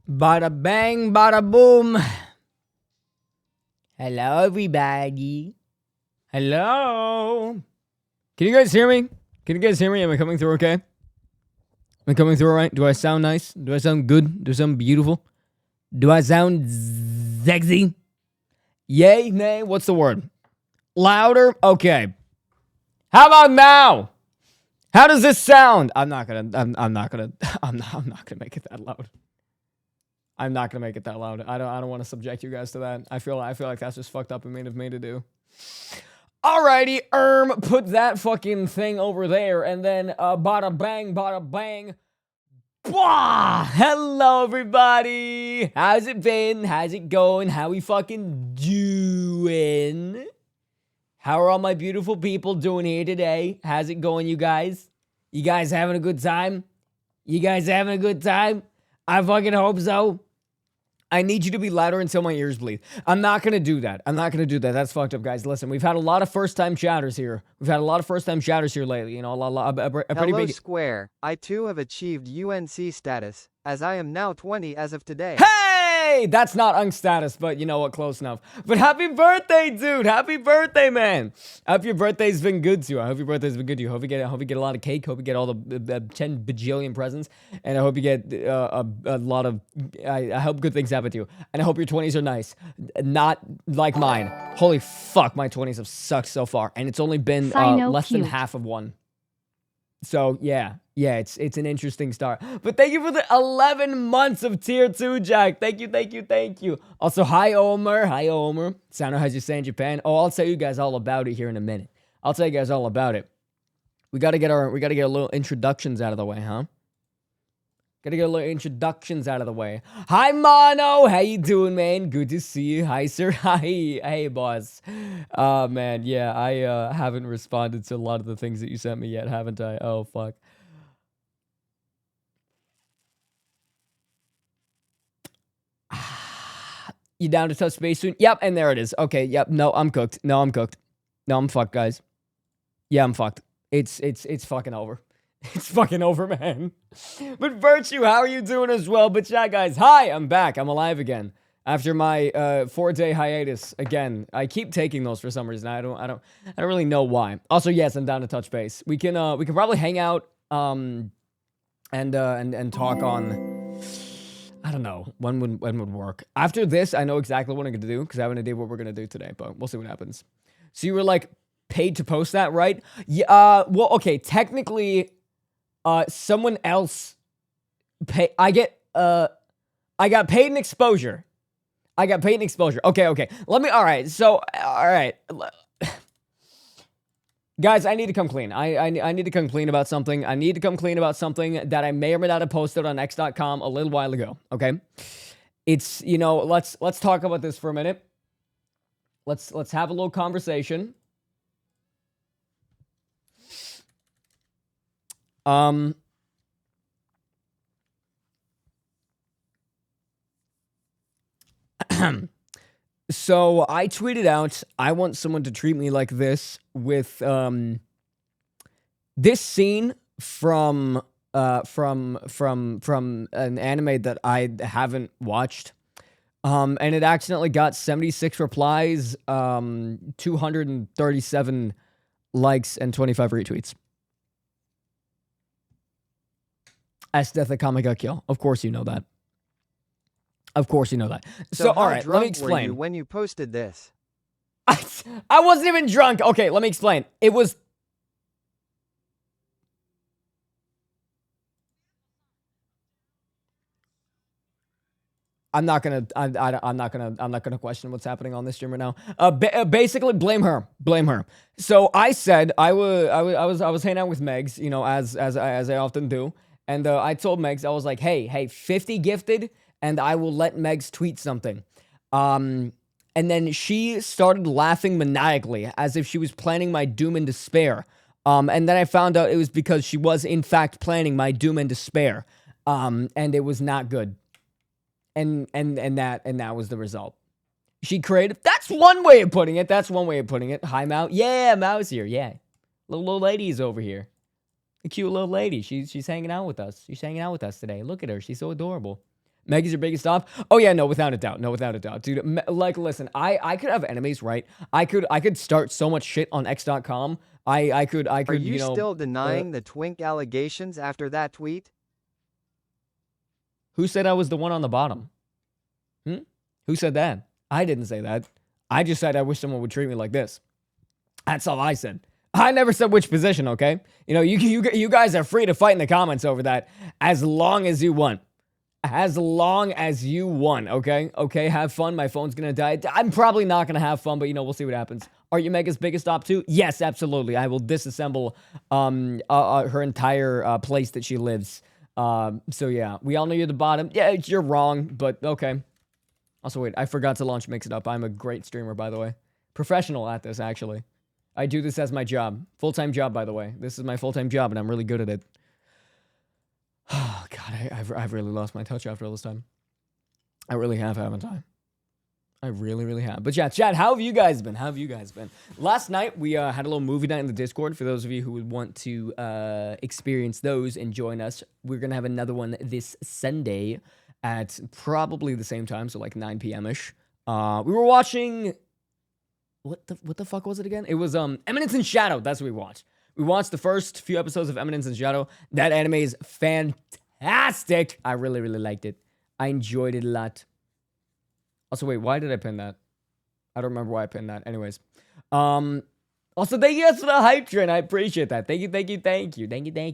Bada bang, bada boom. Hello, everybody. Hello. Can you guys hear me? Can you guys hear me? Am I coming through okay? Am I coming through all right? Do I sound nice? Do I sound good? Do I sound beautiful? Do I sound sexy? Yay, nay, what's the word? Louder? Okay. How about now? How does this sound? I'm not gonna make it that loud. I'm not gonna make it that loud. I don't want to subject you guys to that. I feel like that's just fucked up of me to do. Alrighty, put that fucking thing over there, and then bada bang, bada bang. Bwah! Hello, everybody. How's it been? How's it going? How we fucking doing? How are all my beautiful people doing here today? How's it going, you guys? You guys having a good time? You guys having a good time? I fucking hope so. I need you to be louder until my ears bleed. I'm not going to do that. That's fucked up, guys. Listen, we've had a lot of first-time chatters here. Lately. You know, a pretty Hello, big... Square. I too have achieved UNC status, as I am now 20 as of today. Hey! That's not unk status, but you know what? Close enough. But happy birthday, dude! Happy birthday, man! I hope your birthday's been good to you. I hope you get a lot of cake. Hope you get all the 10 bajillion presents. And I hope you get a lot of... I hope good things happen to you. And I hope your 20s are nice. Not like mine. Holy fuck, my 20s have sucked so far. And it's only been less than half of one. So, yeah, it's an interesting start. But thank you for the 11 months of tier 2, Jack. Thank you. Also, hi, Omer. Sano, how's you say in Japan? Oh, I'll tell you guys all about it here in a minute. We gotta get a little introductions out of the way, huh? Hi, Mono. How you doing, man? Good to see you. Hi, sir. Hi. Hey, boss. Man, yeah, I haven't responded to a lot of the things that you sent me yet, haven't I? Oh, fuck. You down to touch base soon? Yep, and there it is. Okay, yep. No, I'm cooked. No, I'm fucked, guys. Yeah, I'm fucked. It's fucking over. It's fucking over, man. But Virtue, how are you doing as well? But yeah, guys, hi, I'm back. I'm alive again. After my 4-day hiatus again. I keep taking those for some reason. I don't really know why. Also, yes, I'm down to touch base. We can probably hang out and talk on, I don't know, when would work. After this, I know exactly what I'm gonna do because I have an idea what we're gonna do today, but we'll see what happens. So you were like paid to post that, right? Yeah, well, okay, technically someone else I got paid in exposure. Okay. All right. Guys, I need to come clean. I need to come clean about something. I need to come clean about something that I may or may not have posted on x.com a little while ago, okay? It's, you know, let's talk about this for a minute. Let's have a little conversation. So I tweeted out, I want someone to treat me like this with this scene from an anime that I haven't watched. And it accidentally got 76 replies, 237 likes, and 25 retweets. Aesthetic Comic Kill. Of course you know that. So all right, let me explain. Were you when you posted this? I wasn't even drunk. Okay, let me explain. It was... I'm not gonna question what's happening on this stream right now. Basically, blame her. So I said I was hanging out with Megs, you know, as I often do, and I told Megs, I was like, hey, 50 gifted, and I will let Megs tweet something. And then she started laughing maniacally, as if she was planning my doom and despair. And then I found out it was because she was in fact planning my doom and despair. And it was not good. And that was the result. She created... That's one way of putting it. Hi, Mao. Yeah, Mao's here. Yeah. Little lady's over here. A cute little lady. She's hanging out with us. She's hanging out with us today. Look at her. She's so adorable. Meg is your biggest stop? Oh yeah, no, without a doubt. No, without a doubt. Dude, like listen, I could have enemies, right? I could start so much shit on X.com. I could, Are you you know, still denying the twink allegations after that tweet? who said I was the one on the bottom? Who said that? I didn't say that. I just said I wish someone would treat me like this. That's all I said. I never said which position, okay? You know, you guys are free to fight in the comments over that as long as you want. As long as you want, okay? Okay, have fun. My phone's gonna die. I'm probably not gonna have fun, but you know, we'll see what happens. Are you Mega's biggest stop too? Yes, absolutely. I will disassemble her entire place that she lives. So yeah, we all know you're the bottom. Yeah, you're wrong, but okay. Also, wait, I forgot to launch Mix It Up. I'm a great streamer, by the way. Professional at this, actually. I do this as my job. Full-time job, by the way. This is my full-time job, and I'm really good at it. Oh, God, I've really lost my touch after all this time. I really have, haven't I? I really, really have. But yeah, chat, how have you guys been? How have you guys been? Last night, we had a little movie night in the Discord. For those of you who would want to experience those and join us, we're going to have another one this Sunday at probably the same time, so like 9 p.m.-ish. We were watching... What the fuck was it again? It was Eminence in Shadow. That's what we watched. We watched the first few episodes of Eminence in Shadow. That anime is fantastic. I really, really liked it. I enjoyed it a lot. Also, wait, why did I pin that? I don't remember why I pinned that. Anyways. Also, thank you guys for the hype train. I appreciate that. Thank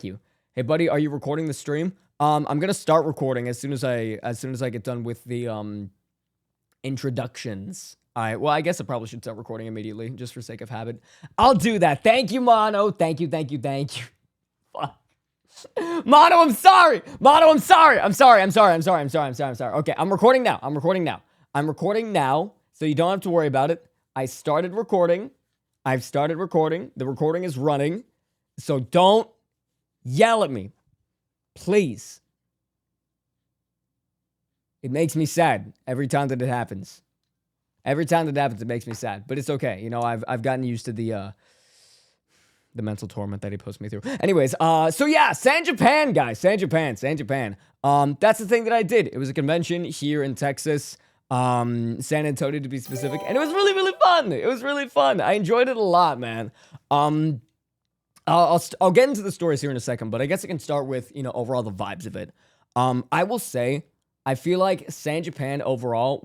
you. Hey, buddy, are you recording the stream? I'm gonna start recording as soon as I get done with the introductions. Well, I guess I probably should start recording immediately, just for sake of habit. I'll do that. Thank you, Mono. Thank you. Fuck. Mono, I'm sorry. I'm sorry. Okay, I'm recording now. So you don't have to worry about it. I've started recording. The recording is running. So don't yell at me. Please. It makes me sad every time that it happens. It makes me sad, but it's okay. You know, I've gotten used to the mental torment that he puts me through. Anyways, so yeah, San Japan, guys. San Japan. That's the thing that I did. It was a convention here in Texas, San Antonio to be specific, and it was really, really fun. I enjoyed it a lot, man. I'll get into the stories here in a second, but I guess I can start with, you know, overall the vibes of it. I will say, I feel like San Japan overall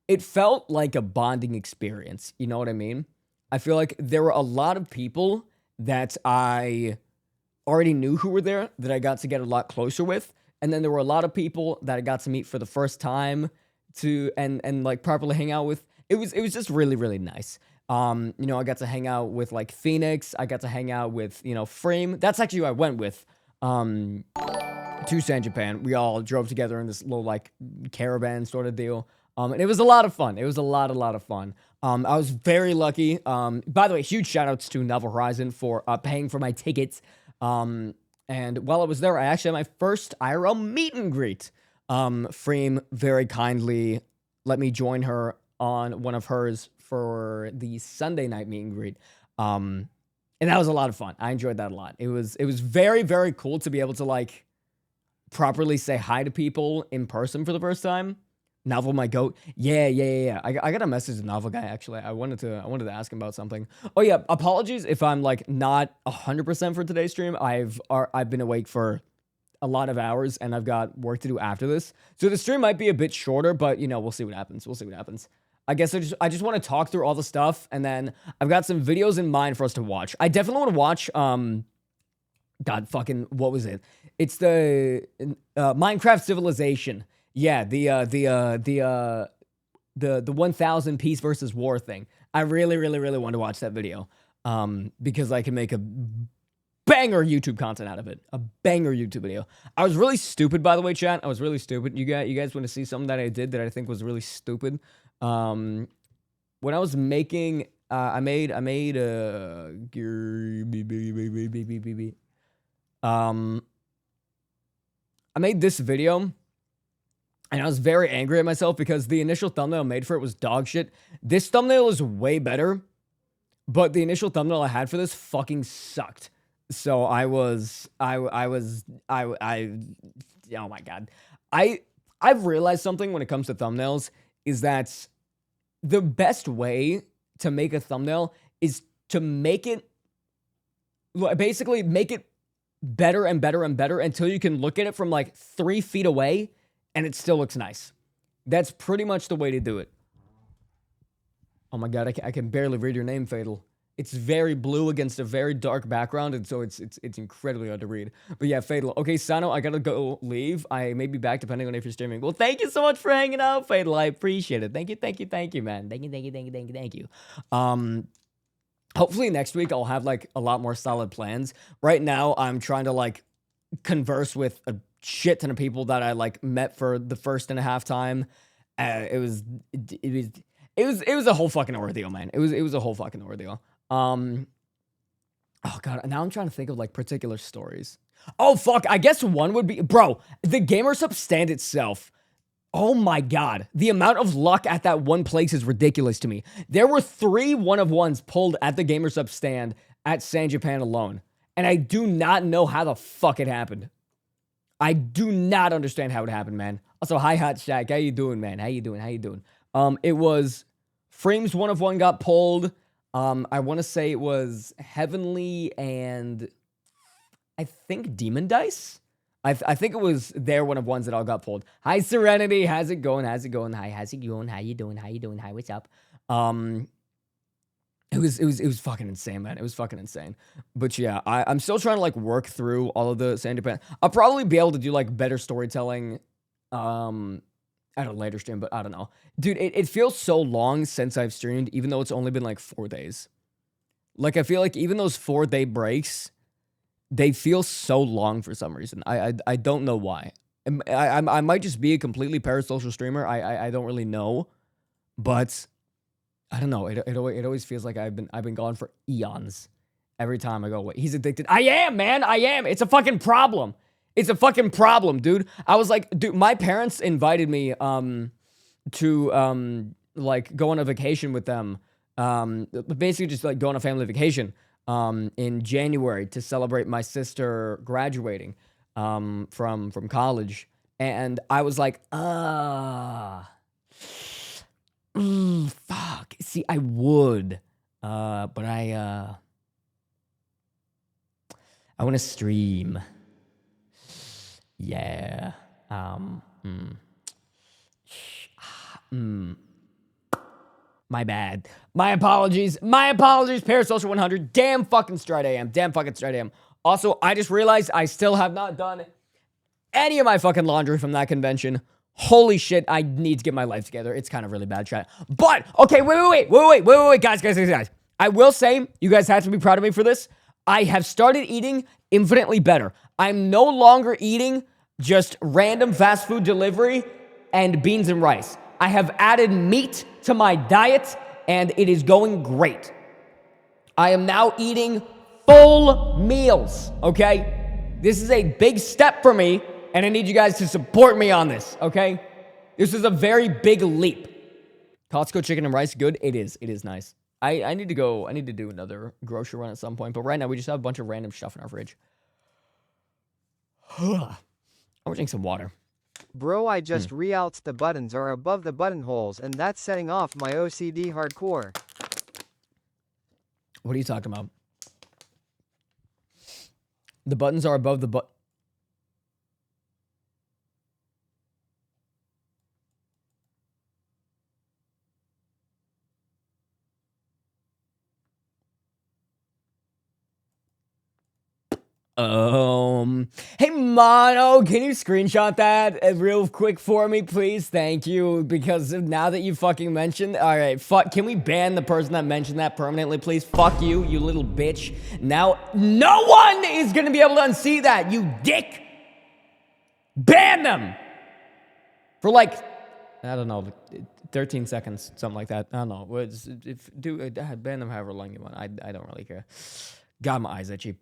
it felt like a bonding experience. You know what I mean? I feel like there were a lot of people that I already knew who were there that I got to get a lot closer with. And then there were a lot of people that I got to meet for the first time and like properly hang out with. It was just really, really nice. You know, I got to hang out with like Phoenix. I got to hang out with, you know, Frame. That's actually who I went with to San Japan. We all drove together in this little like caravan sort of deal. And it was a lot of fun. It was a lot of fun. I was very lucky. By the way, huge shout outs to Novel Horizon for paying for my tickets. And while I was there, I actually had my first IRL meet and greet. Frame very kindly let me join her on one of hers for the Sunday night meet and greet. And that was a lot of fun. I enjoyed that a lot. It was very, very cool to be able to like properly say hi to people in person for the first time. Novel, my goat. Yeah. I got a message to Novel guy, actually. I wanted to ask him about something. Oh yeah, apologies if I'm like not 100% for today's stream. I've been awake for a lot of hours and I've got work to do after this. So the stream might be a bit shorter, but you know, we'll see what happens. I guess I just want to talk through all the stuff, and then I've got some videos in mind for us to watch. I definitely want to watch God fucking, what was it? It's the Minecraft Civilization. Yeah, the 1,000 Peace versus War thing. I really want to watch that video. Because I can make a banger YouTube content out of it. A banger YouTube video. I was really stupid, by the way, chat. I was really stupid. You guys want to see something that I did that I think was really stupid? When I was making, I made this video. And I was very angry at myself because the initial thumbnail I made for it was dog shit. This thumbnail is way better, but the initial thumbnail I had for this fucking sucked. So oh my God. I I've realized something when it comes to thumbnails is that the best way to make a thumbnail is to make it, basically make it better and better and better until you can look at it from like 3 feet away and it still looks nice. That's pretty much the way to do it. Oh my God, I can barely read your name, Fatal. It's very blue against a very dark background, and so it's incredibly hard to read. But yeah, Fatal. Okay, Sano, I gotta go leave. I may be back depending on if you're streaming. Well, thank you so much for hanging out, Fatal. I appreciate it. Thank you, man. Thank you. Hopefully next week I'll have like a lot more solid plans. Right now, I'm trying to like converse with a shit ton of people that I like met for the first and a half time. It was a whole fucking ordeal, man. It was a whole fucking ordeal. Oh God, now I'm trying to think of like particular stories. Oh fuck, I guess one would be, bro, the GamerSup stand itself. Oh my God, the amount of luck at that one place is ridiculous to me. There were 3 one-of-ones pulled at the GamerSup stand at San Japan alone, and I do not know how the fuck it happened. I do not understand how it happened, man. Also, hi Hot Shack, how you doing, man? How you doing? It was Frames 1-of-1 got pulled. I want to say it was Heavenly and I think Demon Dice. I think it was their 1-of-1s that all got pulled. Hi Serenity, how's it going? Hi, how's it going? How you doing? Hi, what's up? It was fucking insane, man. It was fucking insane. But yeah, I'm still trying to like work through all of the San Japan. I'll probably be able to do like better storytelling at a later stream, but I don't know. Dude, it feels so long since I've streamed, even though it's only been like 4 days. Like, I feel like even those 4-day breaks, they feel so long for some reason. I don't know why. I might just be a completely parasocial streamer. I don't really know. But I don't know. It always feels like I've been gone for eons. Every time I go, wait, he's addicted. I am, man. I am. It's a fucking problem. It's a fucking problem, dude. I was like, dude, my parents invited me to like go on a vacation with them. Basically just like go on a family vacation in January to celebrate my sister graduating from college. And I was like, fuck. See, I would. But I want to stream. Yeah. My bad. My apologies. Parasocial 100. Damn fucking straight I am. Also, I just realized I still have not done any of my fucking laundry from that convention. Holy shit, I need to get my life together. It's kind of really bad, chat. But, okay, wait, guys. I will say, you guys have to be proud of me for this. I have started eating infinitely better. I'm no longer eating just random fast food delivery and beans and rice. I have added meat to my diet, and it is going great. I am now eating full meals, okay? This is a big step for me, and I need you guys to support me on this, okay? This is a very big leap. Costco chicken and rice, good? It is nice. I need to do another grocery run at some point, but right now we just have a bunch of random stuff in our fridge. I'm gonna drink some water. Bro, I just re-outs the buttons are above the buttonholes, and that's setting off my OCD hardcore. What are you talking about? The buttons are above the butt. Hey Mono, can you screenshot that real quick for me, please? Thank you, because now that you fucking mentioned, all right, fuck, can we ban the person that mentioned that permanently, please? Fuck you, you little bitch. Now, no one is gonna be able to unsee that, you dick. Ban them for like, I don't know, 13 seconds, something like that. I don't know. Ban them however long you want. I don't really care. God, my eyes itchy.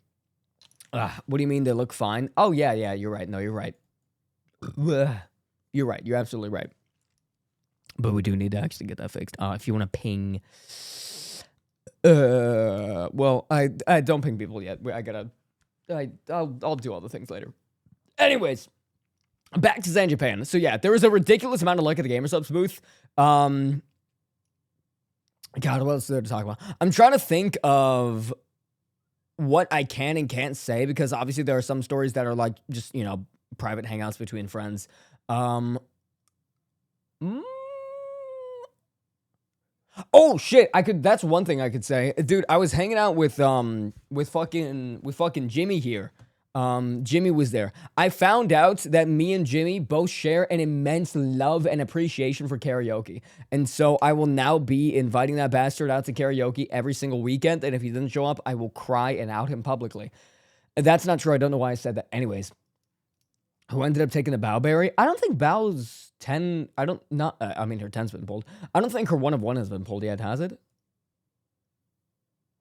What do you mean they look fine? Oh, yeah, you're right. No, you're right. You're right. You're absolutely right. But we do need to actually get that fixed. If you want to ping... well, I don't ping people yet. I'll do all the things later. Anyways, back to Zen Japan. So yeah, there was a ridiculous amount of luck at the GamerSubs booth. God, what else is there to talk about? I'm trying to think of what I can and can't say, because obviously there are some stories that are like just, you know, private hangouts between friends. Mm, Oh shit! That's one thing I could say, dude. I was hanging out with fucking Jimmy here. Jimmy was there. I found out that me and Jimmy both share an immense love and appreciation for karaoke, and so I will now be inviting that bastard out to karaoke every single weekend. And if he doesn't show up, I will cry and out him publicly. That's not true. I don't know why I said that. Anyways, who ended up taking the Bowberry? I don't think Bow's 10. I mean, her 10's been pulled. I don't think her 1 of 1 has been pulled yet, has it?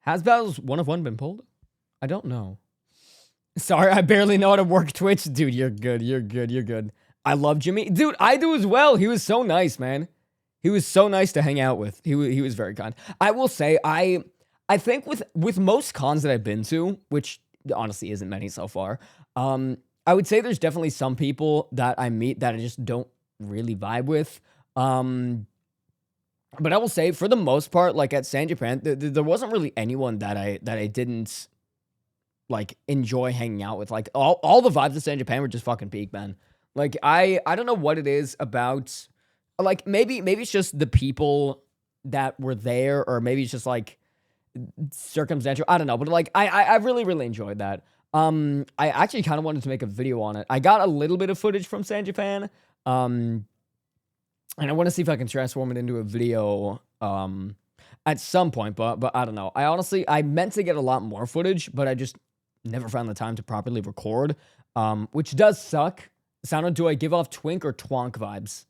Has Bow's 1 of 1 been pulled? I don't know. Sorry, I barely know how to work Twitch. Dude, you're good. You're good. You're good. I love Jimmy. Dude, I do as well. He was so nice, man. He was so nice to hang out with. He was very kind. I will say, I think with most cons that I've been to, which honestly isn't many so far, I would say there's definitely some people that I meet that I just don't really vibe with. But I will say, for the most part, like at San Japan, there wasn't really anyone that I didn't like enjoy hanging out with. Like all the vibes of San Japan were just fucking peak, man. Like I don't know what it is about. Like maybe it's just the people that were there, or maybe it's just like circumstantial. I don't know, but like I really enjoyed that. I actually kind of wanted to make a video on it. I got a little bit of footage from San Japan, and I want to see if I can transform it into a video at some point, but I don't know. I meant to get a lot more footage, but I just never found the time to properly record, which does suck. Sounded, do I give off twink or twonk vibes?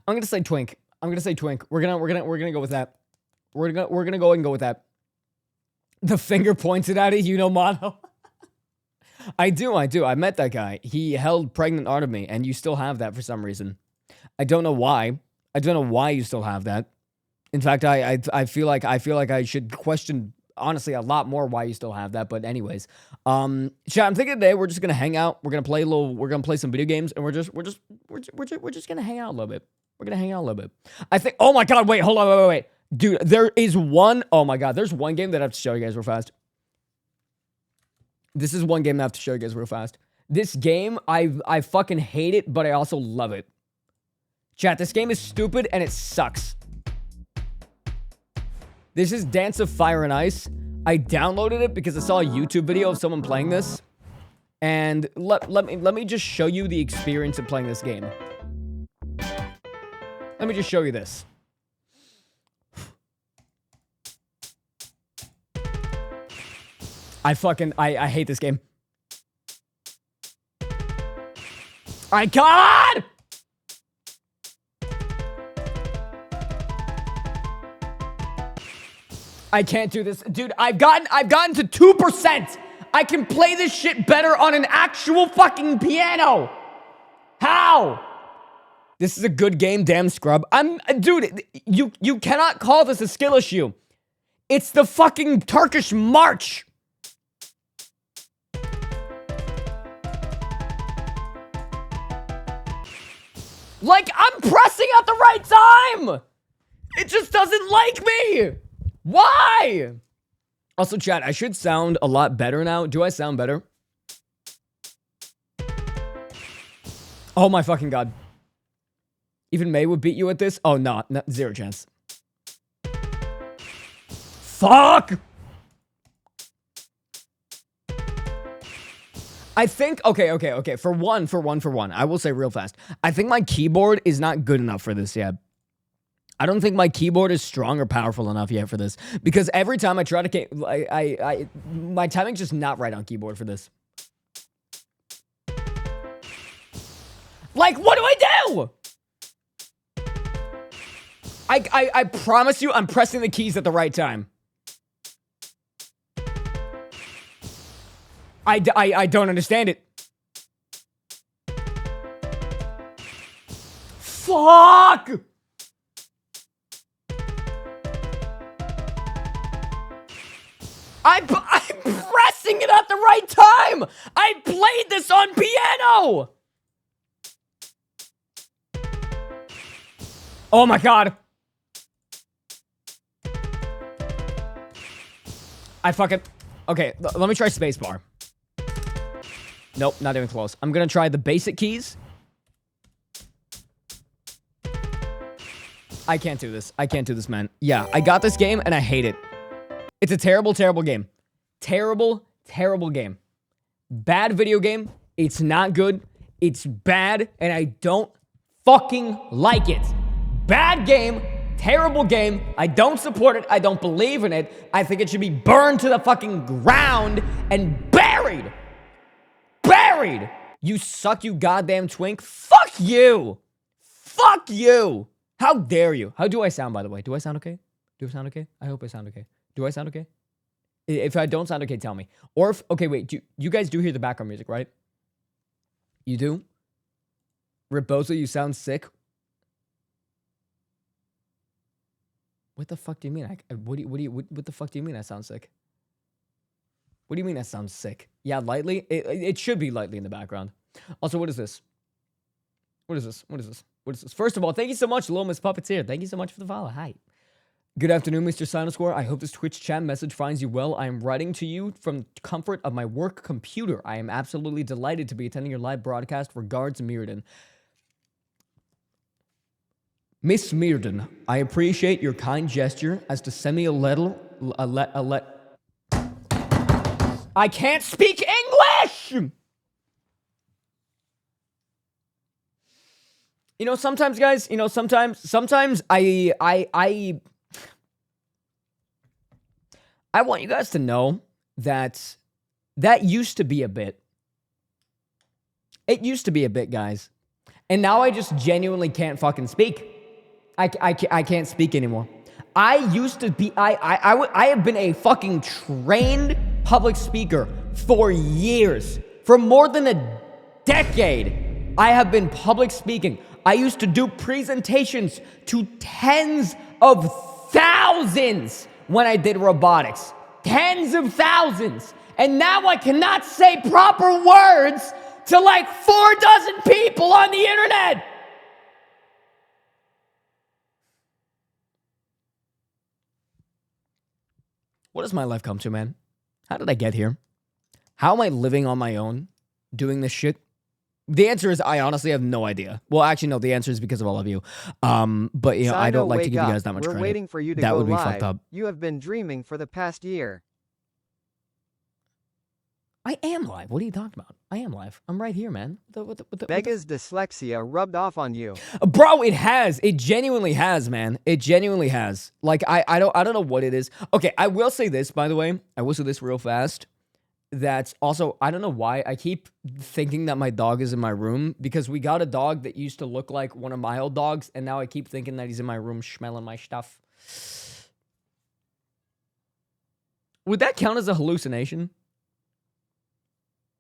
I'm gonna say twink. I'm gonna say twink. We're gonna go with that. We're gonna go and go with that. The finger pointed at it, you know, mono. I do. I met that guy. He held pregnant art of me, and you still have that for some reason. I don't know why. I don't know why you still have that. In fact, I feel like I should question, honestly, a lot more why you still have that. But anyways, chat, I'm thinking today we're just gonna hang out. We're gonna play some video games, and we're just gonna hang out a little bit. We're gonna hang out a little bit. I think. Oh my god! Wait, hold on, wait. Dude, there is one. Oh my god, there's one game that I have to show you guys real fast. This is one game I have to show you guys real fast. This game, I fucking hate it, but I also love it. Chat, this game is stupid and it sucks. This is Dance of Fire and Ice. I downloaded it because I saw a YouTube video of someone playing this. And let me just show you the experience of playing this game. Let me just show you this. I hate this game. Alright, God! I can't do this. Dude, I've gotten to 2%. I can play this shit better on an actual fucking piano. How? This is a good game, damn scrub. Dude, you cannot call this a skill issue. It's the fucking Turkish march. Like, I'm pressing at the right time! It just doesn't like me! Why? Also, chat, I should sound a lot better now. Do I sound better? Oh my fucking god. Even May would beat you at this? Oh, no, zero chance. Fuck! I think, okay. For one, I will say real fast. I think my keyboard is not good enough for this yet. I don't think my keyboard is strong or powerful enough yet for this. Because every time I try to, my timing's just not right on keyboard for this. Like, what do I do? I promise you, I'm pressing the keys at the right time. I don't understand it. Fuck! I'm pressing it at the right time! I played this on piano! Oh my god. I fucking... Okay, let me try spacebar. Nope, not even close. I'm gonna try the basic keys. I can't do this. I can't do this, man. Yeah, I got this game and I hate it. It's a terrible, terrible game. Terrible, terrible game. Bad video game. It's not good. It's bad and I don't fucking like it. Bad game. Terrible game. I don't support it. I don't believe in it. I think it should be burned to the fucking ground and buried. Buried. You suck, you goddamn twink. Fuck you. Fuck you. How dare you? How do I sound, by the way? Do I sound okay? Do I sound okay? I hope I sound okay. Do I sound okay? If I don't sound okay, tell me. Or if, okay, wait, you guys do hear the background music, right? You do? Rebozo, you sound sick. What the fuck do you mean? What the fuck do you mean I sound sick? What do you mean that sounds sick? Yeah, lightly? It should be lightly in the background. Also, what is this? What is this? What is this? What is this? First of all, thank you so much, Lomas Puppeteer. Thank you so much for the follow. Hi. Good afternoon, Mr. Sinoscore. I hope this Twitch chat message finds you well. I am writing to you from the comfort of my work computer. I am absolutely delighted to be attending your live broadcast. Regards, Mirrodin. Miss Mirrodin, I appreciate your kind gesture as to send me a letter. I can't speak English! You know, sometimes, guys, you know, sometimes I want you guys to know that used to be a bit. It used to be a bit, guys. And now I just genuinely can't fucking speak. I can't speak anymore. I used to be, I have been a fucking trained public speaker for years. For more than a decade, I have been public speaking. I used to do presentations to tens of thousands when I did robotics. Tens of thousands. And now I cannot say proper words to like 4 dozen people on the internet. What does my life come to, man? How did I get here? How am I living on my own, doing this shit? The answer is I honestly have no idea. Well, actually, no. The answer is because of all of you. But you know, I don't like to give you guys that much credit. We're waiting for you to that go would be live. fucked up. You have been dreaming for the past year. I am live. What are you talking about? I am live. I'm right here, man. Vega's dyslexia rubbed off on you. Bro, it has. It genuinely has, man. It genuinely has. Like, I don't know what it is. Okay, I will say this, by the way. I will say this real fast. That's also, I don't know why. I keep thinking that my dog is in my room because we got a dog that used to look like one of my old dogs, and now I keep thinking that he's in my room smelling my stuff. Would that count as a hallucination?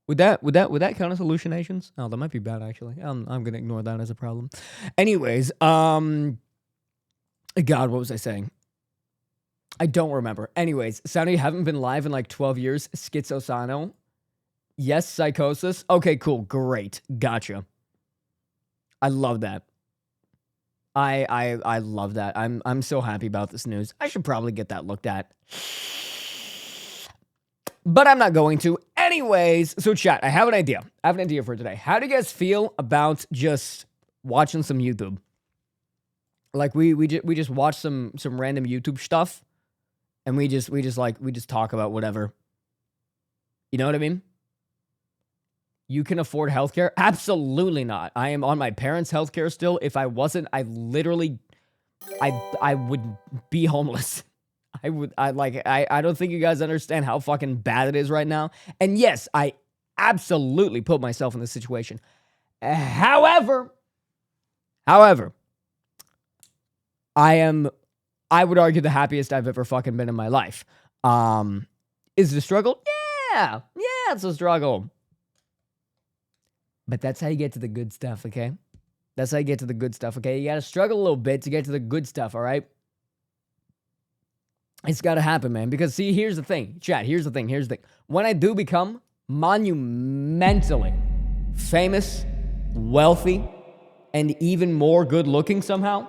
Would that count as hallucinations? Oh, that might be bad, actually. I'm gonna ignore that as a problem. Anyways, God, what was I saying? I don't remember. Anyways, Sound, you haven't been live in like 12 years. Schizosano. Yes, psychosis. Okay, cool. Great. Gotcha. I love that. I love that. I'm so happy about this news. I should probably get that looked at. But I'm not going to. Anyways, so chat, I have an idea. I have an idea for today. How do you guys feel about just watching some YouTube? Like we just watch some random YouTube stuff, and we just talk about whatever. You know what I mean? You can afford healthcare? Absolutely not. I am on my parents' healthcare still. If I wasn't, I would be homeless. I don't think you guys understand how fucking bad it is right now. And yes, I absolutely put myself in this situation. However, I would argue the happiest I've ever fucking been in my life. Is it a struggle? Yeah, Yeah, it's a struggle. But that's how you get to the good stuff, okay? That's how you get to the good stuff, okay? You gotta struggle a little bit to get to the good stuff, all right? It's gotta happen, man. Because, see, here's the thing. Chat, here's the thing. When I do become monumentally famous, wealthy, and even more good-looking somehow,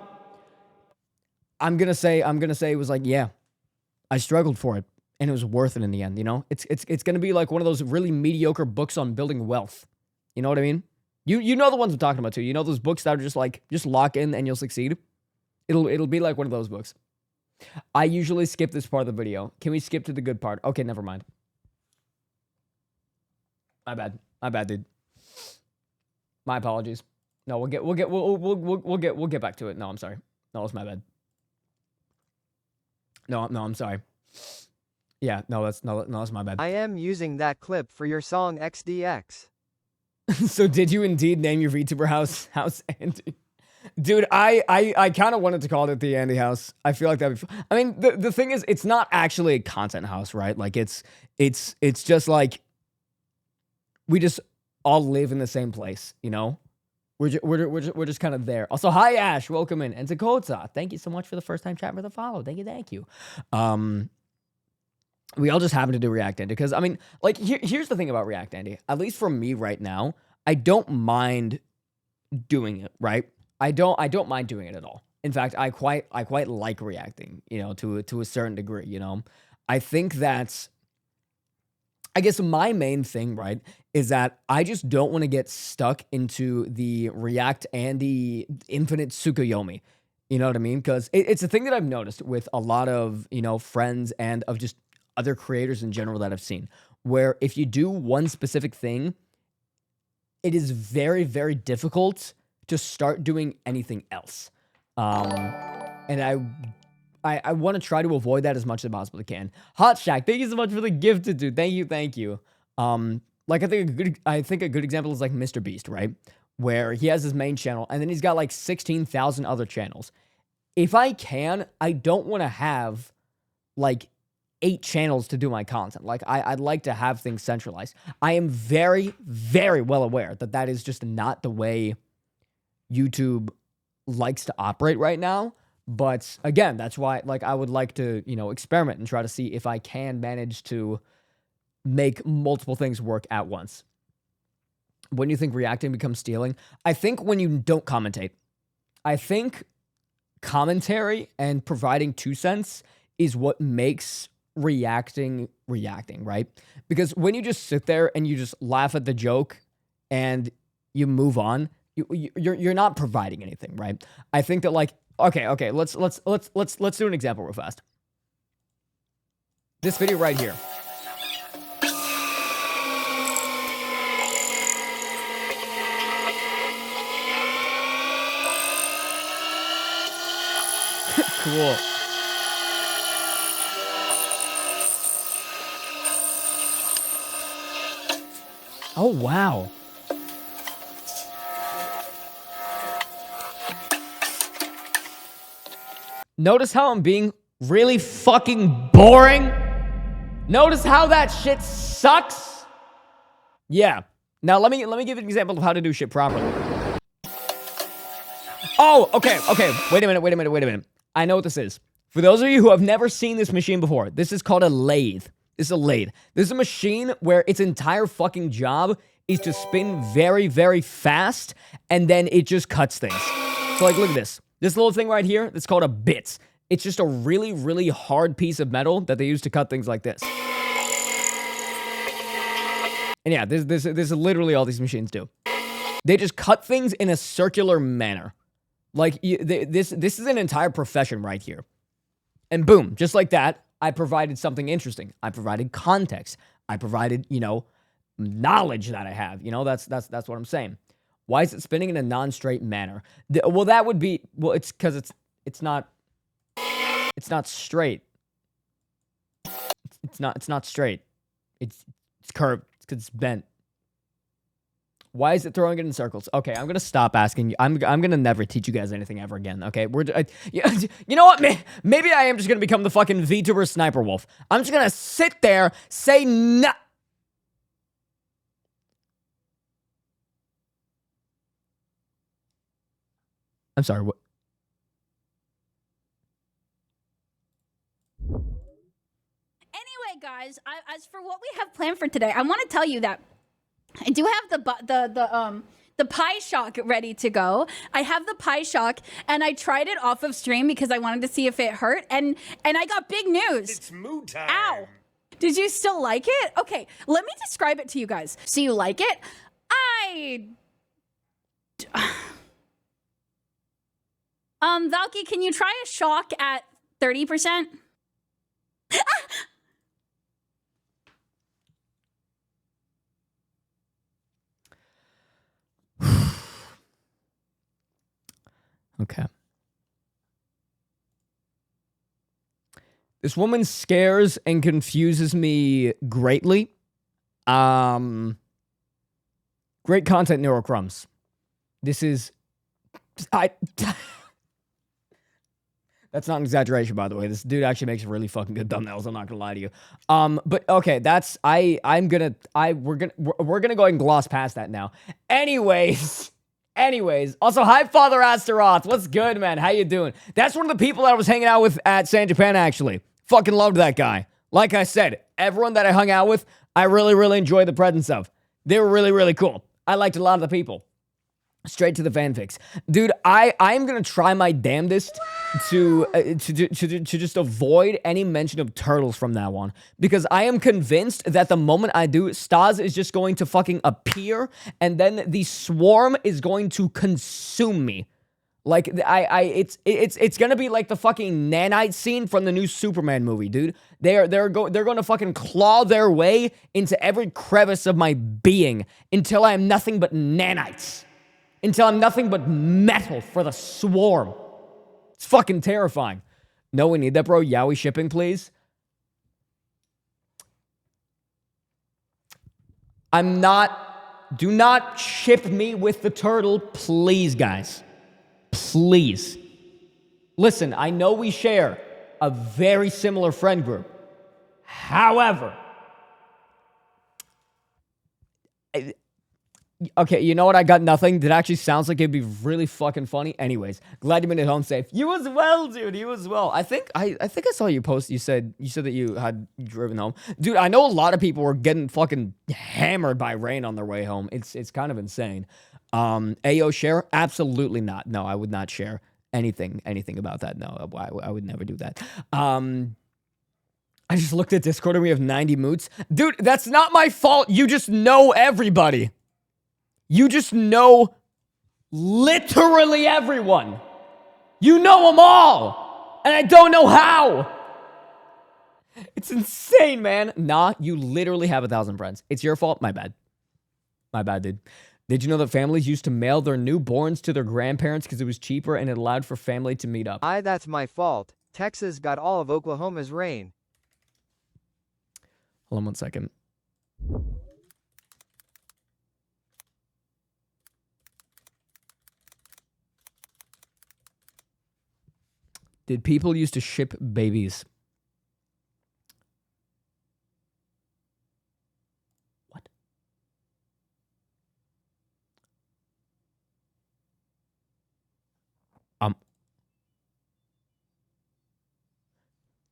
I'm gonna say it was like, yeah, I struggled for it, and it was worth it in the end, you know? It's gonna be like one of those really mediocre books on building wealth. You know what I mean? You know the ones I'm talking about too. You know those books that are just like, just lock in and you'll succeed? It'll be like one of those books. I usually skip this part of the video. Can we skip to the good part? Okay, never mind. My bad, dude. My apologies. No, we'll get back to it. No, I'm sorry. No, it's my bad. No, I'm sorry. Yeah, no, that's my bad. I am using that clip for your song XDX. So did you indeed name your VTuber house Andy? Dude, I kind of wanted to call it the Andy house. I feel like that'd be I mean, the thing is, it's not actually a content house, right? Like it's just like we just all live in the same place, you know? We're just kind of there. Also, hi Ash, welcome in. And Dakota, thank you so much for the first time chat for the follow. Thank you. We all just happen to do React Andy because, I mean, like, here's the thing about React Andy. At least for me right now, I don't mind doing it, right? I don't mind doing it at all. In fact, I quite like reacting, you know, to a certain degree, you know? I think that's, I guess my main thing, right, is that I just don't want to get stuck into the React Andy infinite Tsukuyomi. You know what I mean? Because it's a thing that I've noticed with a lot of, you know, friends and of just other creators in general that I've seen, where if you do one specific thing, it is very, very difficult to start doing anything else. And I want to try to avoid that as much as I possibly can. Hot Shack, thank you so much for the gifted, dude. Thank you. Like I think a good example is like Mr. Beast, right? Where he has his main channel and then he's got like 16,000 other channels. If I can, I don't want to have like 8 channels to do my content. Like I'd like to have things centralized. I am very, very well aware that that is just not the way YouTube likes to operate right now. But again, that's why, like, I would like to, you know, experiment and try to see if I can manage to make multiple things work at once. When you think reacting becomes stealing, I think when you don't commentate. I think commentary and providing 2 cents is what makes reacting, right? Because when you just sit there and you just laugh at the joke and you move on, you're not providing anything, right? I think that, like, okay, let's do an example real fast. This video right here. Cool. Oh, wow. Notice how I'm being really fucking boring? Notice how that shit sucks? Yeah. Now let me give you an example of how to do shit properly. Oh, okay. Wait a minute. I know what this is. For those of you who have never seen this machine before, this is called a lathe. This is a lathe. This is a machine where its entire fucking job is to spin very, very fast, and then it just cuts things. So, like, look at this. This little thing right here, that's called a bit. It's just a really, really hard piece of metal that they use to cut things like this. And yeah, this is literally all these machines do. They just cut things in a circular manner. Like, this is an entire profession right here. And boom, just like that, I provided something interesting. I provided context. I provided, you know, knowledge that I have. You know, that's what I'm saying. Why is it spinning in a non-straight manner? Well, that would be, well, it's because it's not straight. It's not straight. It's curved. It's because it's bent. Why is it throwing it in circles? Okay, I'm gonna stop asking you. I'm gonna never teach you guys anything ever again. Okay, you know what? Maybe I am just gonna become the fucking VTuber Sniper Wolf. I'm just gonna sit there, say no. I'm sorry, what? Anyway, guys, as for what we have planned for today, I want to tell you that I do have the pie shock ready to go. I have the pie shock, and I tried it off of stream because I wanted to see if it hurt, and I got big news. It's moo time. Ow! Did you still like it? Okay, let me describe it to you guys. So you like it? Valky, can you try a shock at 30%? Okay. This woman scares and confuses me greatly. Great content, Neurocrumbs. This is... That's not an exaggeration, by the way. This dude actually makes really fucking good thumbnails. I'm not gonna lie to you. But okay, that's... we're gonna go ahead and gloss past that now. Anyways, also, hi, Father Astaroth. What's good, man? How you doing? That's one of the people that I was hanging out with at San Japan, actually. Fucking loved that guy. Like I said, everyone that I hung out with, I really, really enjoyed the presence of. They were really, really cool. I liked a lot of the people. Straight to the fanfics. Dude, I'm gonna try my damnedest to just avoid any mention of turtles from now on. Because I am convinced that the moment I do, Stas is just going to fucking appear, and then the swarm is going to consume me. Like, it's gonna be like the fucking nanite scene from the new Superman movie, dude. They're gonna fucking claw their way into every crevice of my being until I am nothing but nanites. Until I'm nothing but metal for the swarm. It's fucking terrifying. No, we need that, bro. Yaoi shipping, please. Do not ship me with the turtle, please, guys. Please. Listen, I know we share a very similar friend group. However, okay, you know what? I got nothing. That actually sounds like it'd be really fucking funny. Anyways, glad you made it home safe. You as well, dude. You as well. I think I saw you post. You said that you had driven home, dude. I know a lot of people were getting fucking hammered by rain on their way home. It's kind of insane. Ayo, share? Absolutely not. No, I would not share anything about that. No, I would never do that. I just looked at Discord and we have 90 moots. Dude, that's not my fault. You just know everybody. You just know literally everyone. You know them all. And I don't know how. It's insane, man. Nah, you literally have 1,000 friends. It's your fault. My bad. My bad, dude. Did you know that families used to mail their newborns to their grandparents because it was cheaper and it allowed for family to meet up? That's my fault. Texas got all of Oklahoma's rain. Hold on 1 second. Did people used to ship babies? What?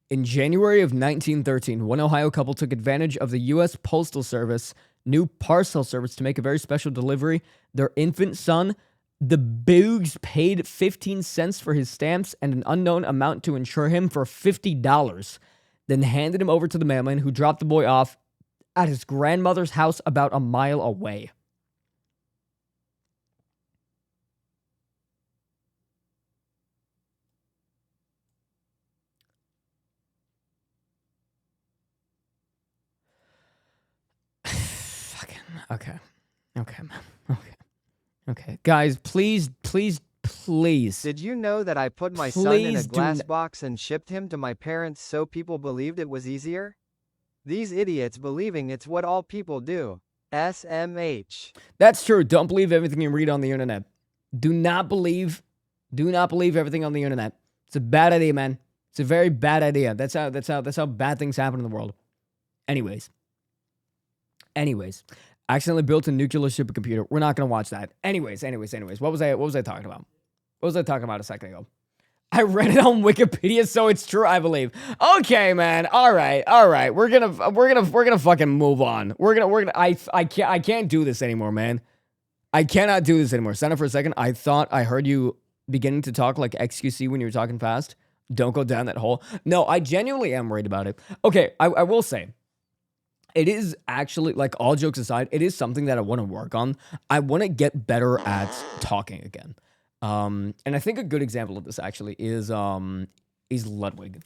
In January of 1913, one Ohio couple took advantage of the U.S. Postal Service new parcel service to make a very special delivery. Their infant son, the Boogs, paid 15 cents for his stamps and an unknown amount to insure him for $50, then handed him over to the mailman who dropped the boy off at his grandmother's house about a mile away. Okay. Guys, please. Did you know that I put my son in a glass box and shipped him to my parents so people believed it was easier? These idiots believing it's what all people do. SMH. That's true. Don't believe everything you read on the internet. Do not believe everything on the internet. It's a bad idea, man. It's a very bad idea. That's how bad things happen in the world. Anyways. Accidentally built a nuclear supercomputer. We're not gonna watch that. Anyways. What was I talking about? What was I talking about a second ago? I read it on Wikipedia, so it's true, I believe. Okay, man. All right. We're gonna fucking move on. I can't do this anymore, man. I cannot do this anymore. Stand up for a second. I thought I heard you beginning to talk like XQC when you were talking fast. Don't go down that hole. No, I genuinely am worried about it. Okay, I will say, it is actually, like, all jokes aside, it is something that I want to work on. I want to get better at talking again. And I think a good example of this actually is Ludwig.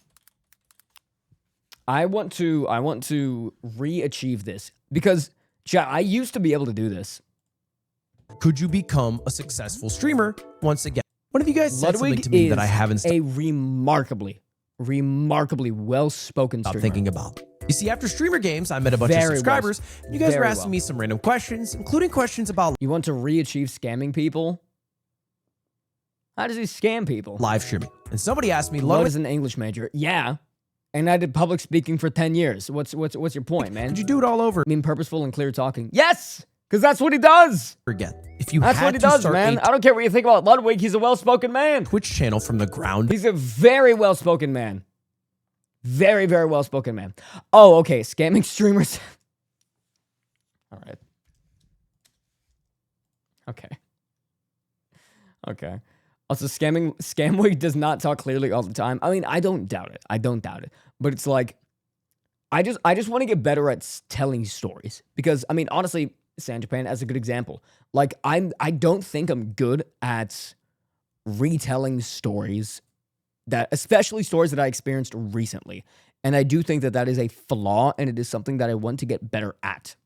I want to re-achieve this because I used to be able to do this. Could you become a successful streamer once again? One of you guys said something Ludwig to me is that I haven't a remarkably well-spoken streamer. thinking about. You see, after streamer games, I met a bunch of subscribers. And you guys were asking me some random questions, including questions about You want to re-achieve scamming people? How does he scam people? live streaming. And somebody asked me, Lud is an English major. Yeah. And I did public speaking for 10 years. What's your point, man? did you do it all over I mean, purposeful and clear talking. Yes! Because that's what he does! again? If you That's had what he to does, start man. a I don't care what you think about Ludwig. He's a well-spoken man. Twitch channel from the ground, He's a very well-spoken man. Very, very well-spoken man. Oh, okay. Scamming streamers. All right. Okay. Also, Scamwig does not talk clearly all the time. I mean, I don't doubt it. But it's like, I just want to get better at telling stories. Because, I mean, honestly, San Japan as a good example. Like, I don't think I'm good at retelling stories, that especially stories that I experienced recently. And I do think that that is a flaw, and it is something that I want to get better at.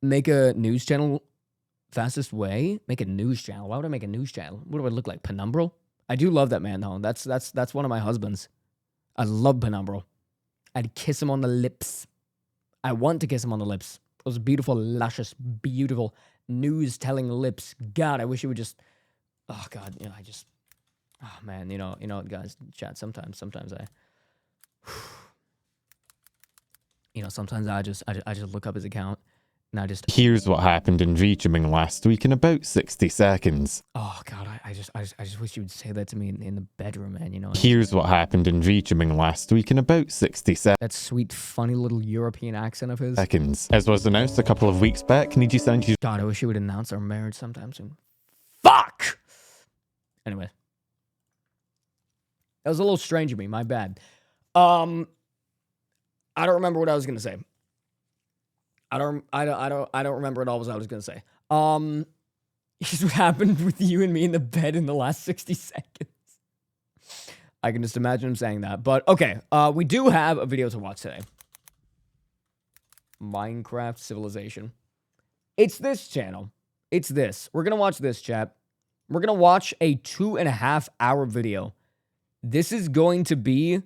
Make a news channel. Fastest way? Make a news channel. Why would I make a news channel? What do I look like? Penumbral? I do love that man, though. That's one of my husbands. I love Penumbral. I'd kiss him on the lips. I want to kiss him on the lips. Those beautiful, luscious, beautiful news-telling lips. God, I wish it would just... Oh, God, you know, Oh, man, you know, guys, chat, sometimes I... You know, sometimes I just look up his account. Here's what happened in VTubing last week in about 60 seconds. Oh God, I just wish you would say that to me in the bedroom, man. You know. Here's what happened in VTubing last week in about 60 That sweet, funny little European accent of his. seconds. As was announced a couple of weeks back, need you sound you. God, I wish he would announce our marriage sometime soon. Fuck. Anyway, that was a little strange of me. My bad. I don't remember what I was gonna say. I don't remember at all what I was gonna say. Here's what happened with you and me in the bed in the last 60 seconds. I can just imagine him saying that. But okay, we do have a video to watch today. Minecraft Civilization. It's this channel. It's this. We're gonna watch this, chat. We're gonna watch a 2.5 hour video. This is going to be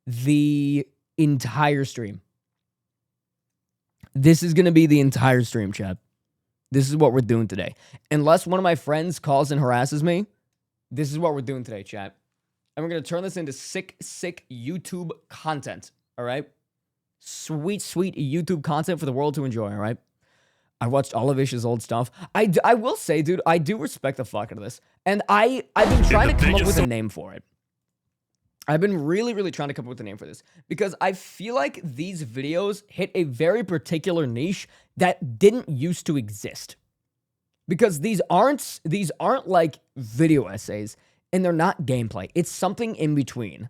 the entire stream. This is going to be the entire stream, chat. This is what we're doing today. Unless one of my friends calls and harasses me, this is what we're doing today, chat. And we're going to turn this into sick YouTube content, all right? Sweet YouTube content for the world to enjoy, all right? I watched all of Ish's old stuff. I will say, dude, I do respect the fuck out of this. And I've been trying to come up with a name for it. I've been really trying to come up with a name for this because I feel like these videos hit a very particular niche that didn't used to exist. Because these aren't like video essays and they're not gameplay. It's something in between.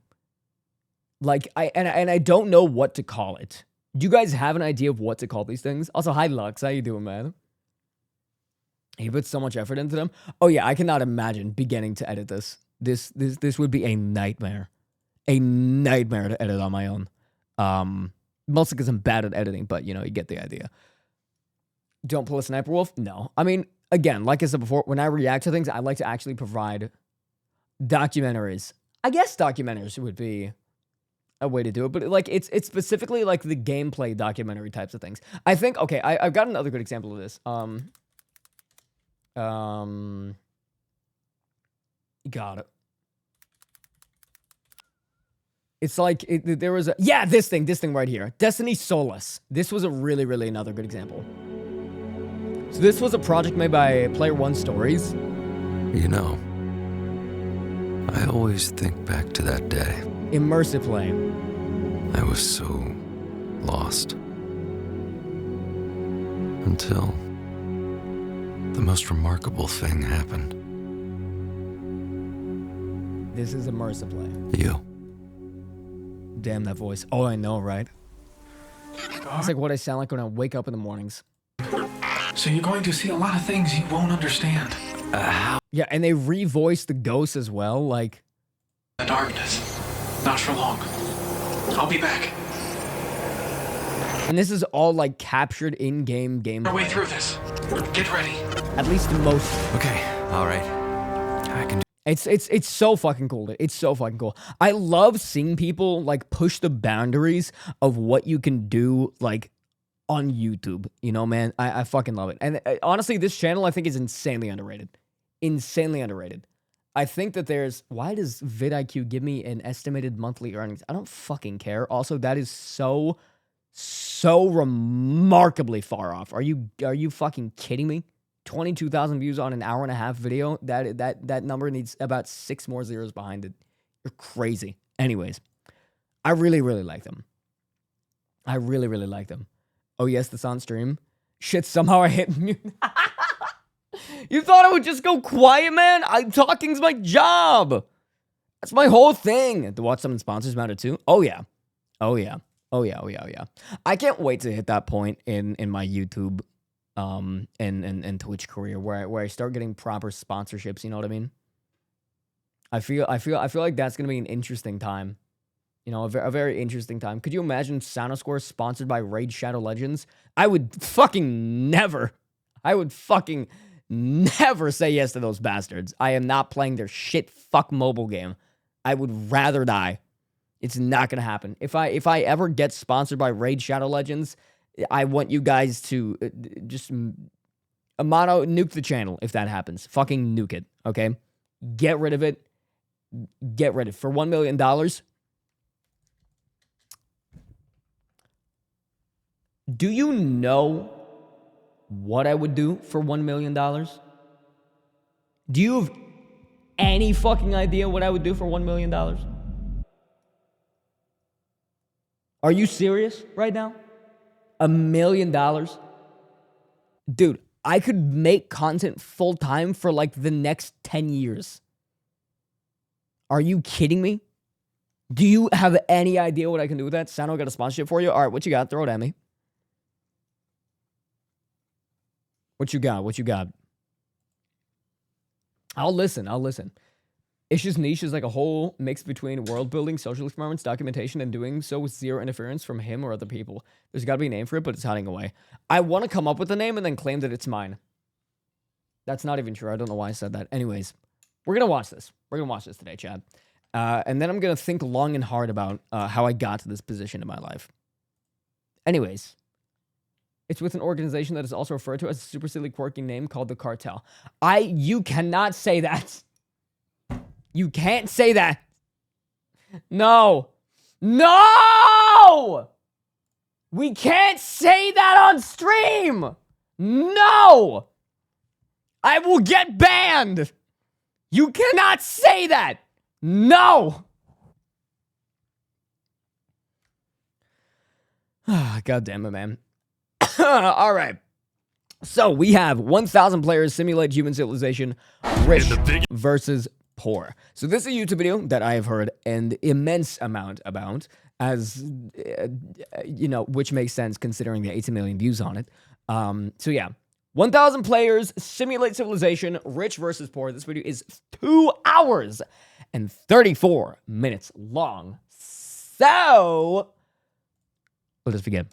Like I don't know what to call it. Do you guys have an idea of what to call these things? Also, hi Lux, how you doing, man? He put so much effort into them. Oh yeah, I cannot imagine beginning to edit this. This would be a nightmare. A nightmare to edit on my own. Mostly because I'm bad at editing, but you know, you get the idea. Don't pull a sniper wolf? No. I mean, again, like I said before, when I react to things, I like to actually provide documentaries. I guess documentaries would be a way to do it, but like it's specifically like the gameplay documentary types of things. I think, okay, I've got another good example of this. Got it. It's like, there was a... Yeah, this thing right here. Destiny Solace. This was a really another good example. So this was a project made by Player One Stories. You know, I always think back to that day. Immersive play. I was so lost. Until the most remarkable thing happened. This is immersive play. You. Damn that voice. Oh, I know, right? It's like what I sound like when I wake up in the mornings. So you're going to see a lot of things you won't understand. Yeah, and they revoiced the ghosts as well, like... The darkness. Not for long. I'll be back. And this is all, like, captured in-game gameplay. Our way through this. Get ready. At least most. Okay, all right. I can do. It's so fucking cool. It's so fucking cool. I love seeing people, like, push the boundaries of what you can do, like, on YouTube. You know, man? I fucking love it. And honestly, this channel, I think, is insanely underrated. Insanely underrated. I think that there's... Why does vidIQ give me an estimated monthly earnings? I don't fucking care. Also, that is so remarkably far off. Are you fucking kidding me? 22,000 views on an hour and a half video. That number needs about 6 more zeros behind it. You're crazy. Anyways, I really like them. I really like them. Oh yes, that's on stream. Shit, somehow I hit mute. You thought I would just go quiet, man? Talking's my job. That's my whole thing. To watch some sponsors matter too. Oh yeah. I can't wait to hit that point in my YouTube and Twitch career where I start getting proper sponsorships, you know what I mean? I feel like that's gonna be an interesting time. You know, a very interesting time. Could you imagine SoundScore sponsored by Raid Shadow Legends? I would fucking never say yes to those bastards. I am not playing their shit fuck mobile game. I would rather die. It's not gonna happen. If I ever get sponsored by Raid Shadow Legends, I want you guys to just Amano nuke the channel if that happens. Fucking nuke it, okay? Get rid of it. Get rid of it. For $1 million. Do you know what I would do for $1 million? Do you have any fucking idea what I would do for $1 million? Are you serious right now? $1 million? Dude, I could make content full time for like the next 10 years. Are you kidding me? Do you have any idea what I can do with that? Sano got a sponsorship for you? All right, what you got? Throw it at me. What you got? I'll listen. Ish's niche is like a whole mix between world building, social experiments, documentation, and doing so with zero interference from him or other people. There's got to be a name for it, but it's hiding away. I want to come up with a name and then claim that it's mine. That's not even true. I don't know why I said that. Anyways, we're going to watch this. We're going to watch this today, Chad. And then I'm going to think long and hard about how I got to this position in my life. Anyways, it's with an organization that is also referred to as a super silly, quirky name called the Cartel. You cannot say that. You can't say that. No. We can't say that on stream. No. I will get banned. You cannot say that. No. God damn it, man. All right. So we have 1,000 players simulate human civilization, rich versus poor. So this is a YouTube video that I have heard an immense amount about, as you know, which makes sense considering the 18 million views on it. So yeah, 1,000 players simulate civilization, rich versus poor. This video is 2 hours and 34 minutes long. So let us begin.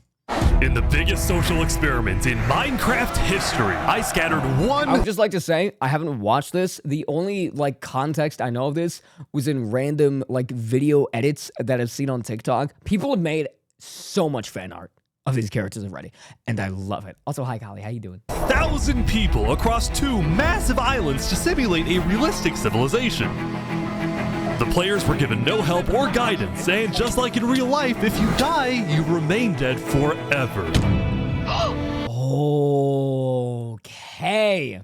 In the biggest social experiment in Minecraft history, I scattered one... I would just like to say, I haven't watched this. The only, like, context I know of this was in random, like, video edits that I've seen on TikTok. People have made so much fan art of these characters already, and I love it. Also, hi, Kali. How you doing? 1,000 people across 2 massive islands to simulate a realistic civilization. The players were given no help or guidance, and just like in real life, if you die, you remain dead forever. Okay.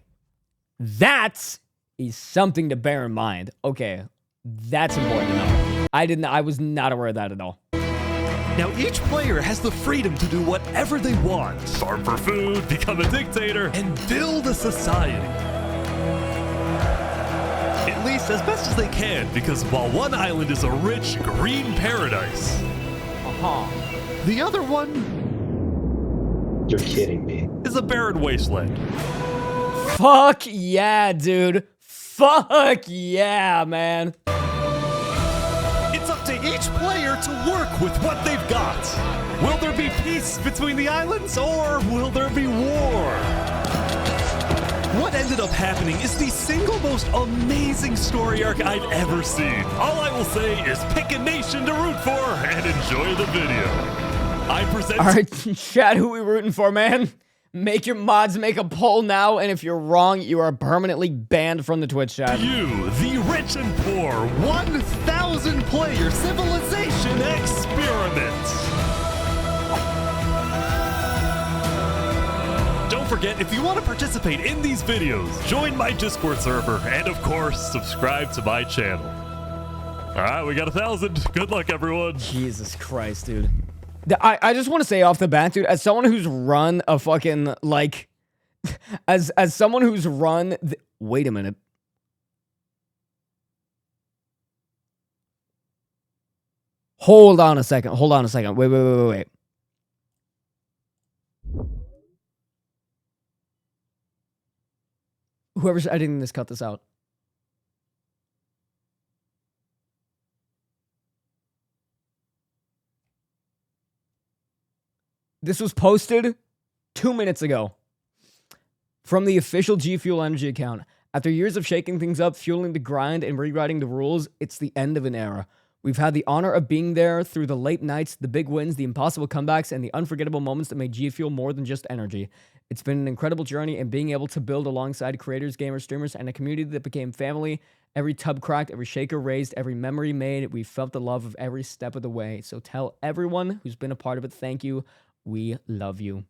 That is something to bear in mind. Okay. That's important to know. I was not aware of that at all. Now, each player has the freedom to do whatever they want. Farm for food, become a dictator, and build a society. At least as best as they can, because while one island is a rich, green paradise, the other one... You're kidding me. ...is a barren wasteland. Fuck yeah, dude. Fuck yeah, man. It's up to each player to work with what they've got. Will there be peace between the islands, or will there be war? What ended up happening is the single most amazing story arc I've ever seen. All I will say is pick a nation to root for and enjoy the video. I present... All right, chat, who we rooting for, man? Make your mods make a poll now, and if you're wrong, you are permanently banned from the Twitch chat. You, the rich and poor, 1,000 player civilization experiment. Don't forget, if you want to participate in these videos, join my Discord server, and of course, subscribe to my channel. All right, we got 1,000. Good luck, everyone. Jesus Christ, dude. I just want to say off the bat, dude, as someone who's run a fucking, like, as someone who's run, wait a minute. Hold on a second. Wait. Whoever's editing this, cut this out. This was posted 2 minutes ago from the official G Fuel Energy account. After years of shaking things up, fueling the grind, and rewriting the rules, it's the end of an era. We've had the honor of being there through the late nights, the big wins, the impossible comebacks, and the unforgettable moments that made G Fuel more than just energy. It's been an incredible journey, and being able to build alongside creators, gamers, streamers, and a community that became family. Every tub cracked, every shaker raised, every memory made. We felt the love of every step of the way. So tell everyone who's been a part of it, thank you. We love you.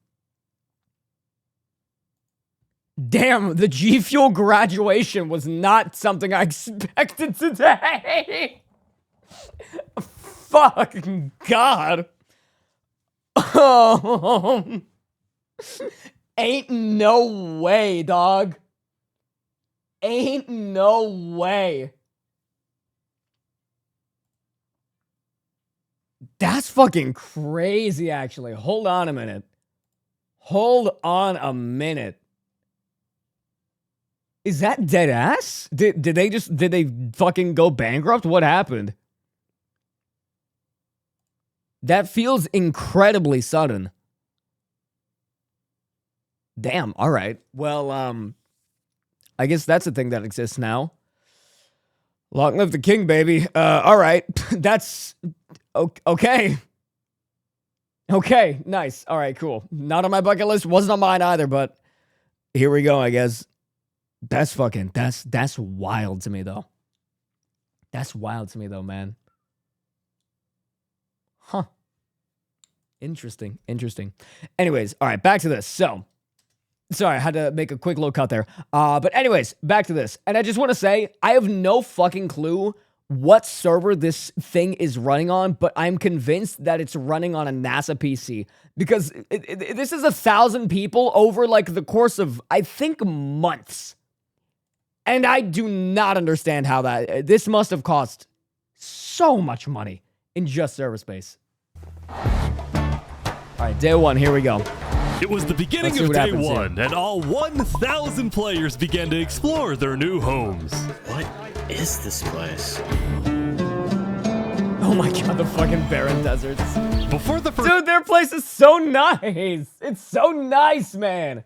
Damn, the G Fuel graduation was not something I expected today. Fucking God. Ain't no way, dog. Ain't no way. That's fucking crazy, actually. Hold on a minute. Is that dead ass? Did they fucking go bankrupt? What happened? That feels incredibly sudden. Damn, all right. Well, I guess that's a thing that exists now. Long live the king, baby. All right. That's okay. Okay, nice. All right, cool. Not on my bucket list. Wasn't on mine either, but here we go, I guess. That's wild to me, though. That's wild to me, though, man. Huh. Interesting. Anyways, all right, back to this. So, sorry, I had to make a quick little cut there. But anyways, back to this. And I just want to say, I have no fucking clue what server this thing is running on, but I'm convinced that it's running on a NASA PC. Because this is 1,000 people over, like, the course of, I think, months. And I do not understand how that... This must have cost so much money in just server space. All right, day one, here we go. It was the beginning of day one, and all 1,000 players began to explore their new homes. What is this place? Oh my god, the fucking barren deserts. Before the first... Dude, their place is so nice. It's so nice, man.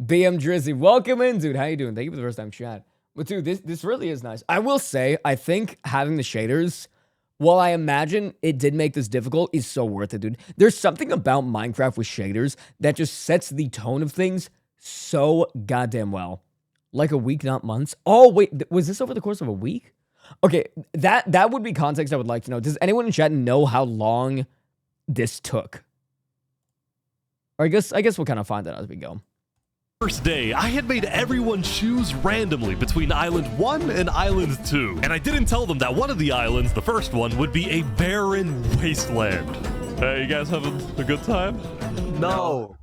BM Drizzy, welcome in, dude. How you doing? Thank you for the first time chat. But dude, this really is nice. I will say, I think having the shaders, while I imagine it did make this difficult, is so worth it, dude. There's something about Minecraft with shaders that just sets the tone of things so goddamn well. Like a week, not months. Oh, wait, was this over the course of a week? Okay, that would be context I would like to know. Does anyone in chat know how long this took? Or I guess we'll kind of find that as we go. First day, I had made everyone choose randomly between Island 1 and Island 2. And I didn't tell them that one of the islands, the first one, would be a barren wasteland. Hey, you guys having a good time? No.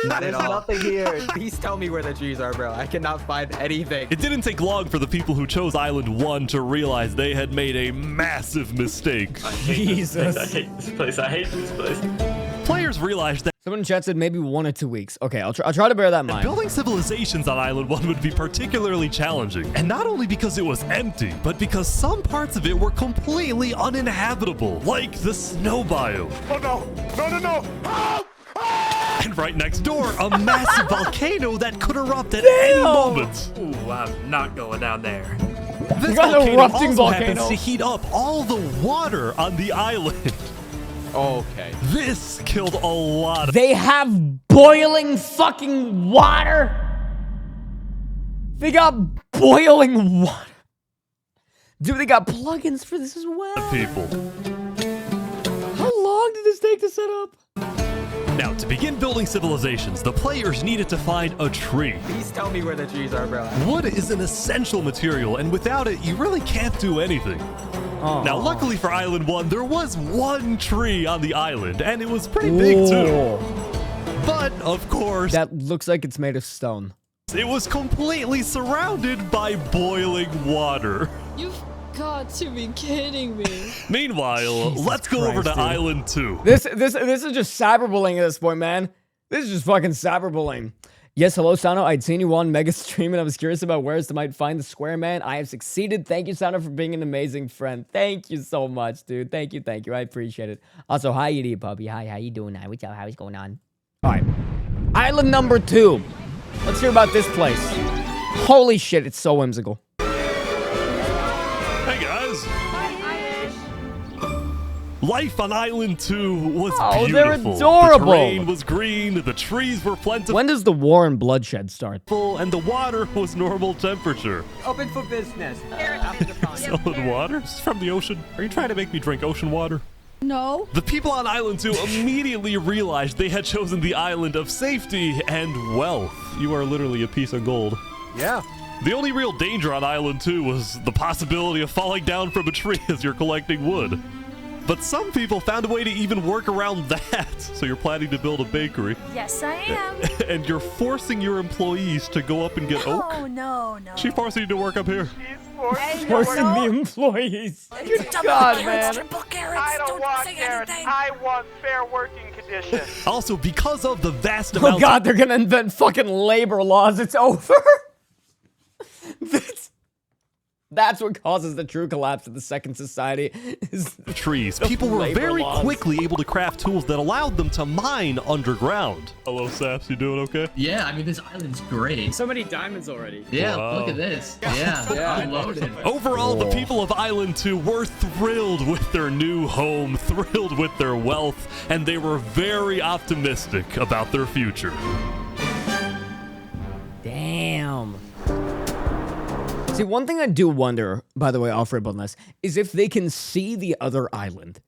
Not There's nothing here. Please tell me where the trees are, bro. I cannot find anything. It didn't take long for the people who chose Island 1 to realize they had made a massive mistake. Jesus. I hate this place. I hate this place. Players realized that Someone in chat said maybe 1 or 2 weeks. Okay, I'll try to bear that in mind. building civilizations on Island 1 would be particularly challenging. And not only because it was empty, but because some parts of it were completely uninhabitable, like the snow biome. Oh no! No, no, no! Oh! And right next door, a massive volcano that could erupt at any moment. Ooh, I'm not going down there. This got an volcano erupting also volcano. happens to heat up all the water on the island. Okay. This killed a lot of... They have boiling fucking water. They got boiling water. Dude, they got plugins for this as well. people. How long did this take to set up? Now, to begin building civilizations, the players needed to find a tree. Please tell me where the trees are, bro. Wood is an essential material, and without it, you really can't do anything. Now, luckily for Island 1, there was one tree on the island, and it was pretty big, too. But, of course... That looks like it's made of stone. It was completely surrounded by boiling water. You've got to be kidding me. Meanwhile, let's go over to Island 2. This is just cyberbullying at this point, man. This is just fucking cyberbullying. Yes, hello, Sano. I'd seen you on Mega Stream, and I was curious about where I might find the Square Man. I have succeeded. Thank you, Sano, for being an amazing friend. Thank you so much, dude. Thank you. I appreciate it. Also, hi, idiot puppy. Hi, how you doing now? What's up? How's going on? All right. Island number 2. Let's hear about this place. Holy shit, it's so whimsical. Hey, guys. Life on Island 2 was beautiful. They're adorable. The terrain was green, the trees were plentiful. When does the war and bloodshed start? And the water was normal temperature. Open for business. Selling water? It's from the ocean. Are you trying to make me drink ocean water? No. The people on Island 2 immediately realized they had chosen the island of safety and wealth. You are literally a piece of gold. Yeah. The only real danger on Island 2 was the possibility of falling down from a tree as you're collecting wood. But some people found a way to even work around that. So you're planning to build a bakery. Yes, I am. And you're forcing your employees to go up and get oak? Oh, no. She forcing you to work up here. Forcing the employees. Good God, man. I don't want carrots. I want fair working conditions. Also, because of the vast amount Oh God, they're gonna invent fucking labor laws. It's over. That's what causes the true collapse of the second society. Is trees. People were very quickly able to craft tools that allowed them to mine underground. Hello, Saps. You doing okay? Yeah, I mean, this island's great. So many diamonds already. Yeah, Wow. look at this. Yeah, I'm loaded. Overall, the people of Island 2 were thrilled with their new home, thrilled with their wealth, and they were very optimistic about their future. Damn. See, one thing I do wonder, by the way, off-rip on this, is if they can see the other island.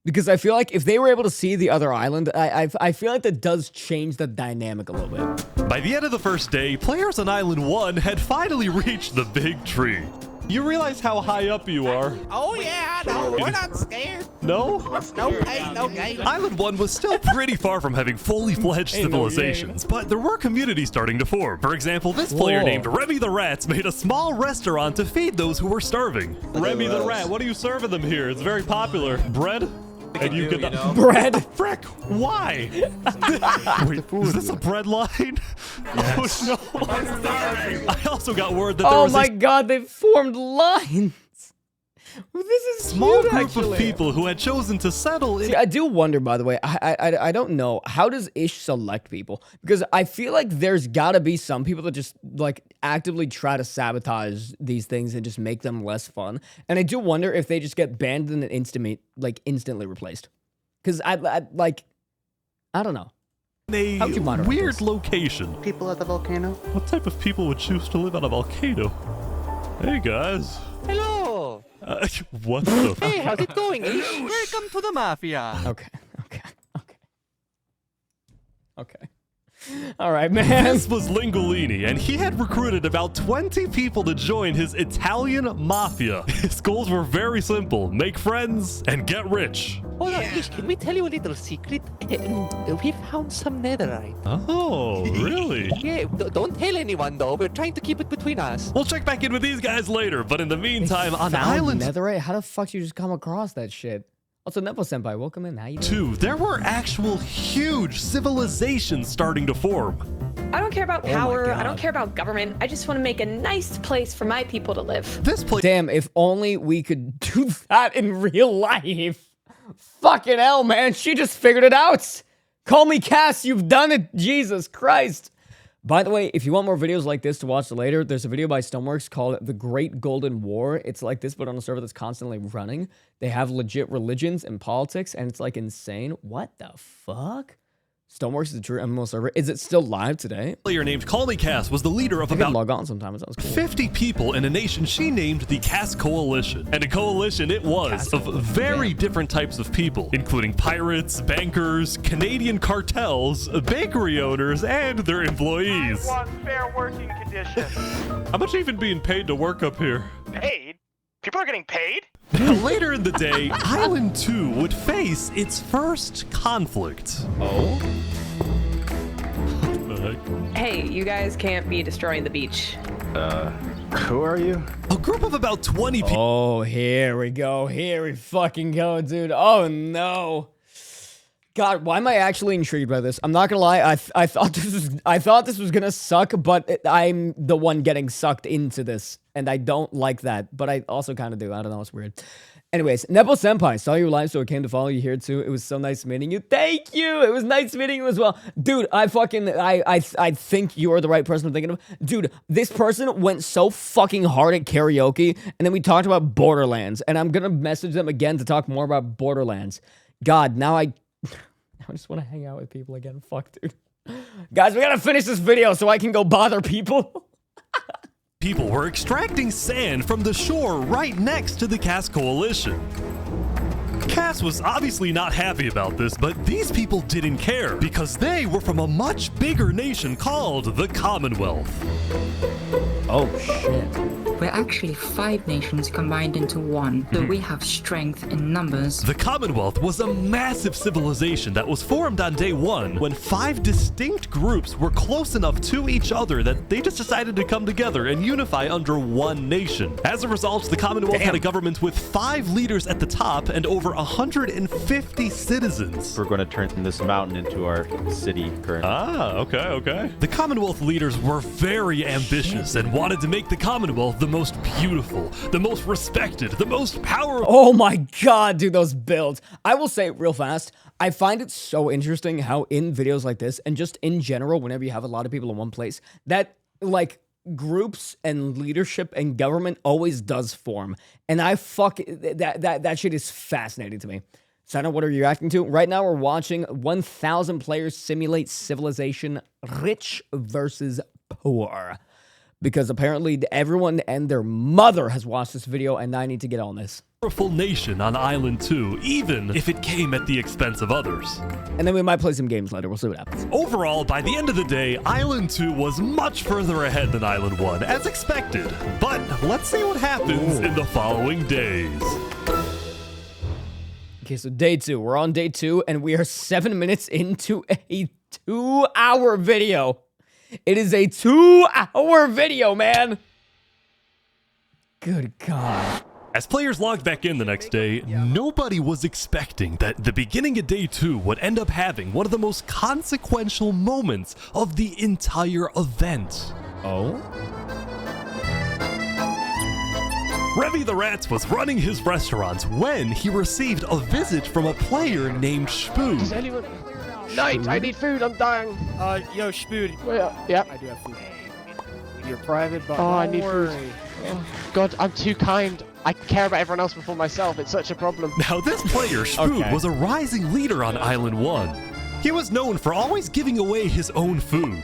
Because I feel like if they were able to see the other island, I feel like that does change the dynamic a little bit. By the end of the first day, players on Island 1 had finally reached the big tree. You realize how high up you are. Oh yeah, I know. We're not scared. No? No pain, no gain. Island 1 was still pretty far from having fully fledged civilizations, but there were communities starting to form. For example, this player named Remy the Rats made a small restaurant to feed those who were starving. Remy the Rat, what are you serving them here? It's very popular. Bread? And you get the bread? Frick, why? Wait, is this a bread line? Yes. Oh no. I also got word that there Oh was my God, they've formed lines. This is small cute, group actually. of people who had chosen to settle in. See, I do wonder, by the way, I don't know, how does Ish select people? Because I feel like there's gotta be some people that just, like, actively try to sabotage these things and just make them less fun. And I do wonder if they just get banned and then instantly replaced. Because I don't know. A weird location. People at the volcano. What type of people would choose to live on a volcano? Hey guys. Hello. What the? Hey, how's it going? Welcome to the mafia. Okay. All right, man. This was Lingolini, and he had recruited about 20 people to join his Italian mafia. His goals were very simple: make friends and get rich. Hold on, can we tell you a little secret? We found some netherite. Oh, really? Yeah, don't tell anyone though. We're trying to keep it between us. We'll check back in with these guys later, but in the meantime, on Island Netherite? How the fuck you just come across that shit? Also, Nepo Senpai, welcome in. How you doing? 2, there were actual huge civilizations starting to form. I don't care about power. I don't care about government. I just want to make a nice place for my people to live. This place. Damn, if only we could do that in real life. Fucking hell, man. She just figured it out. Call me Cass. You've done it. Jesus Christ. By the way, if you want more videos like this to watch later, there's a video by Stoneworks called The Great Golden War. It's like this, but on a server that's constantly running. They have legit religions and politics, and it's like insane. What the fuck? Stoneworks is a true MMO server. Is it still live today? A player named Call Me Cass was the leader of about log on sometime. It sounds cool. 50 people in a nation she named the Cass Coalition. And a coalition it was of very different types of people, including pirates, bankers, Canadian cartels, bakery owners, and their employees. I want fair working conditions. How much even being paid to work up here? Paid? People are getting paid? Now, later in the day, Island 2 would face its first conflict. Oh? What the heck? Hey, you guys can't be destroying the beach. Who are you? A group of about 20 people. Oh, here we go. Here we fucking go, dude. Oh, no. God, why am I actually intrigued by this? I'm not gonna lie, I thought this was gonna suck, but I'm the one getting sucked into this, and I don't like that, but I also kind of do. I don't know, it's weird. Anyways, Nepo Senpai, saw you live, so I came to follow you here too. It was so nice meeting you. Thank you. It was nice meeting you as well, dude. I think you are the right person I'm thinking of, dude. This person went so fucking hard at karaoke, and then we talked about Borderlands, and I'm gonna message them again to talk more about Borderlands. God, now I just want to hang out with people again. Fuck, dude. Guys, we gotta finish this video so I can go bother people. People were extracting sand from the shore right next to the Cass Coalition. Cass was obviously not happy about this, but these people didn't care because they were from a much bigger nation called the Commonwealth. Oh, shit. We're actually 5 nations combined into one, so we have strength in numbers. The Commonwealth was a massive civilization that was formed on day 1 when 5 distinct groups were close enough to each other that they just decided to come together and unify under one nation. As a result, the Commonwealth had a government with 5 leaders at the top and over 150 citizens. We're going to turn this mountain into our city currently. Ah, okay. The Commonwealth leaders were very ambitious and wanted to make the Commonwealth the most beautiful, the most respected, the most powerful. Oh my god, dude, those builds. I will say real fast, I find it so interesting how in videos like this, and just in general, whenever you have a lot of people in one place, that like groups and leadership and government always does form. And that shit is fascinating to me. Sana, what are you reacting to? Right now we're watching 1,000 players simulate civilization rich versus poor. Because apparently everyone and their mother has watched this video, and I need to get on this. Powerful nation on Island 2, even if it came at the expense of others. And then we might play some games later. We'll see what happens. Overall, by the end of the day, Island 2 was much further ahead than Island 1, as expected. But let's see what happens in the following days. Okay, so day 2. We're on day 2, and we are 7 minutes into a 2-hour video. It is a 2-hour video, man. Good God. As players logged back in the next day, nobody was expecting that the beginning of day 2 would end up having one of the most consequential moments of the entire event. Oh? Revy the Rat was running his restaurant when he received a visit from a player named Spoon. Does anyone... Knight, I need food, I'm dying. Yo, Spoon. Yeah. I do have food. You're private, but I need food. Oh, God, I'm too kind. I care about everyone else before myself. It's such a problem. Now, this player, Spoon, was a rising leader on Island 1. He was known for always giving away his own food.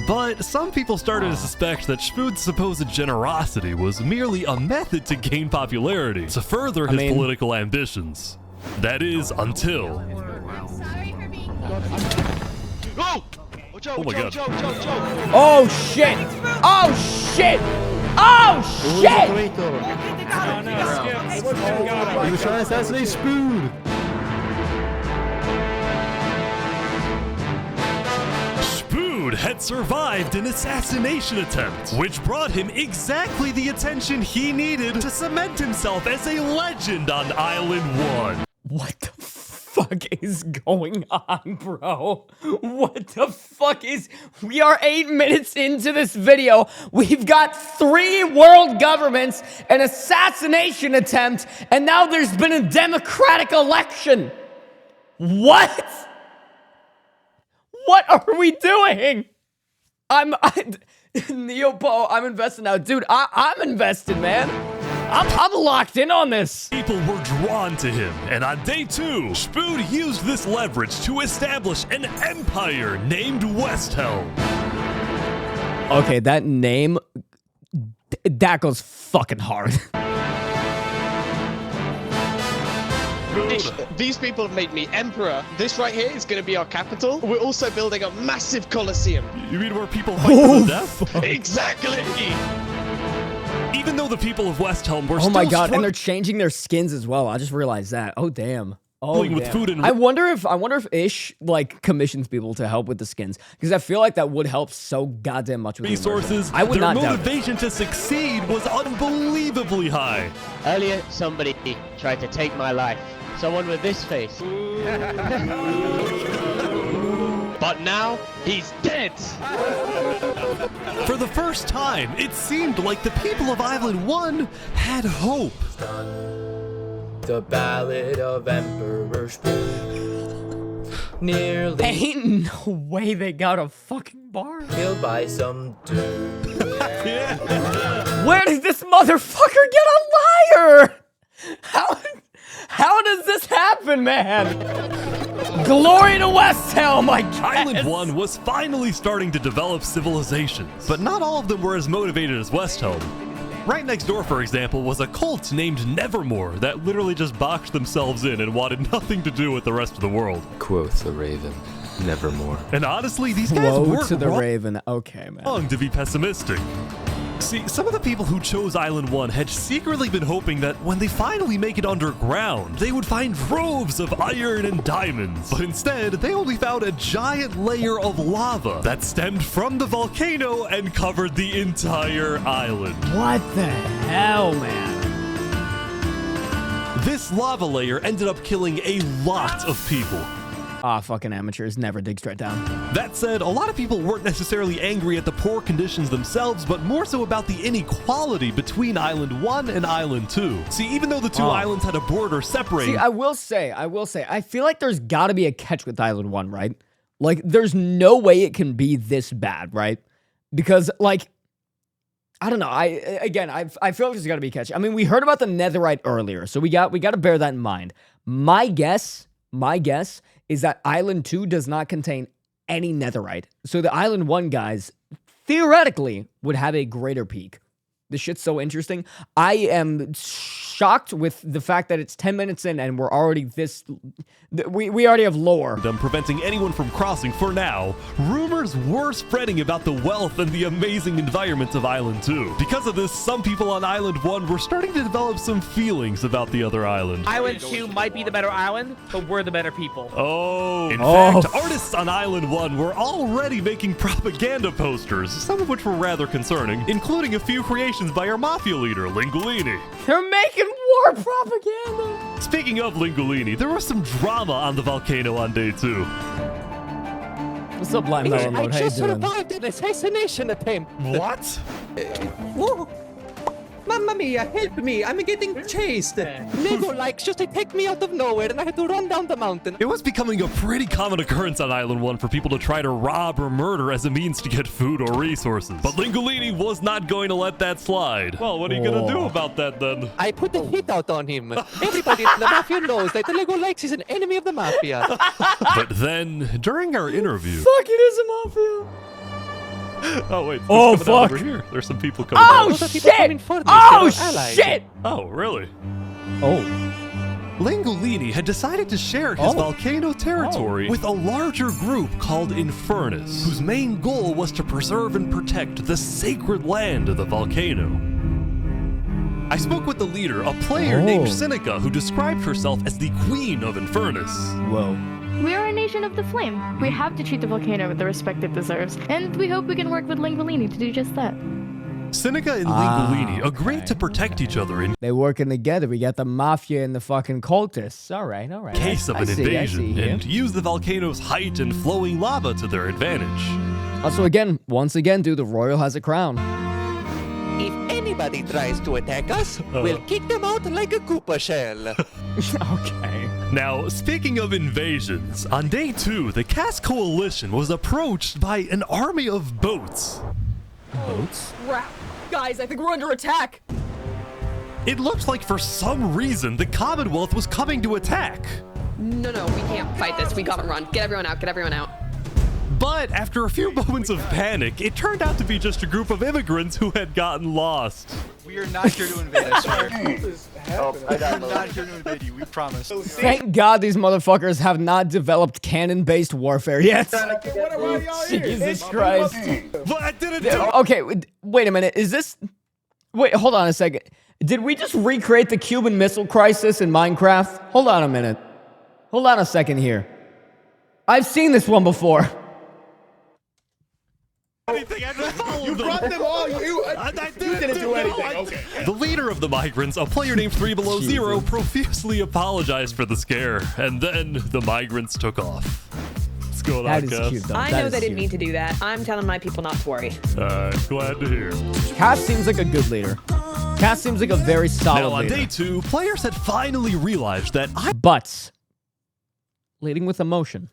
But some people started to suspect that Spoon's supposed generosity was merely a method to gain popularity, to further his political ambitions. That is, until... Oh! Oh my god. Oh shit! Oh shit! Oh shit! He was trying to assassinate Spoon. Spoon had survived an assassination attempt, which brought him exactly the attention he needed to cement himself as a legend on Island 1. What the fuck is going on, bro? What the fuck is... We are 8 minutes into this video. We've got 3 world governments, an assassination attempt, and now there's been a democratic election. What? What are we doing? Neopo, I'm invested now. Dude, I'm invested, man. I'm locked in on this. People were drawn to him, and on day 2, Spoon used this leverage to establish an empire named Westhelm. Okay, that name, that goes fucking hard. These people have made me emperor. This right here is going to be our capital. We're also building a massive coliseum. You mean where people fight to the death? Exactly. Even though the people of Westhelm were oh my god, and they're changing their skins as well. I just realized that. Oh damn. Oh, with food and I wonder if Ish like commissions people to help with the skins, because I feel like that would help so goddamn much with resources. I would their not motivation to succeed was unbelievably high. Earlier, somebody tried to take my life. Someone with this face. But now, he's dead! For the first time, it seemed like the people of Island 1 had hope. The Ballad of Emperor Spoon. Nearly ain't no way they got a fucking bar. Killed by some dude. Where did this motherfucker get a liar? How does this happen, man? Glory to Westhelm, I guess. Island 1 was finally starting to develop civilizations, but not all of them were as motivated as Westhelm. Right next door, for example, was a cult named Nevermore that literally just boxed themselves in and wanted nothing to do with the rest of the world. Quoth the Raven, Nevermore. And honestly, these guys weren't to the Raven. Okay, man. wrong to be pessimistic. See, some of the people who chose Island 1 had secretly been hoping that when they finally make it underground, they would find troves of iron and diamonds. But instead, they only found a giant layer of lava that stemmed from the volcano and covered the entire island. What the hell, man? This lava layer ended up killing a lot of people. Ah, fucking amateurs never dig straight down. That said, a lot of people weren't necessarily angry at the poor conditions themselves, but more so about the inequality between Island 1 and Island 2. See, even though the two islands had a border separating... See, I will say, I feel like there's gotta be a catch with Island 1, right? Like, there's no way it can be this bad, right? Because, like, I don't know. I feel like there's gotta be a catch. I mean, we heard about the netherite earlier, so we gotta bear that in mind. My guess is that Island 2 does not contain any netherite. So the Island 1 guys, theoretically, would have a greater peak. This shit's so interesting. I am shocked with the fact that it's 10 minutes in and we're already this... We already have lore. Preventing anyone from crossing for now, rumors were spreading about the wealth and the amazing environment of Island 2. Because of this, some people on Island 1 were starting to develop some feelings about the other island. Island 2 might be the better island, but we're the better people. In fact, artists on Island 1 were already making propaganda posters, some of which were rather concerning, including a few creations by our mafia leader, Lingolini. They're making war propaganda! Speaking of Lingolini, there was some drama on the volcano on day 2. What's up, Blind Mellow Mode? How you doing? I just survived an assassination attempt. What? Whoa. Mamma mia, help me, I'm getting chased. Lego likes just take me out of nowhere and I had to run down the mountain. It was becoming a pretty common occurrence on Island 1 for people to try to rob or murder as a means to get food or resources. But Lingolini was not going to let that slide. Well, what are you going to do about that then? I put the hit out on him. Everybody in the mafia knows that Lego likes is an enemy of the mafia. But then, during our interview... Fuck, it is a mafia! Oh, wait. Oh, fuck. Over here. There's some people coming out. Oh, shit! Oh, shit! Oh, really? Oh. Langolini had decided to share his volcano territory with a larger group called Infernus, whose main goal was to preserve and protect the sacred land of the volcano. I spoke with the leader, a player named Seneca, who described herself as the Queen of Infernus. Whoa. We are a nation of the flame. We have to treat the volcano with the respect it deserves, and we hope we can work with Langolini to do just that. Seneca and Langolini agreed to protect each other in They working together. We got the mafia and the fucking cultists. All right. case of an invasion, and use the volcano's height and flowing lava to their advantage. Also, once again, dude, the royal has a crown. If anybody tries to attack us, we'll kick them out like a Koopa shell. Okay. Now, speaking of invasions, on day 2, the Cass Coalition was approached by an army of boats. Boats? Crap. Guys, I think we're under attack. It looked like for some reason the Commonwealth was coming to attack. No, we can't fight this. We gotta run. Get everyone out. But after a few moments of panic, it turned out to be just a group of immigrants who had gotten lost. We are not here to invade, I swear. We are not here to invade you, we promise. Thank God these motherfuckers have not developed cannon-based warfare yet. Jesus Christ. But I didn't do it. Okay, wait a minute. Is this... Wait, hold on a second. Did we just recreate the Cuban Missile Crisis in Minecraft? Hold on a minute. Hold on a second here. I've seen this one before. You brought them all. You didn't do anything. Okay. The leader of the migrants, a player named 3 Below Zero, profusely apologized for the scare, and then the migrants took off. What's going on, Cass? I know they didn't mean to do that. I'm telling my people not to worry. Glad to hear. Cass seems like a good leader. Cass seems like a very solid Now, on leader. day 2, players had finally realized that But leading with emotion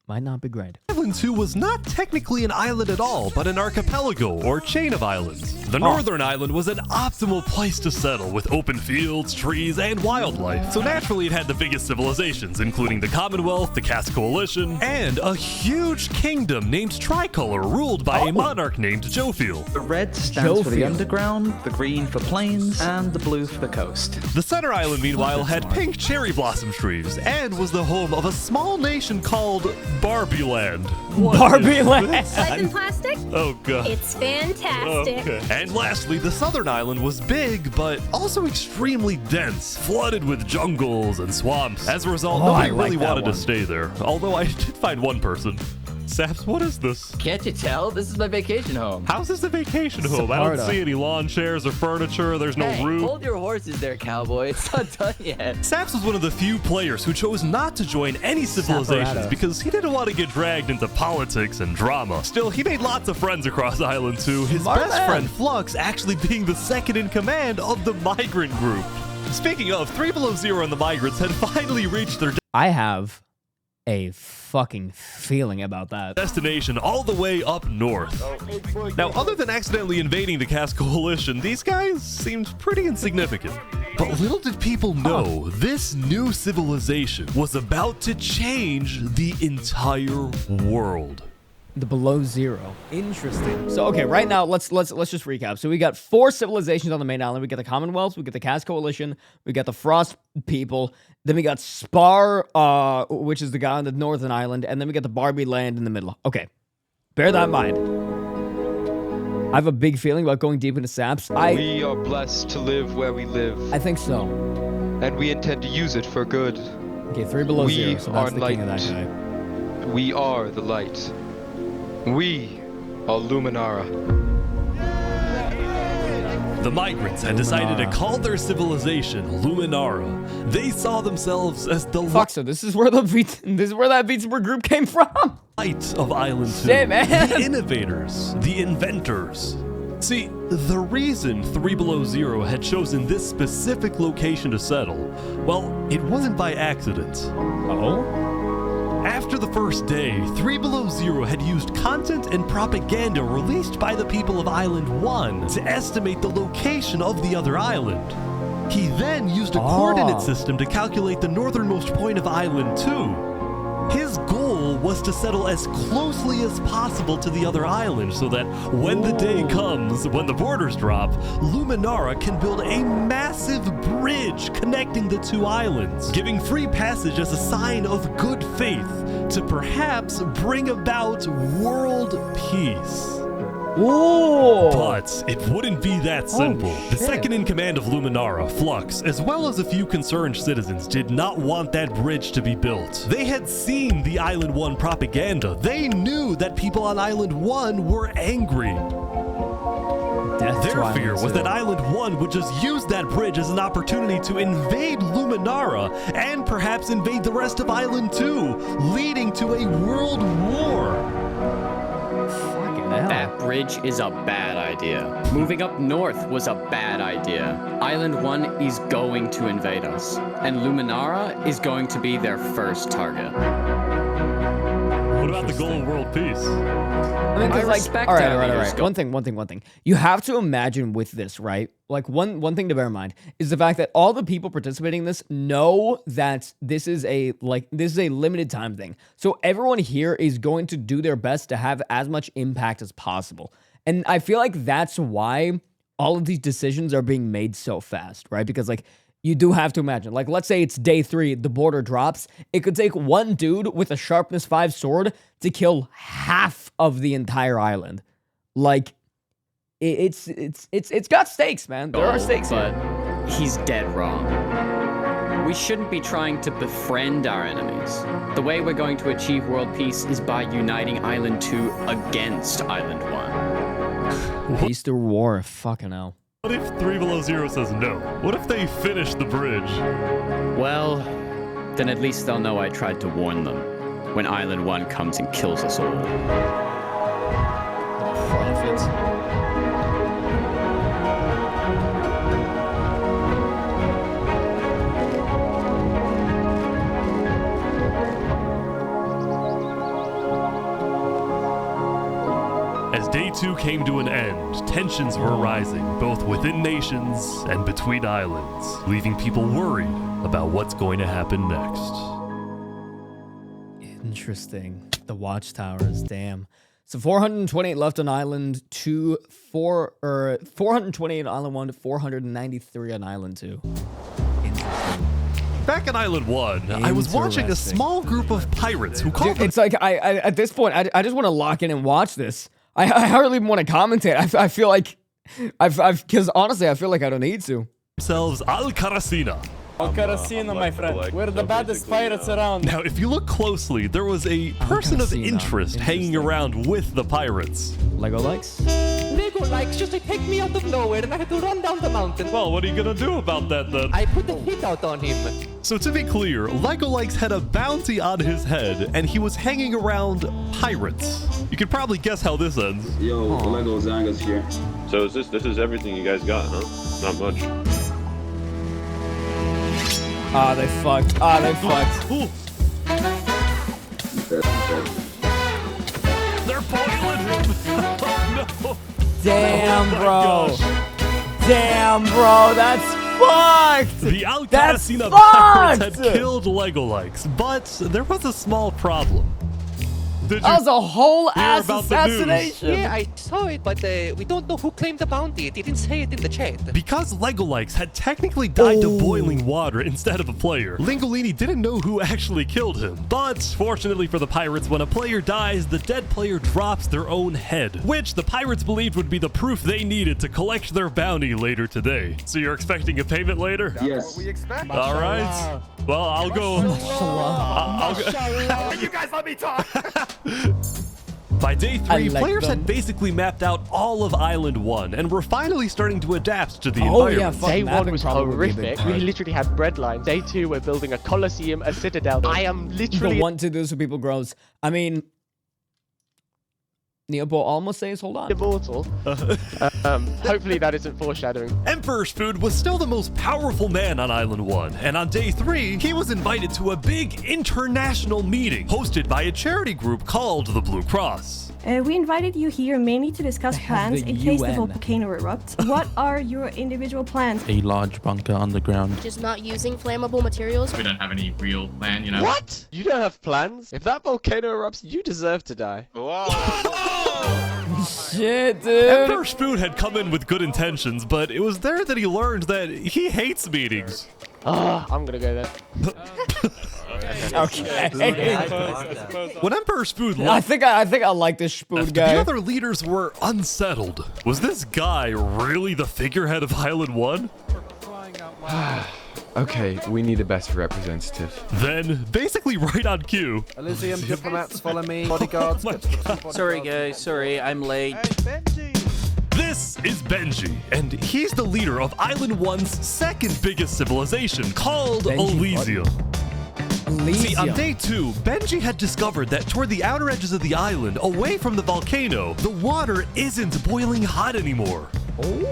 might not be great. Island 2 was not technically an island at all, but an archipelago or chain of islands. The northern island was an optimal place to settle with open fields, trees, and wildlife. So naturally it had the biggest civilizations, including the Commonwealth, the Cass Coalition, and a huge kingdom named Tricolor ruled by a monarch named Jofiel. The red stands for the underground, the green for plains, and the blue for the coast. The center island, meanwhile, had pink cherry blossom trees and was the home of a small nation called Barbie Land. Barbie Land. Life in plastic? Oh, God. It's fantastic. Okay. And lastly, the southern island was big, but also extremely dense, flooded with jungles and swamps. As a result, nobody really wanted to stay there, although I did find one person. Saps, what is this? Can't you tell? This is my vacation home. How's this a vacation home? I don't see any lawn chairs or furniture. There's no roof. Hold your horses there, cowboy. It's not done yet. Saps was one of the few players who chose not to join any civilizations because he didn't want to get dragged into politics and drama. Still, he made lots of friends across Island 2, his best friend Flux actually being the second in command of the migrant group. Speaking of, 3 Below Zero and the migrants had finally reached their I have a fucking feeling about that. Destination all the way up north. Now, other than accidentally invading the Cass Coalition, these guys seemed pretty insignificant. But little did people know, this new civilization was about to change the entire world. The Below Zero. Interesting. So, okay, right now, let's just recap. So we got 4 civilizations on the main island. We got the Commonwealth, we got the Cass Coalition, we got the Frost people, then we got Spar, which is the guy on the northern island, and then we got the Barbie Land in the middle. Okay, bear that in mind. I have a big feeling about going deep into Saps. We are blessed to live where we live. I think so. And we intend to use it for good. Okay, 3 Below Zero, so that's the king of that guy. We are the light. We are Luminara. The migrants had decided to call their civilization Luminara. They saw themselves as the so this is where that VTuber group came from. Light of Island 2. Shit, man. The innovators, the inventors. See, the reason 3 Below Zero had chosen this specific location to settle, well, it wasn't by accident. After the first day, 3 Below Zero had used content and propaganda released by the people of Island 1 to estimate the location of the other island. He then used a coordinate system to calculate the northernmost point of Island 2. His goal was to settle as closely as possible to the other islands so that when the day comes, when the borders drop, Luminara can build a massive bridge connecting the two islands, giving free passage as a sign of good faith to perhaps bring about world peace. Ooh. But it wouldn't be that simple. The second in command of Luminara, Flux, as well as a few concerned citizens, did not want that bridge to be built. They had seen the Island 1 propaganda. They knew that people on Island 1 were angry. Their fear was that Island 1 would just use that bridge as an opportunity to invade Luminara and perhaps invade the rest of Island 2, leading to a world war. That bridge is a bad idea. Moving up north was a bad idea. Island 1 is going to invade us, and Luminara is going to be their first target. What about the goal of world peace? I mean, 'cause, like, all right. One thing. You have to imagine with this, right? Like, one thing to bear in mind is the fact that all the people participating in this know that this is a limited time thing. So everyone here is going to do their best to have as much impact as possible. And I feel like that's why all of these decisions are being made so fast, right? Because, like, you do have to imagine, like, let's say it's day 3, the border drops. It could take one dude with a sharpness 5 sword to kill half of the entire island. Like, it's got stakes, man. There are stakes but here. He's dead wrong. We shouldn't be trying to befriend our enemies. The way we're going to achieve world peace is by uniting Island 2 against Island 1. Peace through war, fucking hell. What if 3 Below Zero says no? What if they finish the bridge? Well, then at least they'll know I tried to warn them when Island 1 comes and kills us all. Profits. As day 2 came to an end, tensions were rising, both within nations and between islands, leaving people worried about what's going to happen next. Interesting. The watchtowers, damn. So 428 left on Island 2, 428 on Island 1 to 493 on Island 2. Interesting. Back on Island 1, I was watching a small group of pirates who called It's like, I at this point, I just want to lock in and watch this. I hardly even want to commentate. I feel like, because honestly, I feel like I don't need to. themselves Al-Karasina. Al-Karasina, my friend. We're the baddest pirates around. Now, if you look closely, there was a person of interest hanging around with the pirates. Lego likes? Lego likes just to take me out of nowhere and I had to run down the mountain. Well, what are you gonna do about that then? I put a hit out on him. So to be clear, Lego Likes had a bounty on his head and he was hanging around pirates. You could probably guess how this ends. Yo, Lego Zanga's here. So is this is everything you guys got, huh? Not much. Ah, they fucked. Ah, they fucked. They're boiling him. Oh, no. Damn, bro. Damn, bro. That's fucked. The Al-Karasina pirates had killed Lego Likes, but there was a small problem. That was a whole ass assassination. Yeah, I saw it, but we don't know who claimed the bounty. It didn't say it in the chat. Because Lego Likes had technically died to boiling water instead of a player, Lingolini didn't know who actually killed him. But fortunately for the pirates, when a player dies, the dead player drops their own head, which the pirates believed would be the proof they needed to collect their bounty later today. So you're expecting a payment later? Yes. All right. Well, I'll go. I'll go. You guys let me talk. By day 3, players had basically mapped out all of Island 1 and were finally starting to adapt to the environment. Day 1 was horrific. We literally had bread lines. Day 2, we're building a coliseum, a citadel. I am literally... The 1 to do so people grows. I mean... Neopo almost says, hold on. Immortal. Hopefully that isn't foreshadowing. Emperor Spood was still the most powerful man on Island 1, and on day 3, he was invited to a big international meeting hosted by a charity group called the Blue Cross. We invited you here mainly to discuss plans the in case the UN. volcano erupts. What are your individual plans? A large bunker underground. Just not using flammable materials. We don't have any real plan, you know. What? You don't have plans? If that volcano erupts, you deserve to die. Shit, dude. Emperor Spoon had come in with good intentions, but it was there that he learned that he hates meetings. I'm gonna go there. Okay. When Emperor Spoon I think I like this Spoon guy. the other leaders were unsettled. Was this guy really the figurehead of Island 1? Okay, we need a better representative. Then, basically right on cue. Elysium diplomats, follow me. Bodyguards. Sorry, guys. Sorry, I'm late. This is Benji, and he's the leader of Island 1's second biggest civilization, called Elysium. See, on day 2, Benji had discovered that toward the outer edges of the island, away from the volcano, the water isn't boiling hot anymore.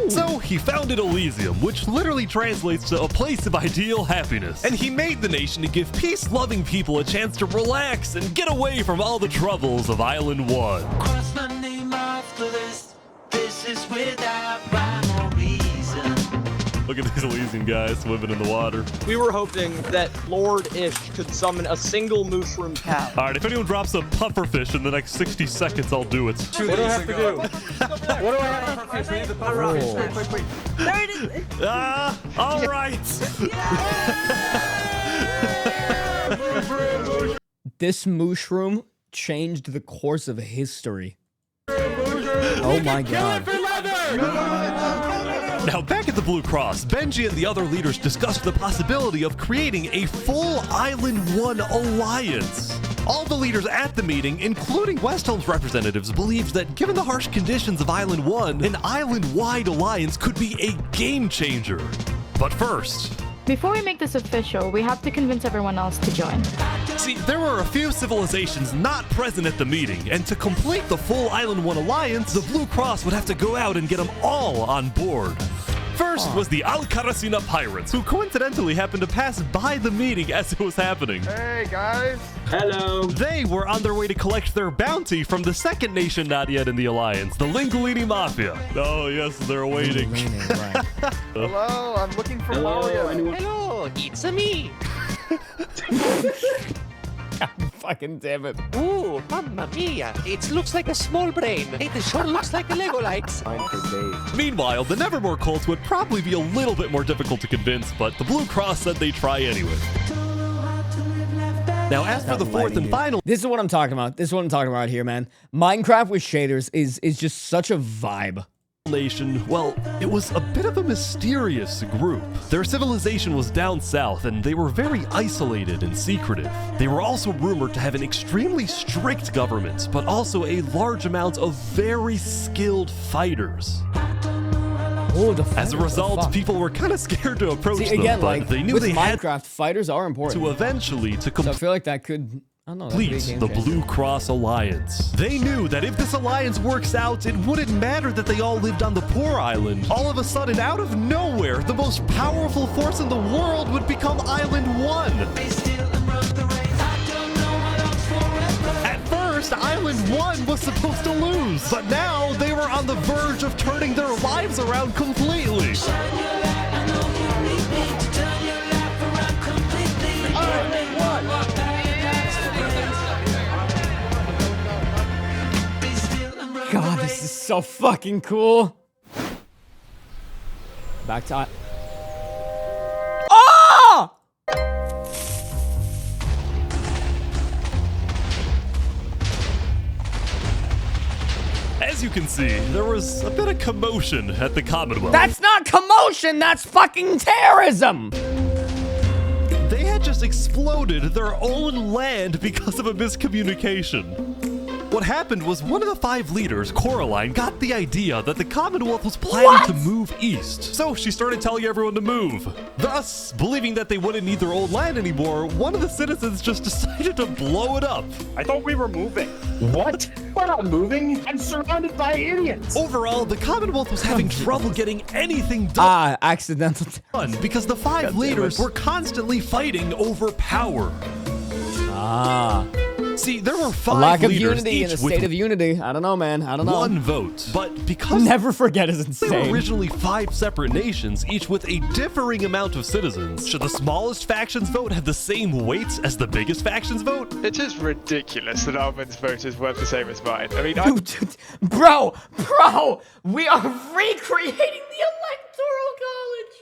So he founded Elysium, which literally translates to a place of ideal happiness. And he made the nation to give peace-loving people a chance to relax and get away from all the troubles of Island 1. Cross my name off the list. This is without rhyme or reason. Look at these Elysian guys swimming in the water. We were hoping that Lord Ish could summon a single mushroom cow. All right, if anyone drops a pufferfish in the next 60 seconds, I'll do it. What do I have to do? What do I have to do? There it is. All right. This mushroom changed the course of history. Oh my god. Now, back at the Blue Cross, Benji and the other leaders discussed the possibility of creating a full Island 1 alliance. All the leaders at the meeting, including Westholme's representatives, believed that given the harsh conditions of Island 1, an island-wide alliance could be a game changer. But first... Before we make this official, we have to convince everyone else to join. See, there were a few civilizations not present at the meeting, and to complete the full Island 1 alliance, the Blue Cross would have to go out and get them all on board. First was the Al-Karasina pirates, who coincidentally happened to pass by the meeting as it was happening. Hey, guys. Hello. They were on their way to collect their bounty from the second nation not yet in the alliance, the Linguini Mafia. Oh, yes, they're waiting. Hello, I'm looking for Mario. Hello, it's me. Fucking damn it. Ooh, mamma mia. It looks like a small brain. It sure looks like a Lego lights. Meanwhile, the Nevermore cult would probably be a little bit more difficult to convince, but the Blue Cross said they'd try anyway. Now, as for the fourth and final... This is what I'm talking about. This is what I'm talking about here, man. Minecraft with shaders is just such a vibe. Nation, well, it was a bit of a mysterious group. Their civilization was down south, and they were very isolated and secretive. They were also rumored to have an extremely strict government, but also a large amount of very skilled fighters. As a result, people were kind of scared to approach them, again, but like, they knew with they had Minecraft, fighters are important. to eventually So I feel like that could... I don't know, complete the Blue Cross Alliance. They knew that if this alliance works out, it wouldn't matter that they all lived on the poor island. All of a sudden, out of nowhere, the most powerful force in the world would become Island 1. At first, Island 1 was supposed to lose, but now they were on the verge of turning their lives around completely. God, this is so fucking cool. Back to... Ah! As you can see, there was a bit of commotion at the Commonwealth. That's not commotion, that's fucking terrorism! They had just exploded their own land because of a miscommunication. What happened was one of the 5 leaders, Coraline, got the idea that the Commonwealth was planning to move east. So she started telling everyone to move. Thus, believing that they wouldn't need their old land anymore, one of the citizens just decided to blow it up. I thought we were moving. What? We're not moving. I'm surrounded by idiots. Overall, the Commonwealth was having trouble getting anything done. Accidental. Because the 5 leaders were constantly fighting over power. See, there were A 5 lack of leaders, unity in each a with state of unity. I don't know, man. I don't know. 1 vote. But because Never forget is there were insane. originally 5 separate nations, each with a differing amount of citizens, should the smallest faction's vote have the same weight as the biggest faction's vote? It is ridiculous that Armin's vote is worth the same as mine. I mean, Bro, we are recreating the Electoral College.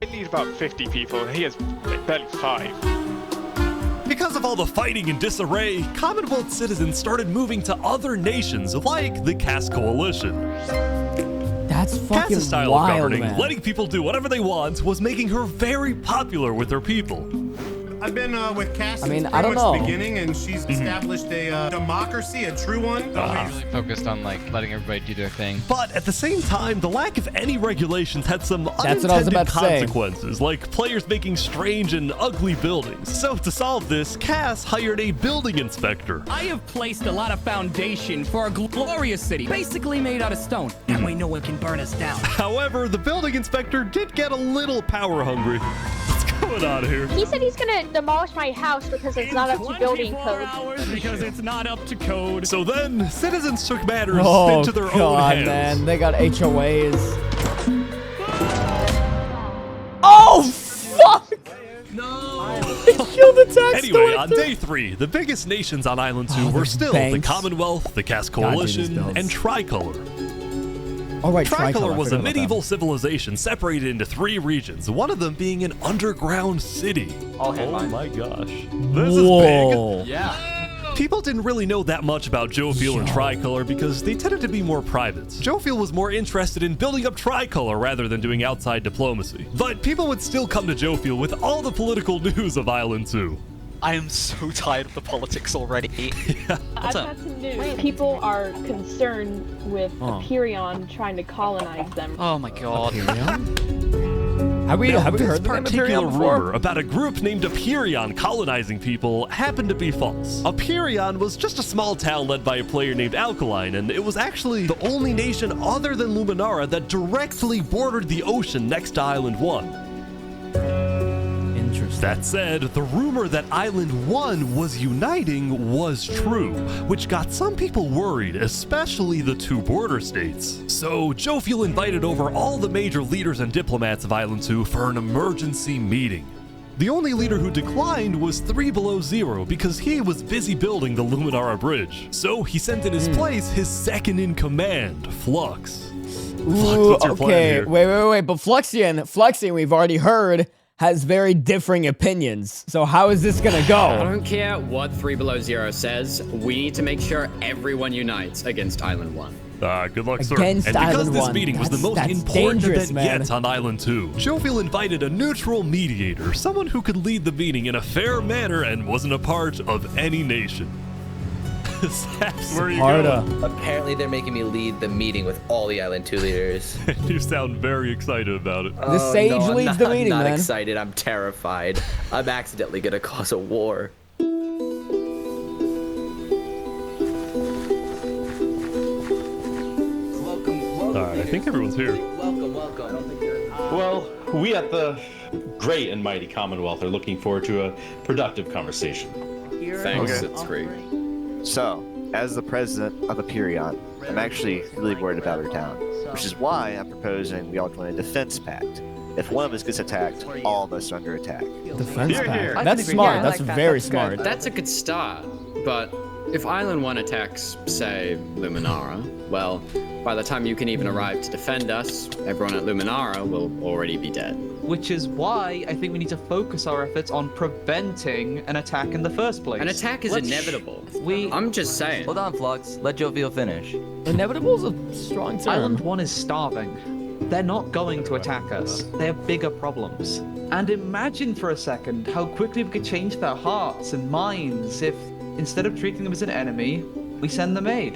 I need about 50 people, and he has barely 5. Because of all the fighting and disarray, Commonwealth citizens started moving to other nations like the Cass Coalition. That's fucking Cass's style wild, of governing, man. letting people do whatever they want, was making her very popular with her people. I've been with Cass I mean, since I pretty don't much know. the beginning, and she's established a democracy, a true one. Really focused on like letting everybody do their thing. But at the same time, the lack of any regulations had some That's what I was unintended about to say. consequences, like players making strange and ugly buildings. So to solve this, Cass hired a building inspector. I have placed a lot of foundation for a glorious city, basically made out of stone. That way no one can burn us down. However, the building inspector did get a little power hungry. What's going on here? He said he's gonna demolish my house because it's not up to building code. Because it's not up to code. So then, citizens took matters Oh, into their God, own hands. man. They got HOAs. Oh, fuck! No! They killed the tax Anyway, on collector. day 3, the biggest nations on Island 2 were there's still banks. the Commonwealth, the Cass God, dude, Coalition, these builds. and Tricolor. Oh, right, Tricolor was I a forgot about medieval civilization separated into 3 regions, one of them being an underground city. I'll hit mine. My gosh. that. This Whoa. is big. Yeah. People didn't really know that much about Jofiel and Tricolor because they tended to be more private. Jofiel was more interested in building up Tricolor rather than doing outside diplomacy. But people would still come to Jofiel with all the political news of Island 2. I am so tired of the politics already. I've got some news. People are concerned with Aperion trying to colonize them. Oh my god. Have we Now, heard this the name particular Aperion before? rumor about a group named Aperion colonizing people happened to be false. Aperion was just a small town led by a player named Alkaline, and it was actually the only nation other than Luminara that directly bordered the ocean next to Island 1. Interesting. That said, the rumor that Island 1 was uniting was true, which got some people worried, especially the 2 border states. So Jofiel invited over all the major leaders and diplomats of Island 2 for an emergency meeting. The only leader who declined was 3 Below Zero because he was busy building the Luminara Bridge. So he sent in his place his second in command, Flux. Flux, Ooh, what's your plan okay, here? wait. But Fluxian, we've already heard, has very differing opinions. So how is this gonna I go? don't care what 3 Below Zero says. We need to make sure everyone unites against Island 1. Good luck, sir. Against And because Island this 1. meeting was the most That's important dangerous, event man. yet on Island 2, Jofiel invited a neutral mediator, someone who could lead the meeting in a fair manner and wasn't a part of any nation. Saps, where are you going? Apparently they're making me lead the meeting with all the Island 2 leaders. You sound very excited about it. The sage no, leads I'm the not, meeting, I'm not man. excited, I'm terrified. I'm accidentally gonna cause a war. Alright, I think everyone's here. Welcome. Well, we at the great and mighty Commonwealth are looking forward to a productive conversation. Thanks, it's great. So, as the president of Aperion, I'm actually really worried about our town, which is why I'm proposing we all join a defense pact. If one of us gets attacked, all of us are under attack. Defense Here, pact. here. That's smart. That's very smart. That's a good start. But if Island 1 attacks, say, Luminara, well, by the time you can even arrive to defend us, everyone at Luminara will already be dead. Which is why I think we need to focus our efforts on preventing an attack in the first place. An attack is inevitable. I'm just saying. Hold on, Flux. Let Jovial finish. Inevitable is a strong term. Island 1 is starving. They're not going to attack us. They have bigger problems. And imagine for a second how quickly we could change their hearts and minds if, instead of treating them as an enemy, we send them aid.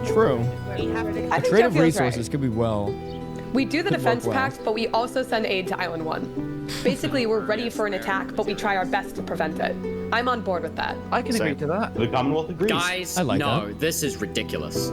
True. I think Creative Jovial's resources could be well. We do the could defense work well. pact, but we also send aid to Island 1. Basically, we're ready for an attack, but we try our best to prevent it. I'm on board with that. I can agree to that. The Commonwealth agrees. Guys, this is ridiculous.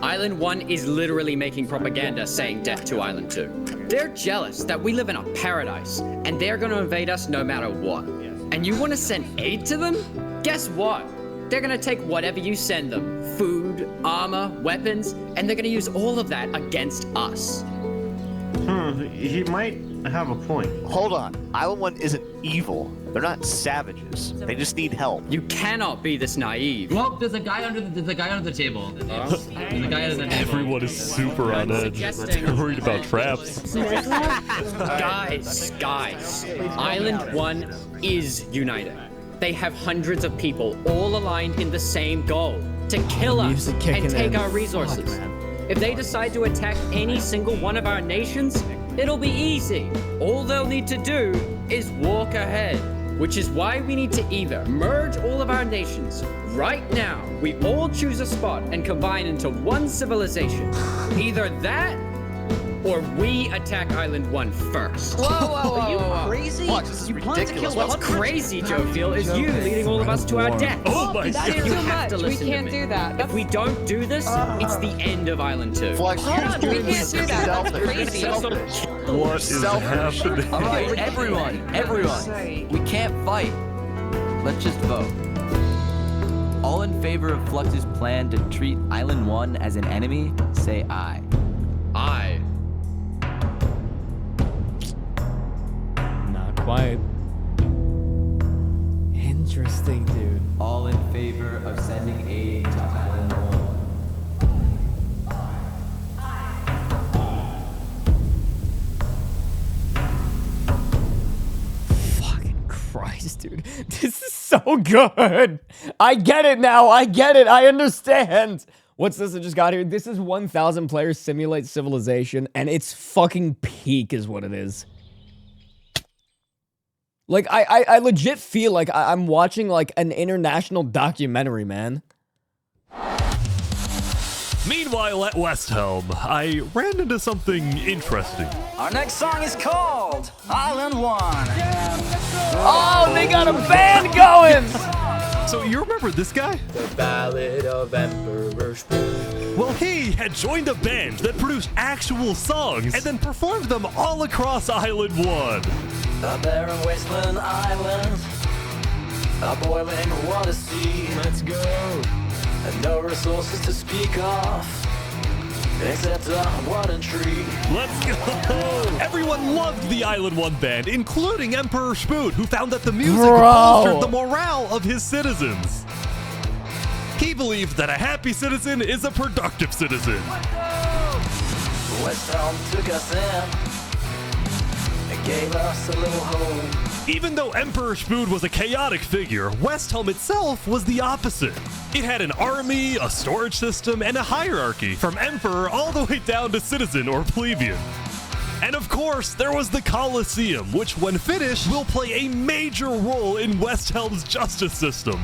Island 1 is literally making propaganda saying death to Island 2. They're jealous that we live in a paradise, and they're going to invade us no matter what. And you want to send aid to them? Guess what? They're gonna take whatever you send them. Food, armor, weapons, and they're gonna use all of that against us. He might have a point. Hold on. Island 1 isn't evil. They're not savages. They just need help. You cannot be this naive. Well, there's a guy under the table. There's a guy under the table. Everyone is super on edge. They're worried about traps. Guys, Island 1 is united. They have hundreds of people all aligned in the same goal, to kill us and take our resources. If they decide to attack any single one of our nations, it'll be easy. All they'll need to do is walk ahead, which is why we need to either merge all of our nations right now. We all choose a spot and combine into one civilization. Either that, or we attack Island 1 first. Whoa. Are you crazy? Watch, this is ridiculous. What's crazy, Joe Feel, is you leading all of us to our death. Oh my That's god. too have much. to We listen to can't me. do that. If we don't do this, it's the end of Island 2. Flex, Hold on, we can't do that. That's crazy. What is happening? All right, everyone. We can't fight. Let's just vote. All in favor of Flux's plan to treat Island 1 as an enemy, say aye. Aye. Not quite. Interesting, dude. All in favor of sending aid to Island 1. Fucking Christ, dude. This is so good. I get it now. I get it. I understand. What's this I just got here? This is 1,000 players simulate civilization, and it's fucking peak is what it is. Like, I legit feel like I'm watching, like, an international documentary, man. Meanwhile, at West Helm, I ran into something interesting. Our next song is called Island 1. Oh, they got a band going! So you remember this guy? The Ballad of Emperor Spoon. Well, he had joined a band that produced actual songs and then performed them all across Island 1. A barren wasteland island, a boiling water sea. Let's go. And no resources to speak of, except a water tree. Let's go! Everyone loved the Island 1 band, including Emperor Spoon, who found that the music bolstered the morale of his citizens. He believed that a happy citizen is a productive citizen. West Helm took us in and gave us a little home. Even though Emperor Spoon was a chaotic figure, West Helm itself was the opposite. It had an army, a storage system, and a hierarchy, from Emperor all the way down to citizen or plebeian. And of course, there was the Colosseum, which when finished, will play a major role in West Helm's justice system.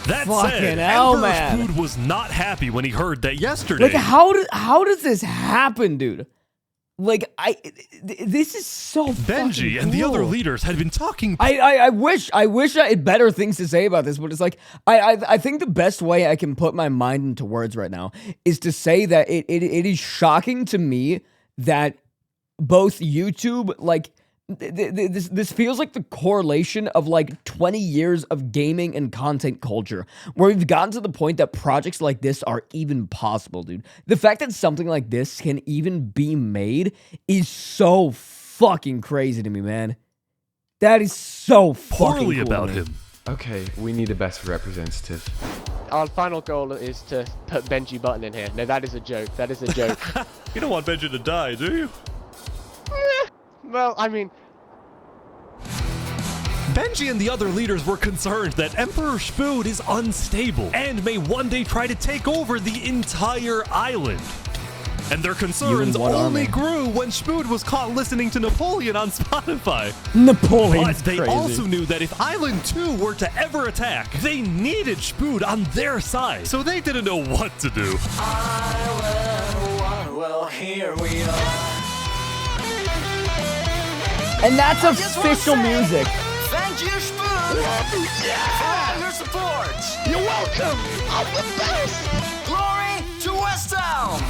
That said, Emperor Spoon was not happy when he heard that yesterday. Like, how does this happen, dude? Like, this is so Benji and the other leaders had been talking. I wish I had better things to say about this, but it's like, I think the best way I can put my mind into words right now is to say that it is shocking to me that both YouTube, like, this feels like the correlation of like 20 years of gaming and content culture, where we've gotten to the point that projects like this are even possible, dude. The fact that something like this can even be made is so fucking crazy to me, man. That is so fucking cool about to me. him. Okay, we need a best representative. Our final goal is to put Benji Button in here. No, that is a joke. That is a joke. You don't want Benji to die, do you? Well, I mean... Benji and the other leaders were concerned that Emperor Spoon is unstable and may one day try to take over the entire island. And their concerns only grew when Spoon was caught listening to Napoleon on Spotify. Napoleon's But they crazy. also knew that if Island 2 were to ever attack, they needed Spoon on their side, so they didn't know what to do. Island 1, well, here we are. And that's official music. Thank you, Spoon, for all your support. You're welcome. I'm the best. Glory to West Helm.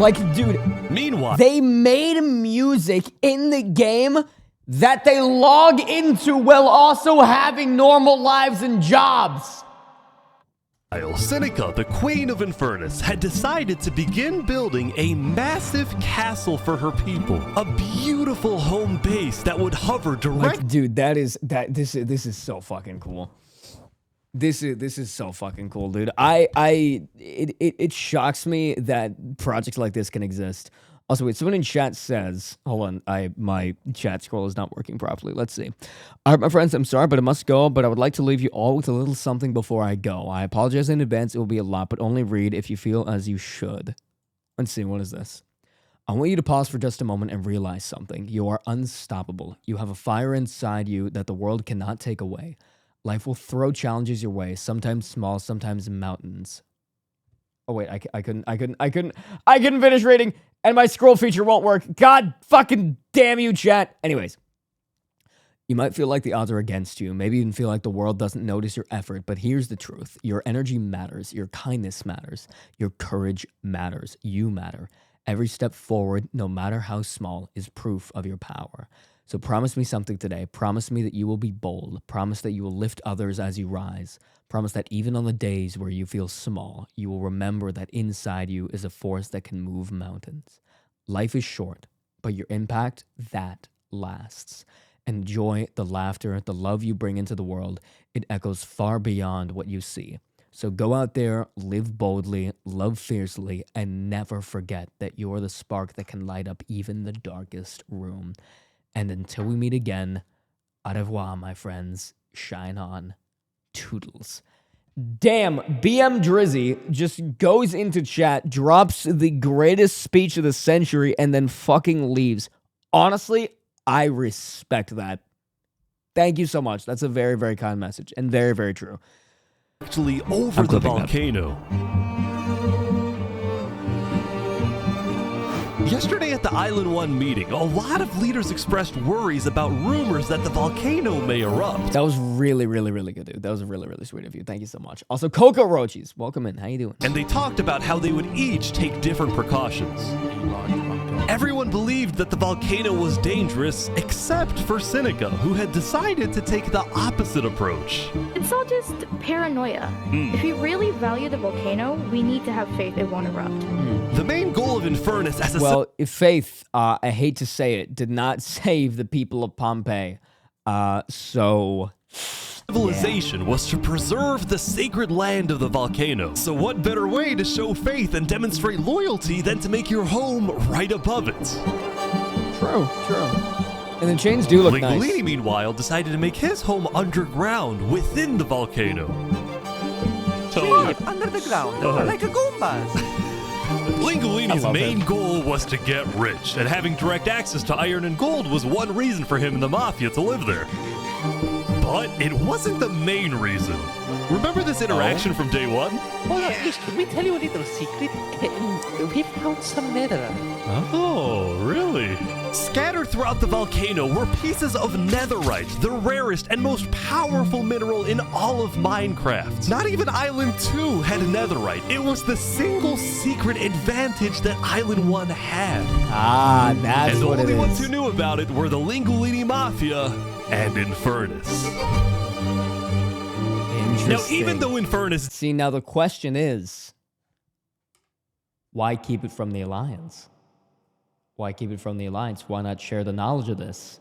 Like, dude. Meanwhile, they made music in the game that they log into while also having normal lives and jobs. Seneca, the Queen of Infernus, had decided to begin building a massive castle for her people. A beautiful home base that would hover direct. Dude, this is so fucking cool. This is so fucking cool, dude. It shocks me that projects like this can exist. Also, wait, someone in chat says, hold on, my chat scroll is not working properly. Let's see. All right, my friends, I'm sorry, but I must go, but I would like to leave you all with a little something before I go. I apologize in advance. It will be a lot, but only read if you feel as you should. Let's see, what is this? I want you to pause for just a moment and realize something. You are unstoppable. You have a fire inside you that the world cannot take away. Life will throw challenges your way, sometimes small, sometimes mountains. Oh wait, I couldn't finish reading, and my scroll feature won't work. God fucking damn you, chat. Anyways, you might feel like the odds are against you, maybe even feel like the world doesn't notice your effort, but here's the truth. Your energy matters, your kindness matters, your courage matters, you matter. Every step forward, no matter how small, is proof of your power. So promise me something today. Promise me that you will be bold. Promise that you will lift others as you rise. Promise that even on the days where you feel small, you will remember that inside you is a force that can move mountains. Life is short, but your impact, that lasts. Enjoy the laughter, the love you bring into the world. It echoes far beyond what you see. So go out there, live boldly, love fiercely, and never forget that you're the spark that can light up even the darkest room. And until we meet again, au revoir, my friends. Shine on. Toodles. Damn, BM Drizzy just goes into chat, drops the greatest speech of the century, and then fucking leaves. Honestly, I respect that. Thank you so much. That's a very, very kind message, and very, very true. Actually, over the volcano. Yesterday at the Island 1 meeting, a lot of leaders expressed worries about rumors that the volcano may erupt. That was really, really, really good, dude. That was really, really sweet of you. Thank you so much. Also, Coco Roachis, welcome in. How you doing? And they talked about how they would each take different precautions. Everyone believed that the volcano was dangerous, except for Seneca, who had decided to take the opposite approach. It's all just paranoia. If we really value the volcano, we need to have faith it won't erupt. The main goal of Infernus as a if Faith, I hate to say it, did not save the people of Pompeii. civilization was to preserve the sacred land of the volcano. So what better way to show faith and demonstrate loyalty than to make your home right above it? True. And the chains do look nice. Lingolini, meanwhile, decided to make his home underground within the volcano. Under the ground, like a Goombas. Lingolini's main goal was to get rich, and having direct access to iron and gold was one reason for him and the Mafia to live there. But it wasn't the main reason. Remember this interaction from day one? Hold on, can we tell you a little secret? We found some netherite. Oh, really? Scattered throughout the volcano were pieces of netherite, the rarest and most powerful mineral in all of Minecraft. Not even Island 2 had netherite. It was the single secret advantage that Island 1 had. Ah, that's and what it is. And the only ones who knew about it were the Lingolini Mafia and Infernus. Now, even though Infernus... See, now the question is, why keep it from the Alliance? Why keep it from the Alliance? Why not share the knowledge of this?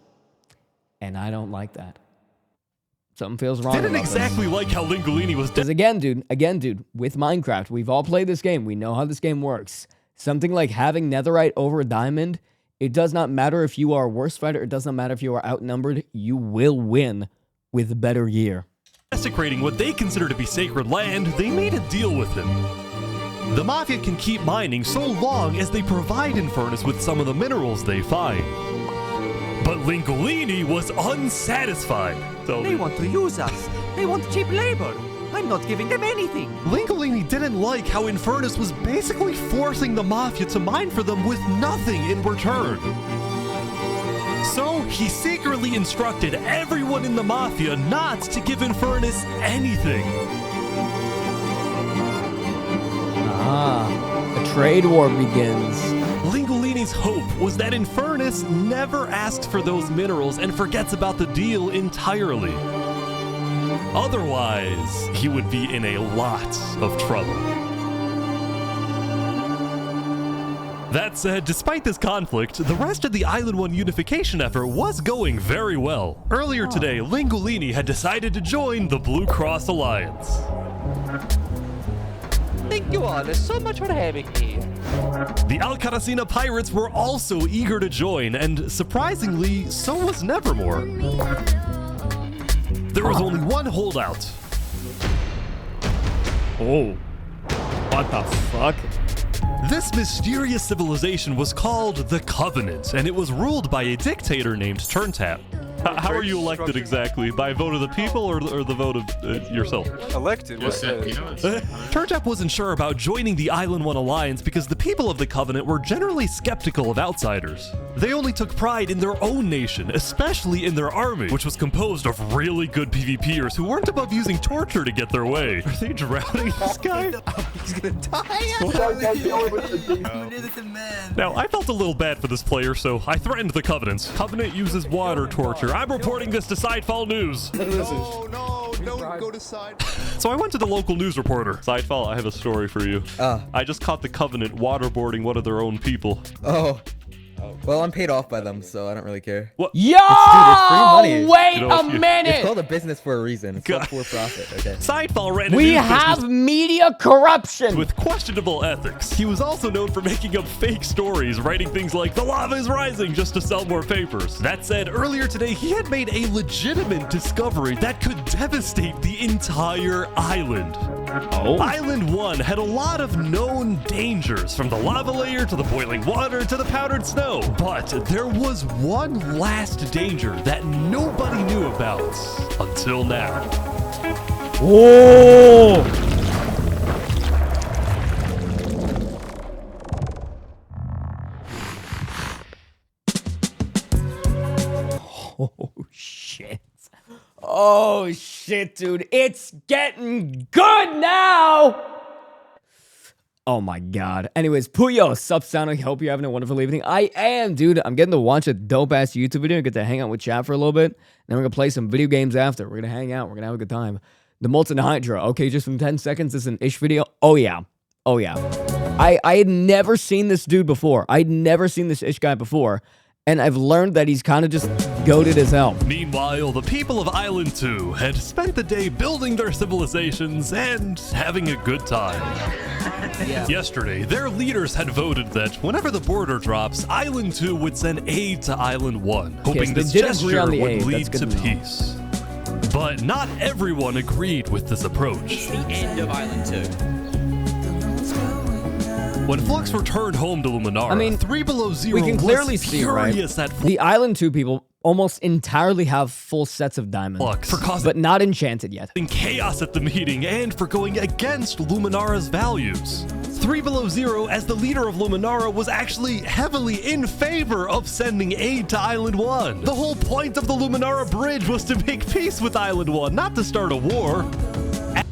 And I don't like that. Something feels wrong. Didn't exactly like how Lingolini was... Because again, dude, with Minecraft, we've all played this game. We know how this game works. Something like having netherite over a diamond, it does not matter if you are a worse fighter. It does not matter if you are outnumbered. You will win with better gear. Desecrating what they consider to be sacred land, they made a deal with him. The Mafia can keep mining so long as they provide Infernus with some of the minerals they find. But Lingolini was unsatisfied. They want to use us. They want cheap labor. I'm not giving them anything. Lingolini didn't like how Infernus was basically forcing the Mafia to mine for them with nothing in return. So he secretly instructed everyone in the Mafia not to give Infernus anything. A trade war begins. Lingolini's hope was that Infernus never asks for those minerals and forgets about the deal entirely. Otherwise, he would be in a lot of trouble. That said, despite this conflict, the rest of the Island 1 unification effort was going very well. Earlier today, Lingolini had decided to join the Blue Cross Alliance. Thank you all so much for having me. The Alcaracina pirates were also eager to join, and surprisingly, so was Nevermore. There was only one holdout. Oh. What the fuck? This mysterious civilization was called the Covenant, and it was ruled by a dictator named Turntap. How are you elected exactly? By vote of the people or the vote of yourself? Elected? Turntap wasn't sure about joining the Island 1 Alliance because the people of the Covenant were generally skeptical of outsiders. They only took pride in their own nation, especially in their army, which was composed of really good PvPers who weren't above using torture to get their way. Are they drowning this guy? He's gonna die. Now, I felt a little bad for this player, so I threatened the Covenant. Covenant uses water torture. I'm reporting this to Sidefall News. No, don't go to side. So I went to the local news reporter. Sidefall, I have a story for you. I just caught the Covenant waterboarding one of their own people. Oh. Well, I'm paid off by them, so I don't really care. What? Yo! It's free money. Wait a minute! It's called a business for a reason. It's not for profit, okay? Sidefall ran a We news have business media corruption! with questionable ethics. He was also known for making up fake stories, writing things like, "The lava is rising," just to sell more papers. That said, earlier today, he had made a legitimate discovery that could devastate the entire island. Oh. Island 1 had a lot of known dangers, from the lava layer to the boiling water to the powdered snow. But there was one last danger that nobody knew about until now. Oh! Oh, shit. Oh, shit, dude. It's getting good now! Oh, my God. Anyways, Puyo, sup, sound? I hope you're having a wonderful evening. I am, dude. I'm getting to watch a dope-ass YouTube video and get to hang out with chat for a little bit. Then we're going to play some video games after. We're going to hang out. We're going to have a good time. The Molten Hydra. Okay, just from 10 seconds, this is an ish video. Oh, yeah. Oh, yeah. I had never seen this dude before. I'd never seen this ish guy before. And I've learned that he's kind of just goated as hell. Meanwhile, the people of Island 2 had spent the day building their civilizations and having a good time. Yesterday, their leaders had voted that whenever the border drops, Island 2 would send aid to Island 1, hoping so this they did agree gesture on the would aid. lead That's to good to know. peace. But not everyone agreed with this approach. It's the end of Island 2. When Flux returned home to Luminara, I mean, 3 Below Zero we can clearly was see, right? furious at The Island 2 people almost entirely have full sets of diamonds. Flux for causing but not enchanted yet. chaos at the meeting and for going against Luminara's values. 3 Below Zero, as the leader of Luminara, was actually heavily in favor of sending aid to Island 1. The whole point of the Luminara Bridge was to make peace with Island 1, not to start a war.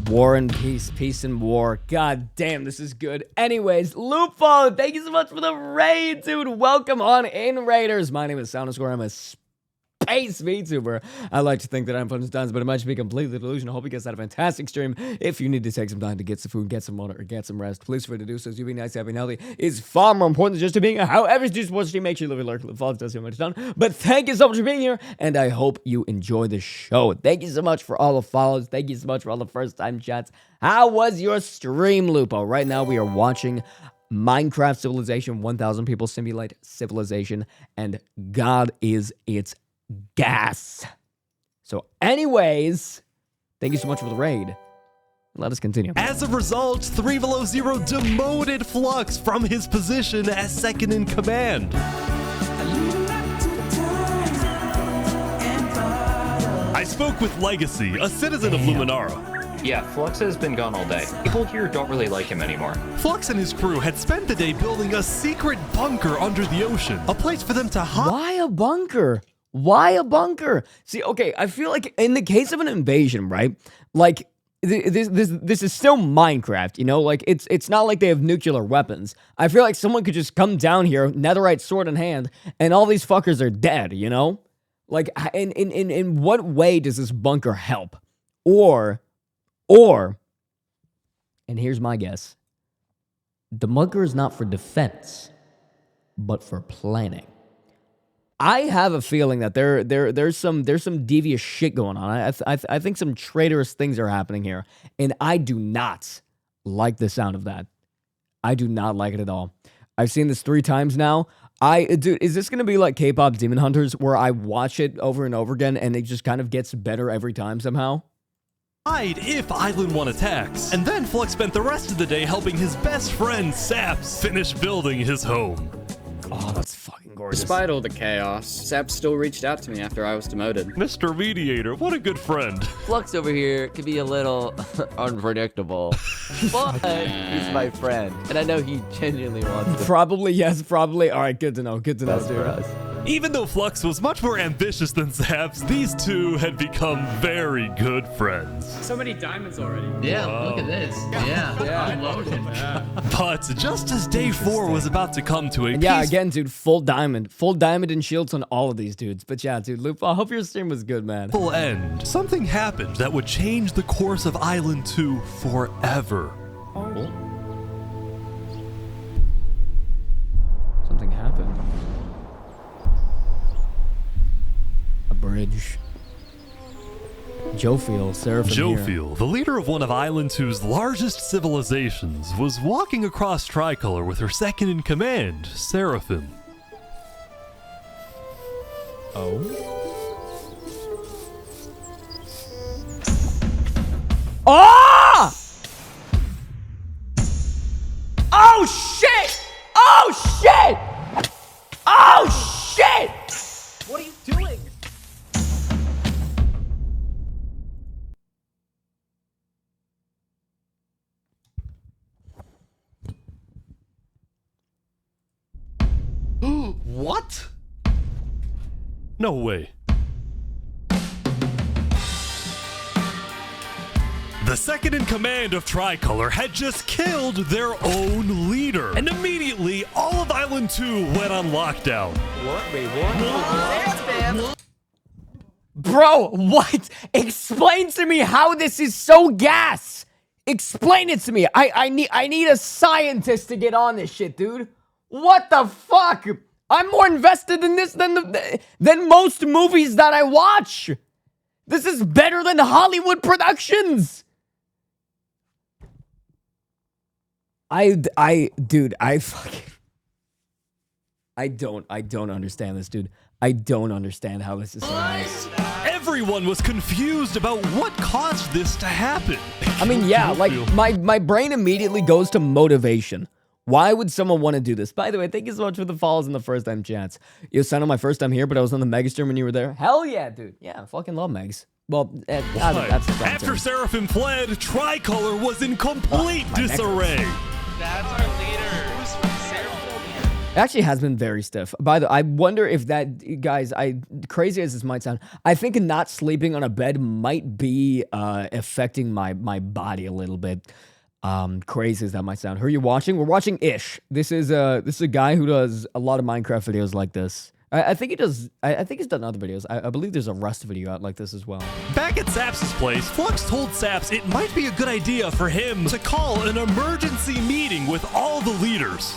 War and peace, peace and war. God damn, this is good. Anyways, Lupo, thank you so much for the raid, dude. Welcome on in, Raiders. My name is Soundoscore. I'm a space VTuber. I like to think that I'm fun sometimes, but it might just be completely delusional. I hope you guys had a fantastic stream. If you need to take some time to get some food, get some water, or get some rest, please feel free to do so. You being nice, happy, and healthy is far more important than just to being a however just watch stream. Make sure you live your lurk, live, follow, does so much done. But thank you so much for being here, and I hope you enjoy the show. Thank you so much for all the follows. Thank you so much for all the first-time chats. How was your stream, Lupo? Right now, we are watching Minecraft Civilization, 1,000 people simulate civilization, and God is its gas. So anyways, thank you so much for the raid. Let us continue. As a result, 3 Below Zero demoted Flux from his position as second in command. I spoke with Legacy, a citizen of Luminara. Yeah, Flux has been gone all day. People here don't really like him anymore. Flux and his crew had spent the day building a secret bunker under the ocean, a place for them to hide. Why a bunker? Why a bunker? See, okay, I feel like in the case of an invasion, right? Like, this is still Minecraft, you know? Like, it's not like they have nuclear weapons. I feel like someone could just come down here, netherite sword in hand, and all these fuckers are dead, you know? Like, in what way does this bunker help? Or, and here's my guess, the bunker is not for defense, but for planning. I have a feeling that there's some devious shit going on. I think some traitorous things are happening here, and I do not like the sound of that. I do not like it at all. I've seen this 3 times now. Dude, is this gonna be like K-pop Demon Hunters, where I watch it over and over again, and it just kind of gets better every time somehow? If Island 1 attacks, and then Flux spent the rest of the day helping his best friend Saps finish building his home. Oh, that's fucking gorgeous. Despite all the chaos, Sap still reached out to me after I was demoted. Mr. Mediator, what a good friend. Flux over here can be a little unpredictable, but he's my friend, and I know he genuinely wants to. Probably, yes, probably. All right, good to know, dude. For us. Even though Flux was much more ambitious than Saps, these two had become very good friends. So many diamonds already. Yeah, Wow. look at this. I'm loaded. But just as day 4 was about to come to a And yeah, again, dude, full diamond and shields on all of these dudes. But yeah, dude, Loop, I hope your stream was good, man. peaceful end, something happened that would change the course of Island 2 forever. Oh. Something happened. A bridge. Jophiel, Seraphim here. Jophiel, the leader of one of Island 2's largest civilizations, was walking across Tricolor with her second in command, Seraphim. Oh? Ah! Oh shit! Oh shit! Oh shit! What are you doing? What? No way. The second in command of Tricolor had just killed their own leader. And immediately, all of Island 2 went on lockdown. What? Wait, what? Bro, what? Explain to me how this is so gas. Explain it to me. I need a scientist to get on this shit, dude. What the fuck? I'm more invested in this than most movies that I watch. This is better than Hollywood productions. Dude, I don't understand this, dude. I don't understand how this is so nice. Everyone was confused about what caused this to happen. I mean, yeah, like, my brain immediately goes to motivation. Why would someone want to do this? By the way, thank you so much for the follows in the first time chats. You sounded my first time here, but I was on the Mega stream when you were there. Hell yeah, dude. Yeah, I fucking love Megs. Well, that's after Seraphim fled, Tricolor was in complete disarray. That's our leader. Who's Seraphim? It actually has been very stiff. By the way, I wonder if that, guys, crazy as this might sound, I think not sleeping on a bed might be affecting my body a little bit. Crazy as that might sound. Who are you watching? We're watching Ish. This is a guy who does a lot of Minecraft videos like this. I think he does. I think he's done other videos. I believe there's a Rust video out like this as well. Back at Saps' place, Flux told Saps it might be a good idea for him to call an emergency meeting with all the leaders.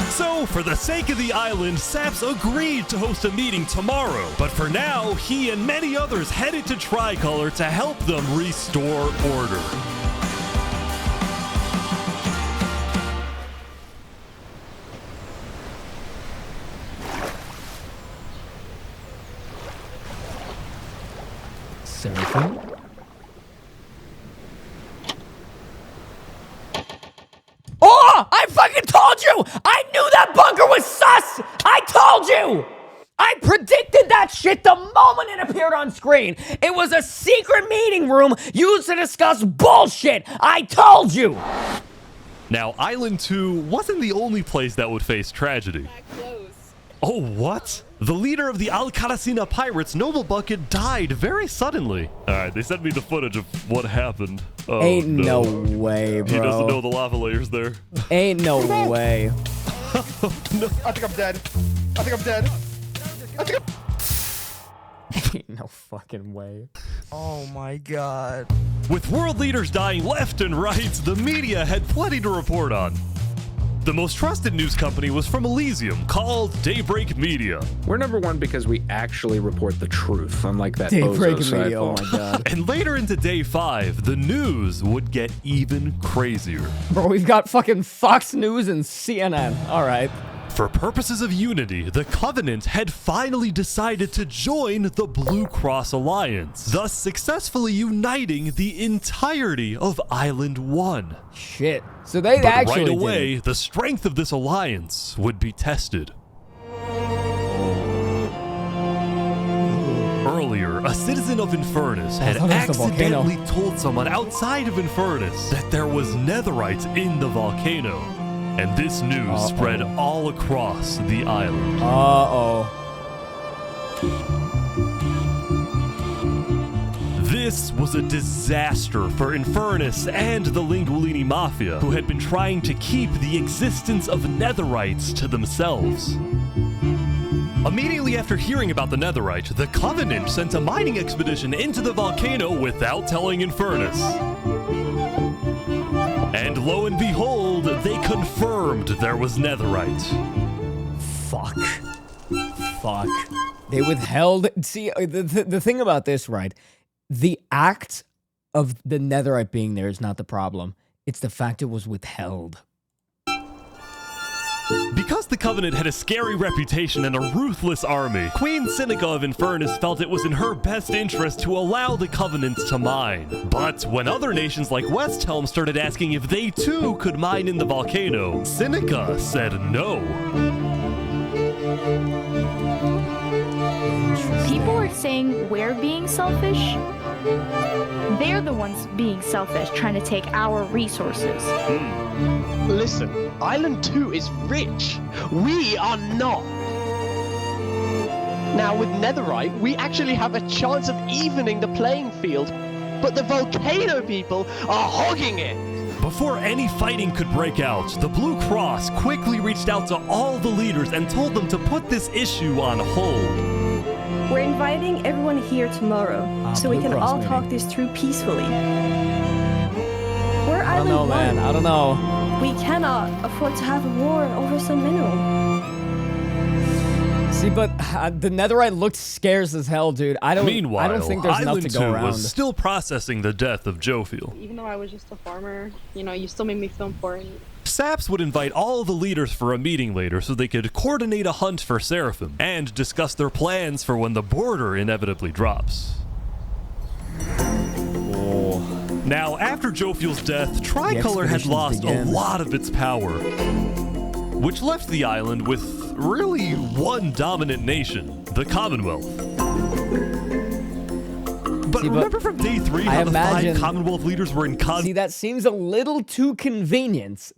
So, for the sake of the island, Saps agreed to host a meeting tomorrow. But for now, he and many others headed to Tricolor to help them restore order. Seraphim? Oh! I fucking told you! I knew that bunker was sus! I told you! I predicted that shit the moment it appeared on screen. It was a secret meeting room used to discuss bullshit. I told you! Now, Island 2 wasn't the only place that would face tragedy. Oh, what? The leader of the Alcaracina pirates, Noble Bucket, died very suddenly. Alright, they sent me the footage of what happened. Oh, Ain't no way, bro. He doesn't know the lava layers there. Ain't no way. No. I think I'm dead. I think I'm dead. I think I'm... Ain't no fucking way. Oh my god. With world leaders dying left and right, the media had plenty to report on. The most trusted news company was from Elysium, called Daybreak Media. We're #1 because we actually report the truth, unlike that Daybreak bozo site. Media, oh my god. And later into day 5, the news would get even crazier. Bro, we've got fucking Fox News and CNN. All right. For purposes of unity, the Covenant had finally decided to join the Blue Cross Alliance, thus successfully uniting the entirety of Island 1. Shit. So they But actually right away, did. the strength of this alliance would be tested. Earlier, a citizen of Infernus had thought it was the volcano. accidentally told someone outside of Infernus that there was netherite in the volcano. And this news spread all across the island. This was a disaster for Infernus and the Linguolini Mafia, who had been trying to keep the existence of netherites to themselves. Immediately after hearing about the netherite, the Covenant sent a mining expedition into the volcano without telling Infernus. And lo and behold, they confirmed there was netherite. Fuck. They withheld. See, the thing about this, right? The act of the netherite being there is not the problem. It's the fact it was withheld. Because the Covenant had a scary reputation and a ruthless army, Queen Seneca of Infernus felt it was in her best interest to allow the Covenant to mine. But when other nations like Westhelm started asking if they too could mine in the volcano, Seneca said no. People are saying we're being selfish. They're the ones being selfish, trying to take our resources. Listen, Island 2 is rich. We are not. Now, with netherite, we actually have a chance of evening the playing field, but the volcano people are hogging it. Before any fighting could break out, the Blue Cross quickly reached out to all the leaders and told them to put this issue on hold. We're inviting everyone here tomorrow, so we can all talk this through peacefully. We're I don't know, man. I don't know. We cannot afford to have a war over some mineral. See, but the netherite looked scarce as hell, dude. Meanwhile, I don't think there's enough Island to 2 go around. was still processing the death of Jophiel. Even though I was just a farmer, you know, you still made me feel important. Saps would invite all the leaders for a meeting later so they could coordinate a hunt for Seraphim and discuss their plans for when the border inevitably drops. Now, after Jophiel's death, Tricolor had lost a lot of its power, which left the island with really one dominant nation, the Commonwealth. But remember from day 3 how the 5 Commonwealth leaders were in See, that seems a little too convenient.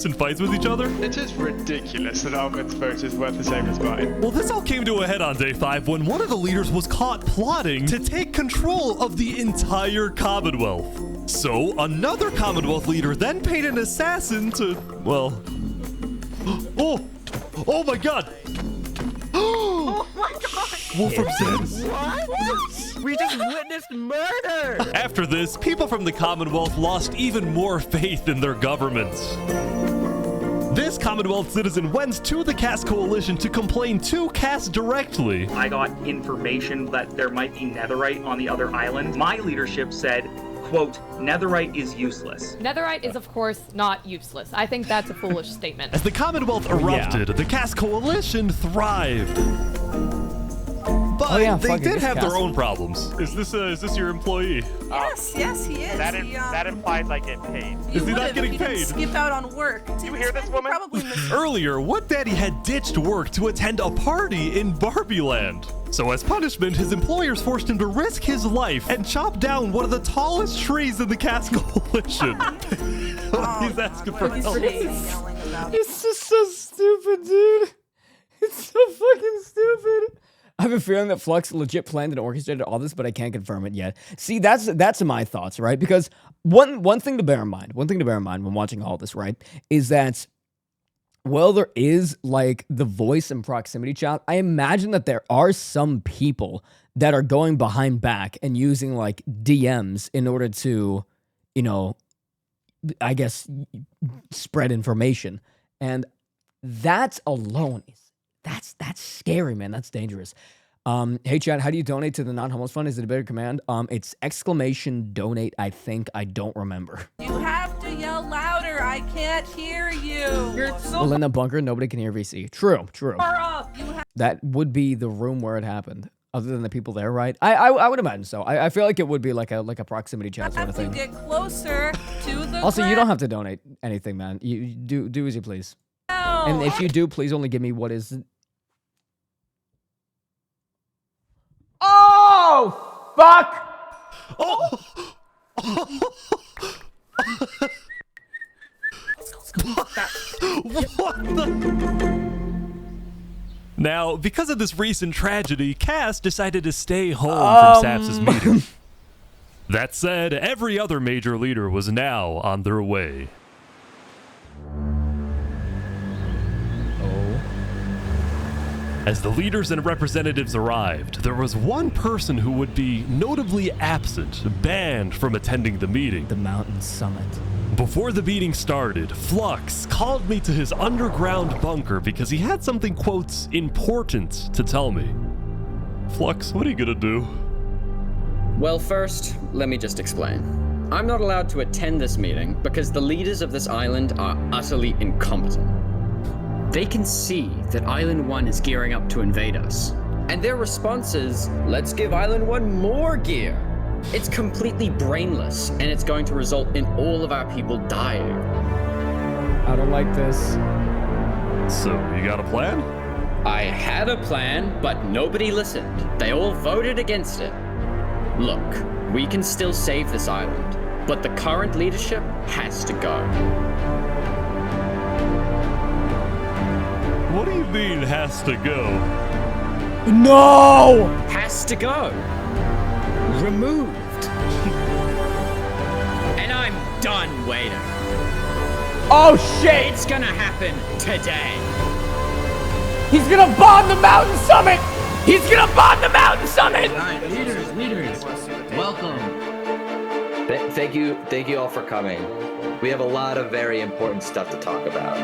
In fights with each other? It is ridiculous that Almond's vote is worth the same as mine. Well, this all came to a head on day 5 when one of the leaders was caught plotting to take control of the entire Commonwealth. So, another Commonwealth leader then paid an assassin to, well... Oh my god! Oh my god! Wolfram Sands. What? We just witnessed murder! After this, people from the Commonwealth lost even more faith in their governments. This Commonwealth citizen went to the Cass Coalition to complain to Cass directly. I got information that there might be netherite on the other island. My leadership said, quote, netherite is useless. Netherite is, of course, not useless. I think that's a foolish statement. As the Commonwealth erupted, the Cass Coalition thrived. But they did have their own problems. Is this your employee? Yes, he is. That implies I get paid. Is he not getting paid? Skip out on work. You hear this woman? Earlier, What Daddy had ditched work to attend a party in Barbieland. So as punishment, his employers forced him to risk his life and chop down one of the tallest trees in the Cass Coalition. He's asking for help. It's just so stupid, dude. It's so fucking stupid. I have a feeling that Flux legit planned and orchestrated all this, but I can't confirm it yet. See, that's my thoughts, right? Because one thing to bear in mind when watching all this, right, is that while there is like the voice and proximity chat, I imagine that there are some people that are going behind back and using like DMs in order to, you know, I guess spread information. And that alone is that's scary, man. That's dangerous. Hey Chad, how do you donate to the non-homeless fund? Is it a better command? It's !donate, I think. I don't remember. You have to yell louder. I can't hear you. You're so Well, in the bunker, nobody can hear VC. True. far off. That would be the room where it happened. Other than the people there, right? I would imagine so. I feel like it would be like a proximity chat sort of thing. Get closer to the Also, you ground. don't have to donate anything, man. You do as you please. No. And if you do, please only give me what is. Oh fuck! Oh. What the? Now, because of this recent tragedy, Cass decided to stay home from Saps' meeting. That said, every other major leader was now on their way. As the leaders and representatives arrived, there was one person who would be notably absent, banned from attending the meeting. The mountain summit. Before the meeting started, Flux called me to his underground bunker because he had something, quote, important to tell me. Flux, what are you gonna do? Well, first, let me just explain. I'm not allowed to attend this meeting because the leaders of this island are utterly incompetent. They can see that Island 1 is gearing up to invade us. And their response is, let's give Island 1 more gear. It's completely brainless, and it's going to result in all of our people dying. I don't like this. So, you got a plan? I had a plan, but nobody listened. They all voted against it. Look, we can still save this island, but the current leadership has to go. What do you mean, has to go? No! Has to go. Removed. And I'm done waiting. Oh shit! It's gonna happen today. He's gonna bomb the mountain summit! He's gonna bomb the mountain summit! Alright, leaders, welcome. Thank you all for coming. We have a lot of very important stuff to talk about.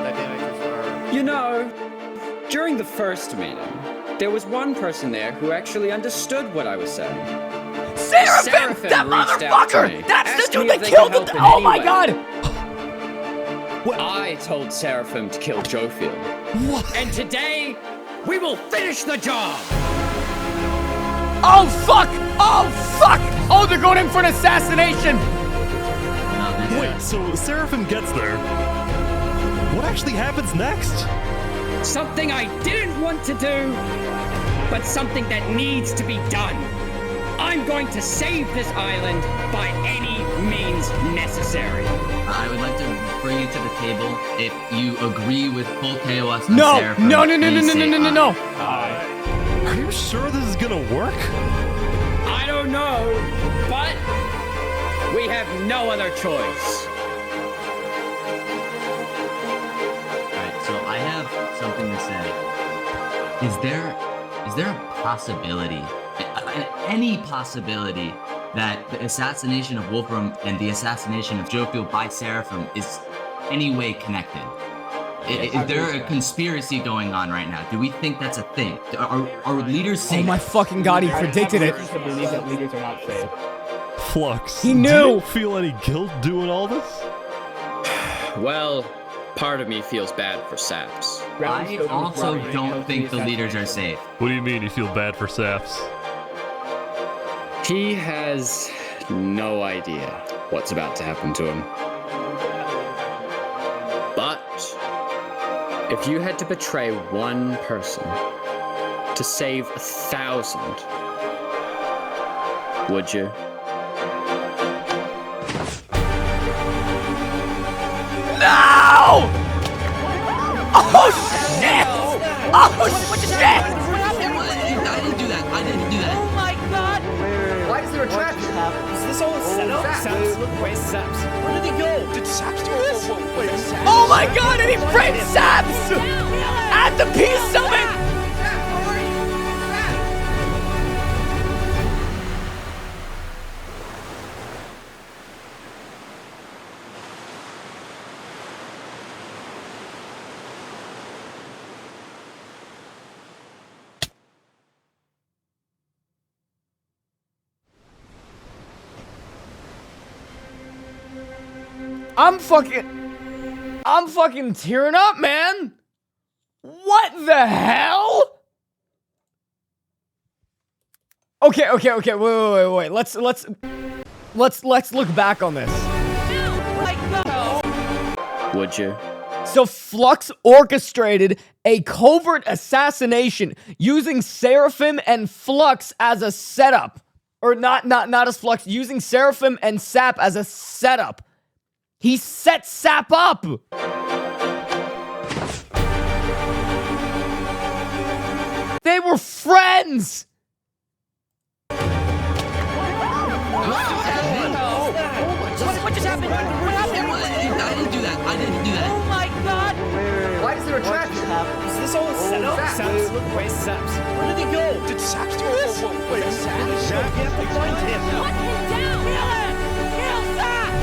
You know, during the first meeting, there was one person there who actually understood what I was saying. Seraphim! That reached out to me, motherfucker! That's asked the dude me that if they killed could the. help in Oh any my way. god! I told Seraphim to kill Jofiel. What? And today, we will finish the job! Oh fuck! Oh fuck! Oh, they're going in for an assassination! Wait, so Seraphim gets there. What actually happens next? Something I didn't want to do, but something that needs to be done. I'm going to save this island by any means necessary. I would like to bring you to the table if you agree with full KOS on No! Seraphim. No! please say Aye. Are you sure this is gonna work? I don't know, but we have no other choice. Alright, so I have something to say. Is there a possibility, any possibility, that the assassination of Wolfram and the assassination of Jofiel by Seraphim is any way connected? Is there a conspiracy going on right now? Do we think that's a thing? Are leaders Oh saying? my fucking god, he predicted it. To believe that leaders are not safe. Flux, He do knew! you feel any guilt doing all this? Well, part of me feels bad for Saps. I also don't think the leaders are safe. What do you mean you feel bad for Saps? He has no idea what's about to happen to him. But if you had to betray one person to save 1,000, would you? No! Oh shit! I didn't do that. I didn't do that. Oh my god! Why is there a trap? Is this all a setup? Saps, where's Saps? Where did he go? Did Saps do this? Wait, Oh my god, and he framed Saps! At the Peace Summit! I'm fucking tearing up, man. What the hell? Okay, wait. Let's look back on this. Would you? So Flux orchestrated a covert assassination using Seraphim and Flux as a setup. Or not as Flux, using Seraphim and Sap as a setup. He set Sap up! They were friends! What just happened? What happened? I didn't do that. I didn't do that. Oh my god! Why is there a trap? Is this all a setup? Saps, where's Saps? Where did he go? Did Saps do this? Wait, Saps? We have to find him. Hunt him down! Kill him! Kill Saps!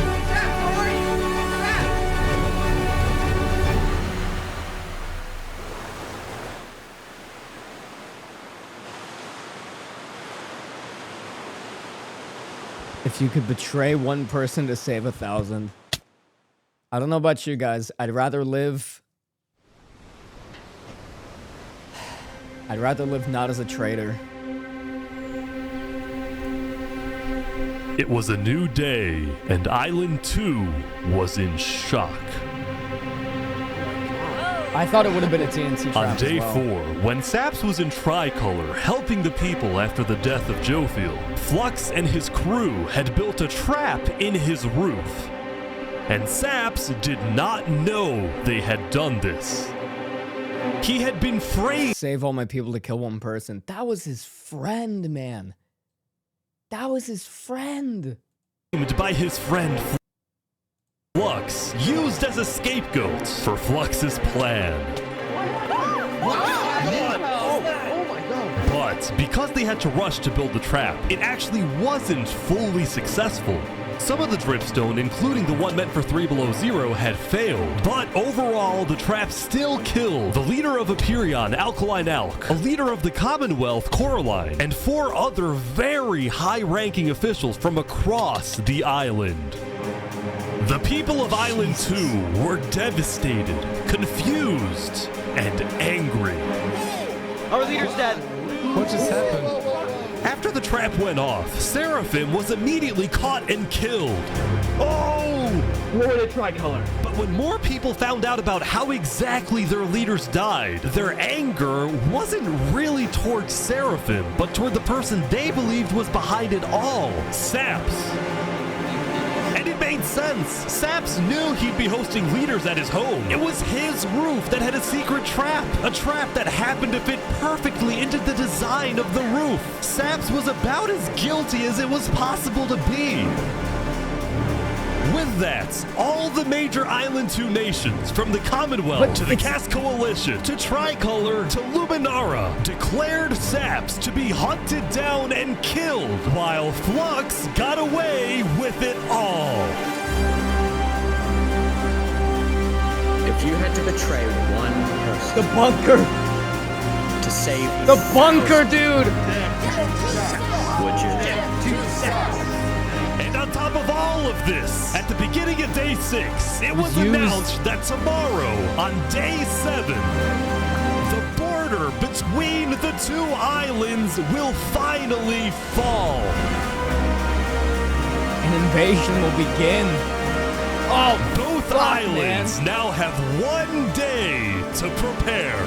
If you could betray one person to save 1,000. I don't know about you guys. I'd rather live not as a traitor. It was a new day, and Island 2 was in shock. I thought it would have been a TNT trap On day as well. 4, when Saps was in Tricolor helping the people after the death of Jofiel, Flux and his crew had built a trap in his roof. And Saps did not know they had done this. He had been framed. Save all my people to kill one person. That was his friend, man. That was his friend. By his friend Flux, used as a scapegoat for Flux's plan. But because they had to rush to build the trap, it actually wasn't fully successful. Some of the dripstone, including the one meant for 3 Below Zero, had failed. But overall, the trap still killed the leader of Aperion, Alkaline Alk, a leader of the Commonwealth, Coraline, and 4 other very high-ranking officials from across the island. The people of Island 2 were devastated, confused, and angry. Our leader's dead. What just happened? After the trap went off, Seraphim was immediately caught and killed. Oh! What would a tricolor? But when more people found out about how exactly their leaders died, their anger wasn't really towards Seraphim, but toward the person they believed was behind it all, Saps. And it made sense. Saps knew he'd be hosting leaders at his home. It was his roof that had a secret trap. A trap that happened to fit perfectly into the design of the roof. Saps was about as guilty as it was possible to be. With that, all the major Island 2 nations, from the Commonwealth to the Cast Coalition to Tricolor to Luminara, declared Saps to be hunted down and killed, while Flux got away with it all. If you had to betray one person, the bunker, to save the bunker, dude, would you? And on top of all of this, at the beginning of day 6, it was announced that tomorrow, on day 7, the border between the 2 islands will finally fall. An invasion will begin. Oh, both islands now have 1 day to prepare.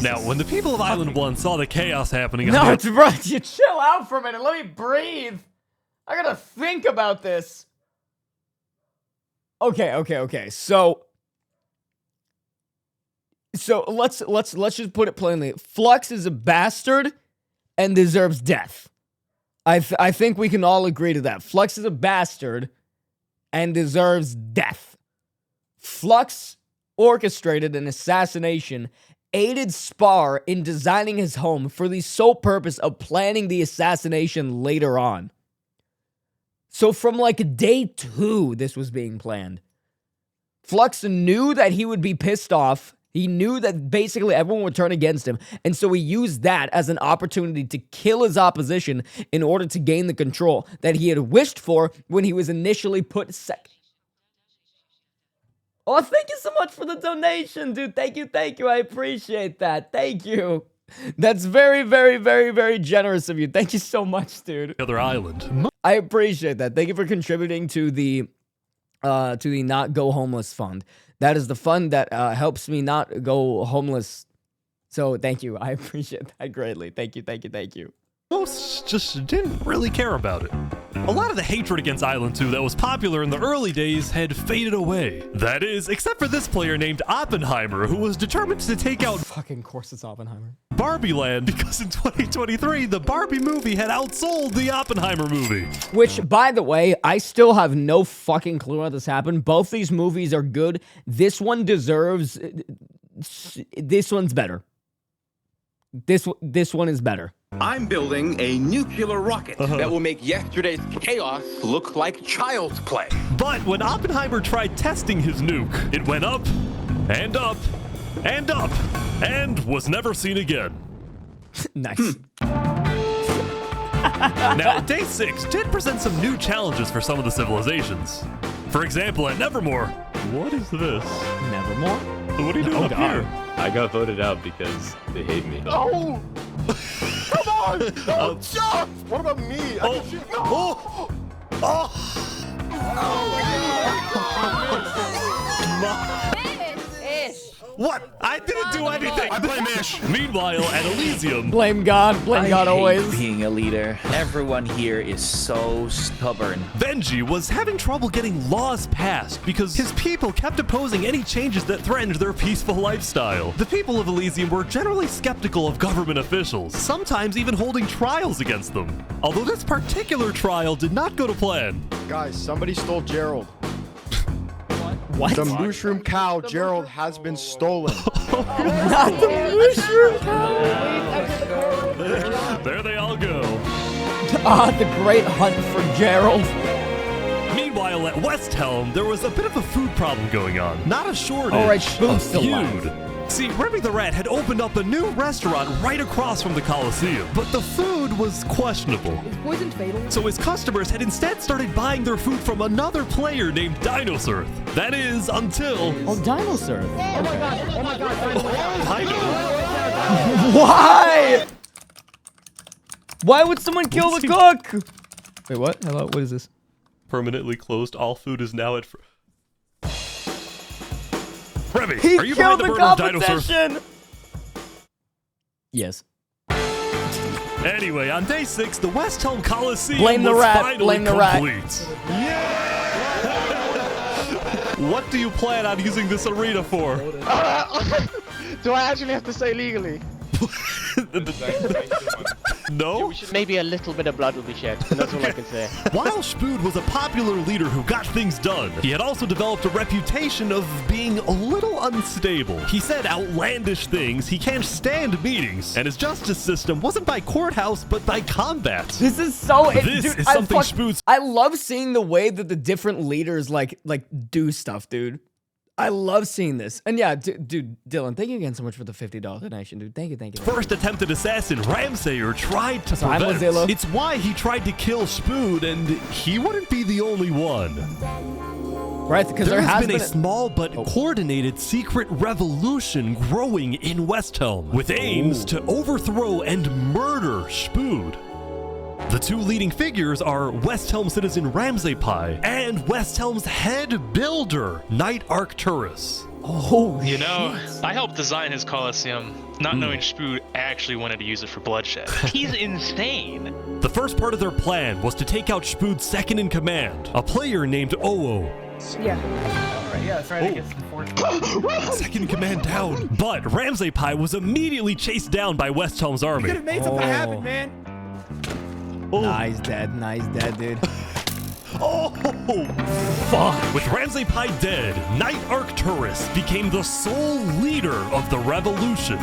Now, when the people of Island 1 saw the chaos happening... No, it's bro, you chill out for a minute. Let me breathe. I gotta think about this. Okay. So let's just put it plainly. Flux is a bastard and deserves death. I think we can all agree to that. Flux is a bastard and deserves death. Flux orchestrated an assassination, aided Spar in designing his home for the sole purpose of planning the assassination later on. So from like day 2, this was being planned. Flux knew that he would be pissed off. He knew that basically everyone would turn against him. And so he used that as an opportunity to kill his opposition in order to gain the control that he had wished for when he was initially put second. Oh, thank you so much for the donation, dude. Thank you. I appreciate that. Thank you. That's very, very, very, very generous of you. Thank you so much, dude. Other island. I appreciate that. Thank you for contributing to the Not Go Homeless Fund. That is the fund that helps me not go homeless. So thank you. I appreciate that greatly. Thank you. Most just didn't really care about it. A lot of the hatred against Island 2 that was popular in the early days had faded away. That is, except for this player named Oppenheimer, who was determined to take out fucking course it's Oppenheimer. Barbie Land, because in 2023, the Barbie movie had outsold the Oppenheimer movie. Which, by the way, I still have no fucking clue how this happened. Both these movies are good. This one deserves... This one's better. This one is better. I'm building a nuclear rocket that will make yesterday's chaos look like child's play. But when Oppenheimer tried testing his nuke, it went up, and up, and up, and was never seen again. Nice. Now, Day 6 did present some new challenges for some of the civilizations. For example, at Nevermore, what is this? Nevermore? What are you doing up here? I got voted out because they hate me. No! Come on! Don't jump! What about me? I can shoot. No! What? I didn't do anything. I blame Ish. Meanwhile, at Elysium, blame God. Blame God always. Being a leader, everyone here is so stubborn. Benji was having trouble getting laws passed because his people kept opposing any changes that threatened their peaceful lifestyle. The people of Elysium were generally skeptical of government officials, sometimes even holding trials against them. Although this particular trial did not go to plan. Guys, somebody stole Gerald. What? The mushroom cow, Gerald, has been stolen. Not the mushroom cow! There they all go. The great hunt for Gerald. Meanwhile, at West Helm, there was a bit of a food problem going on. Not a shortage, all right, a feud. See, Remy the Rat had opened up a new restaurant right across from the Coliseum, but the food was questionable. Is poison fatal? So his customers had instead started buying their food from another player named Dinosurf. That is, until... Oh, Dinosurf. Oh my god, Dino. Why? Why would someone kill the cook? Wait, what? Hello, what is this? Permanently closed. All food is now at... Remy, he are you killed behind the murder of competition. Yes. Anyway, on Day 6, the West Helm Coliseum blame the was rat. finally Blame the complete. Yeah! What do you plan on using this arena for? Do I actually have to say legally? No? Maybe a little bit of blood will be shed, and that's all I can say. While Spood was a popular leader who got things done, he had also developed a reputation of being a little unstable. He said outlandish things, he can't stand meetings, and his justice system wasn't by courthouse, but by combat. This is so... This is something Spood's... I love seeing the way that the different leaders, like do stuff, dude. I love seeing this. And yeah, dude, Dylan, thank you again so much for the $50 donation, dude. Thank you. First attempted assassin, Ramsayer, tried to prevent. It's why he tried to kill Spood, and he wouldn't be the only one. Right, because there has been a small but coordinated secret revolution growing in West Helm, with aims to overthrow and murder Spood. The two leading figures are West Helm citizen Ramsay Pi and West Helm's head builder, Knight Arcturus. Oh, you know, I helped design his Coliseum. not knowing Spood actually wanted to use it for bloodshed. He's insane. The first part of their plan was to take out Spood's second in command, a player named Oo. Yeah. Alright, yeah, that's right. I guess the Second in command down. But Ramsay Pi was immediately chased down by Westhelm's army. You could have made something happen, man. Nice dead, dude. Oh, fuck. With Ramsay Pi dead, Knight Arcturus became the sole leader of the revolution.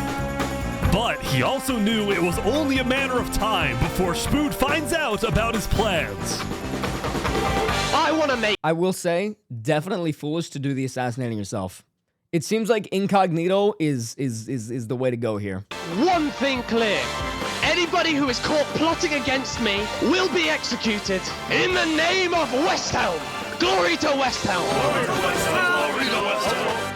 But he also knew it was only a matter of time before Spood finds out about his plans. I will say, definitely foolish to do the assassinating yourself. It seems like incognito is the way to go here. One thing clear. Anybody who is caught plotting against me will be executed. In the name of Westhelm! Glory to Westhelm! Glory to Westhelm! Glory to Westhelm!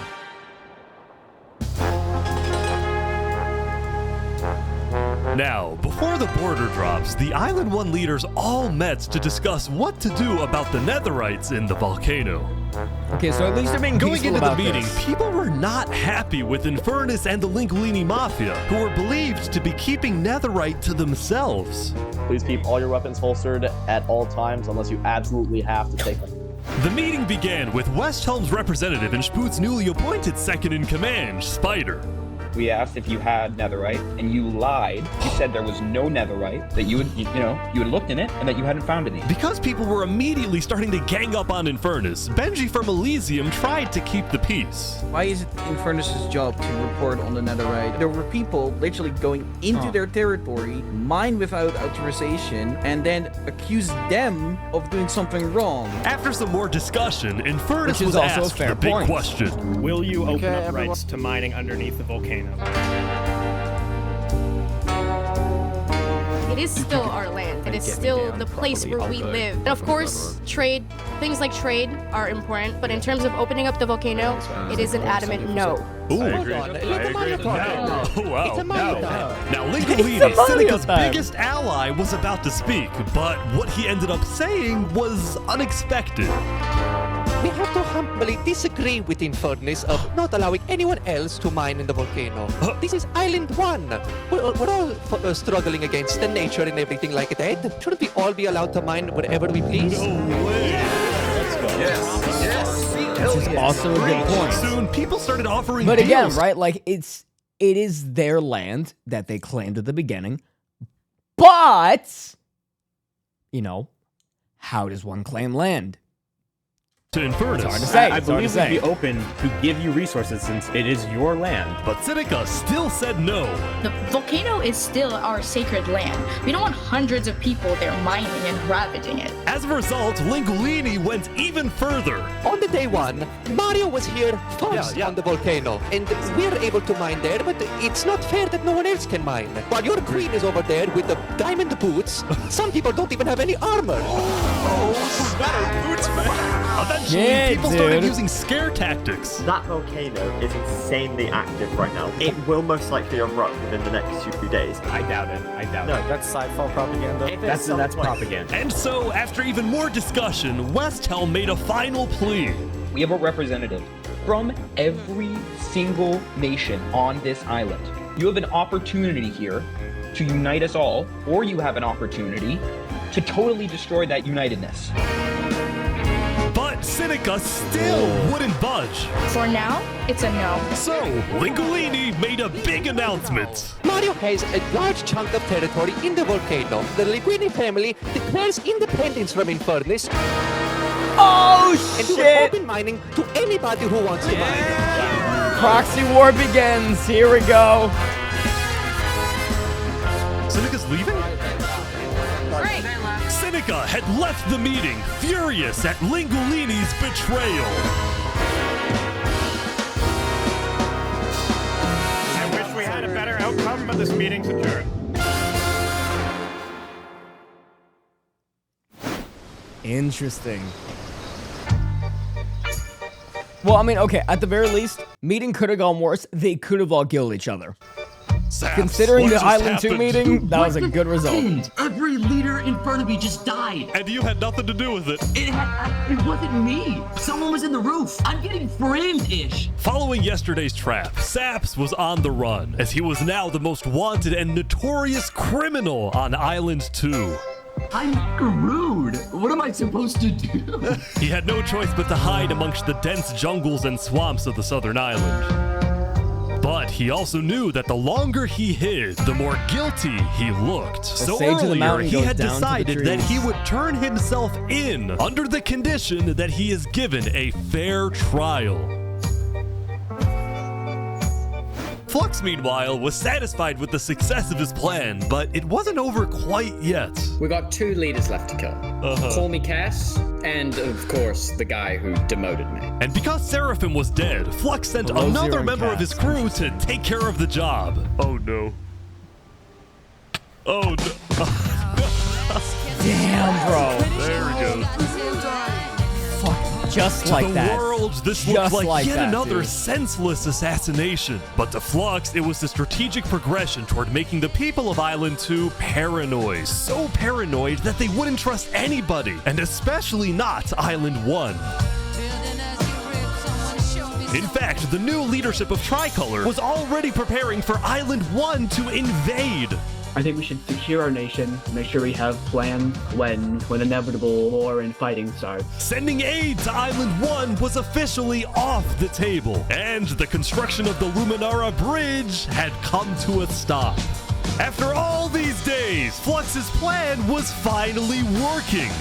Now, before the border drops, the Island 1 leaders all met to discuss what to do about the Netherites in the volcano. Okay, so at least they're being Going peaceful into the about meeting, this. people were not happy with Infernus and the Linguini Mafia, who were believed to be keeping Netherite to themselves. Please keep all your weapons holstered at all times unless you absolutely have to take them. The meeting began with Westhelm's representative and Spood's newly appointed second-in-command, Spider. We asked if you had netherite, and you lied. You said there was no netherite, that you had looked in it, and that you hadn't found any. Because people were immediately starting to gang up on Infernus, Benji from Elysium tried to keep the peace. Why is it Infernus' job to report on the netherite? There were people literally going into their territory, mine without authorization, and then accuse them of doing something wrong. After some more discussion, Infernus Which is was also a asked fair the big point. question. Will you open up rights to mining underneath the volcano? It is still our land. It is still the place where we live. And of course, trade, things like trade are important, but in terms of opening up the volcano, it is an adamant no. Ooh. I agree. Oh, wow. It's a Mario Now, It's Linguini, a Mario Seneca's time. biggest ally, was about to speak, but what he ended up saying was unexpected. We have to humbly disagree with Infernus of not allowing anyone else to mine in the volcano. This is Island 1. We're all struggling against the nature and everything like that. Shouldn't we all be allowed to mine wherever we please? No way. Let's go. This is also a good point. Soon, people started offering But again, deals. right, like it is their land that they claimed at the beginning. But, how does one claim land? To Infernus. It's hard to say. I It's hard believe to we'd be say. open to give you resources since it is your land. But Seneca still said no. The volcano is still our sacred land. We don't want hundreds of people there mining and ravaging it. As a result, Linguini went even further. On the day one, Mario was here first on the volcano, and we're able to mine there, but it's not fair that no one else can mine. While your queen is over there with the diamond boots, some people don't even have any armor. Oh, better boots, man. Eventually, people started using scare tactics. That volcano is insanely active right now. It will most likely erupt within the next few days. I doubt it. No, that's sci-fi propaganda. That's propaganda. And so, after even more discussion, Westhelm made a final plea. We have a representative from every single nation on this island. You have an opportunity here to unite us all, or you have an opportunity to totally destroy that unitedness. But Seneca still wouldn't budge. For now, it's a no. So, Linguini made a big announcement. Mario has a large chunk of territory in the volcano. The Linguini family declares independence from Infernus. Oh, and shit! we're open mining to anybody who wants to mine. Proxy war begins. Here we go. Seneca's leaving? Great. Seneca had left the meeting, furious at Linguini's betrayal. I wish we had a better outcome, but this meeting's adjourned. Interesting. Well, I mean, okay, at the very least, meeting could have gone worse. They could have all killed each other. Considering the just Island 2 happened? meeting, that was a good result. Every leader in front of me just died. And you had nothing to do with it. It wasn't me. Someone was in the roof. I'm getting framed-ish. Following yesterday's trap, Saps was on the run, as he was now the most wanted and notorious criminal on Island 2. I'm screwed. What am I supposed to do? He had no choice but to hide amongst the dense jungles and swamps of the southern island. But he also knew that the longer he hid, the more guilty he looked. So earlier, he had decided that he would turn himself in under the condition that he is given a fair trial. Flux, meanwhile, was satisfied with the success of his plan, but it wasn't over quite yet. We got 2 leaders left to kill. Call Me Cass, and of course, the guy who demoted me. And because Seraphim was dead, Flux sent another member of his crew to take care of the job. Oh no. Oh no. Damn, bro. There we go. Just like that. To the world, this Just looked like yet that, another dude. senseless assassination. But to Flux, it was a strategic progression toward making the people of Island 2 paranoid. So paranoid that they wouldn't trust anybody, and especially not Island 1. In fact, the new leadership of Tricolor was already preparing for Island 1 to invade. I think we should secure our nation, make sure we have plans when inevitable war and fighting starts. Sending aid to Island 1 was officially off the table, and the construction of the Luminara Bridge had come to a stop. After all these days, Flux's plan was finally working.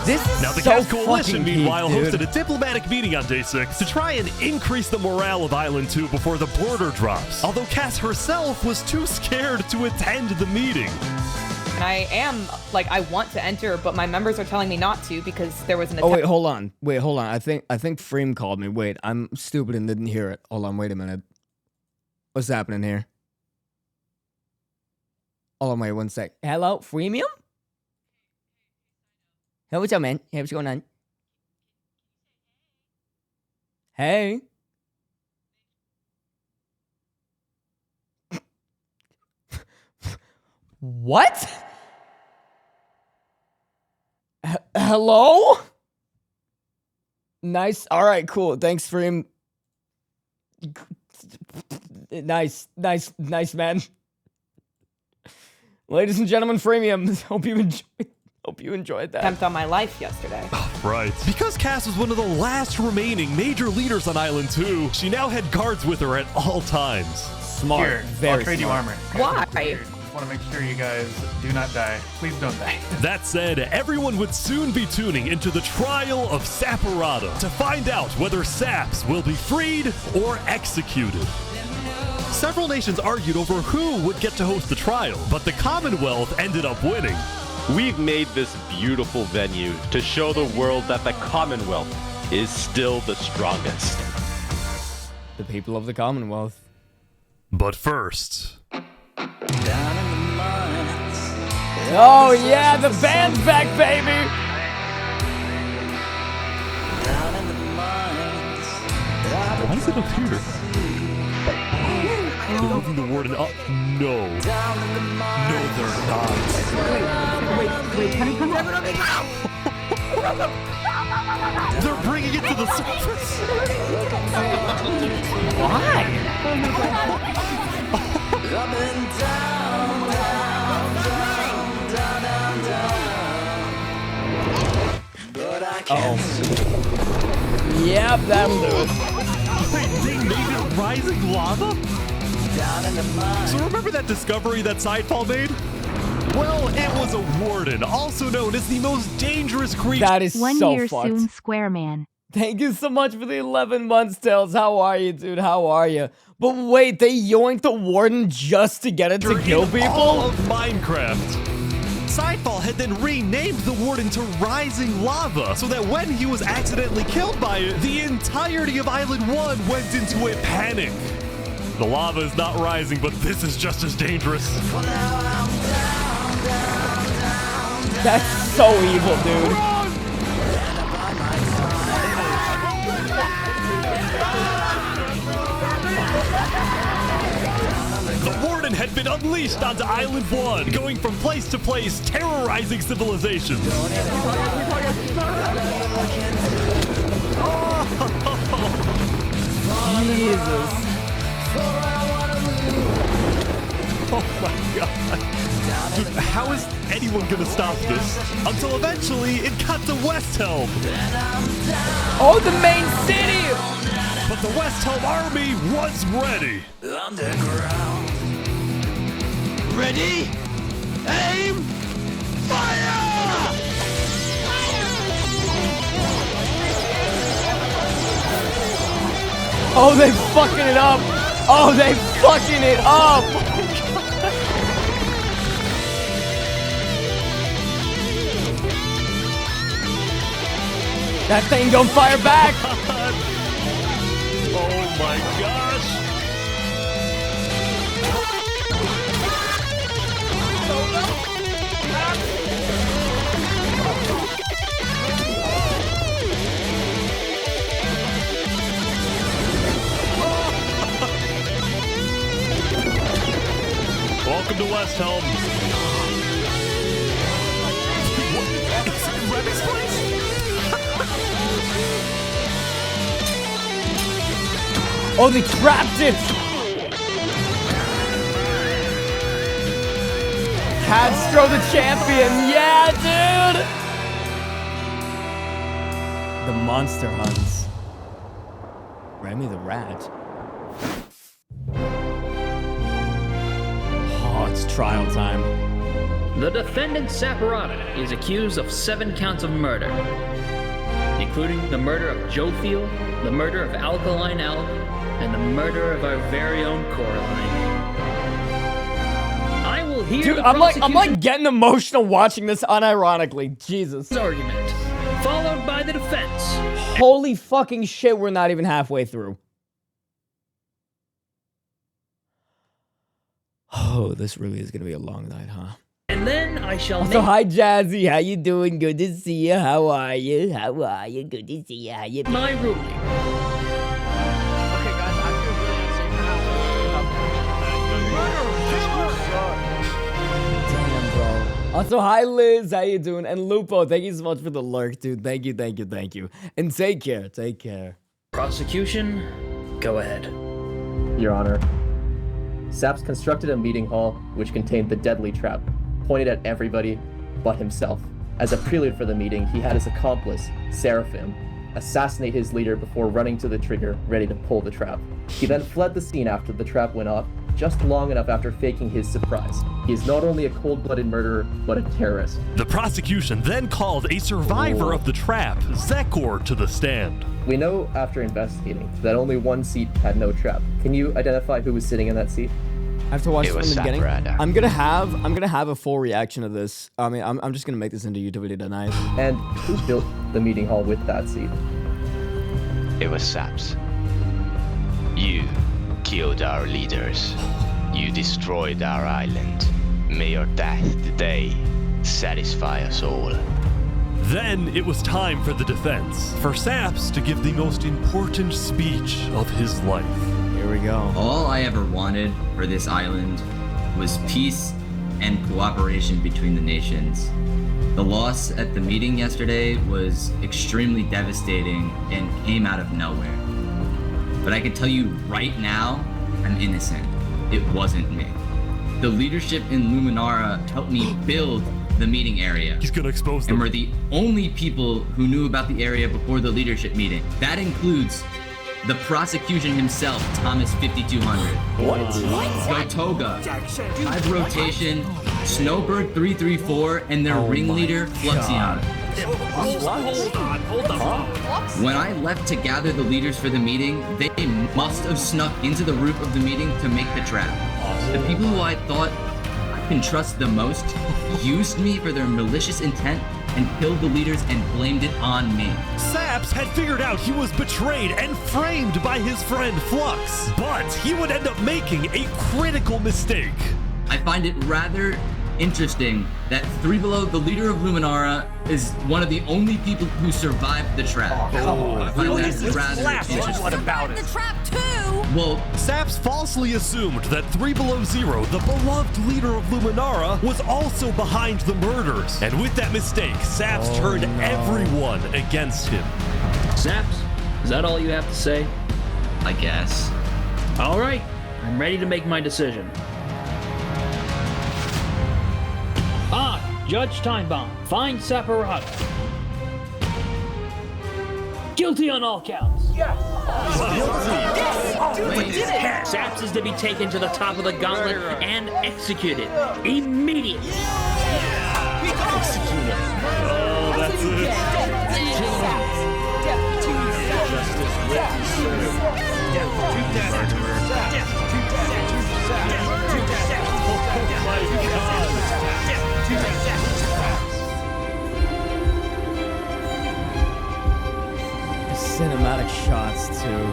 This is Now, the so Gas Coalition, fucking meanwhile, deep, dude. hosted a diplomatic meeting on Day 6 to try and increase the morale of Island 2 before the border drops. Although Cass herself was too scared to attend the meeting. And I am, like, I want to enter, but my members are telling me not to because there was an Oh, wait, hold on. Wait, hold on. I think Freem called me. Wait, I'm stupid and didn't hear it. Hold on, wait a minute. What's happening here? Hold on, wait 1 sec. Hello, Freemium? Hey, what's up, man? Hey, what's going on? Hey. What? Hello? Nice. All right, cool. Thanks, Freem. Nice, man. Ladies and gentlemen, Freemium. Hope you enjoyed that. Attempt on my life yesterday. Right. Because Cass was one of the last remaining major leaders on Island 2, she now had guards with her at all times. Smart. Here, Very I'll trade you smart. armor. Why? Just want to make sure you guys do not die. Please don't die. That said, everyone would soon be tuning into the trial of Saparata to find out whether Saps will be freed or executed. Several nations argued over who would get to host the trial, but the Commonwealth ended up winning. We've made this beautiful venue to show the world that the Commonwealth is still the strongest. The people of the Commonwealth. But first... Oh yeah, the band's back, baby! Why is it up here? They're moving the warden up. No. No, they're not. Wait, can I come They're bringing it to the surface. Uh-oh. Yep, that'll do it. They made it rising lava? So remember that discovery that Sidefall made? Well, it was a warden, also known as the most dangerous creature. That is One so year fucked. soon, Square Man. Thank you so much for the 11 months, Tails. How are you, dude? How are you? But wait, they yoinked the warden just to get it to kill people? All of Minecraft. Sidefall had then renamed the warden to Rising Lava, so that when he was accidentally killed by it, the entirety of Island 1 went into a panic. The lava is not rising, but this is just as dangerous. That's so evil, dude. Demon had been unleashed onto Island 1, going from place to place, terrorizing civilizations. Jesus. Oh my god. Dude, how is anyone gonna stop this? Until eventually it got to West Helm. Oh, the main city! But the West Helm army was ready. Underground. Ready? Aim! Fire! Oh, they fucking it up! Oh, they fucking it up! That thing don't fire back! Oh my gosh! Welcome to West Helm. Oh, they trapped it! Castro the champion, yeah, dude! The monster hunts. Remy the rat. Oh, it's trial time. The defendant Saporata is accused of 7 counts of murder, including the murder of Joe Field, the murder of Alkaline Elk, and the murder of our very own Coraline. I will hear Dude, the I'm like prosecution's getting emotional watching this unironically. Jesus. argument, followed by the defense. Holy fucking shit, we're not even halfway through. Oh, this really is gonna be a long night, huh? And then I shall So hi Jazzy, how you doing? Good to see you. How are you? How are you? Good to see you. How you doing? my ruling. Damn, bro. Also, hi Liz, how you doing? And Lupo, thank you so much for the lurk, dude. Thank you, thank you, thank you. And take care, take care. Prosecution, go ahead. Your Honor, Saps constructed a meeting hall which contained the deadly trap, pointed at everybody but himself. As a prelude for the meeting, he had his accomplice, Seraphim, assassinate his leader before running to the trigger, ready to pull the trap. He then fled the scene after the trap went off, just long enough after faking his surprise. He is not only a cold-blooded murderer, but a terrorist. The prosecution then called a survivor of the trap, Zekor, to the stand. We know after investigating that only one seat had no trap. Can you identify who was sitting in that seat? I have to watch It it from was the beginning. Saporata. I'm gonna have a full reaction of this. I mean, I'm just gonna make this into a YouTube video tonight. And who built the meeting hall with that seat? It was Saps. You killed our leaders. You destroyed our island. May your death today satisfy us all. Then it was time for the defense, for Saps to give the most important speech of his life. Here we go. All I ever wanted for this island was peace and cooperation between the nations. The loss at the meeting yesterday was extremely devastating and came out of nowhere. But I can tell you right now, I'm innocent. It wasn't me. The leadership in Luminara helped me build the meeting area. He's gonna expose them. And we're the only people who knew about the area before the leadership meeting. That includes the prosecution himself, Thomas 5200. What? Gotoga, Hive Rotation, Snowbird 334, and their ringleader, Fluxion. Hold on. When I left to gather the leaders for the meeting, they must have snuck into the roof of the meeting to make the trap. The people who I thought I can trust the most used me for their malicious intent and killed the leaders and blamed it on me. Saps had figured out he was betrayed and framed by his friend Flux, but he would end up making a critical mistake. I find it rather interesting that Three Below, the leader of Luminara, is one of the only people who survived the trap. I find that rather interesting. What about it? The trap too. Well, Saps falsely assumed that 3 Below Zero, the beloved leader of Luminara, was also behind the murders. And with that mistake, Saps turned everyone against him. Saps, is that all you have to say? I guess. All right, I'm ready to make my decision. Judge Timebomb, find Saporada. Guilty on all counts. Yes! Saps is to be taken to the top of the gauntlet and executed immediately. Executed. Oh, that's Cinematic shots too.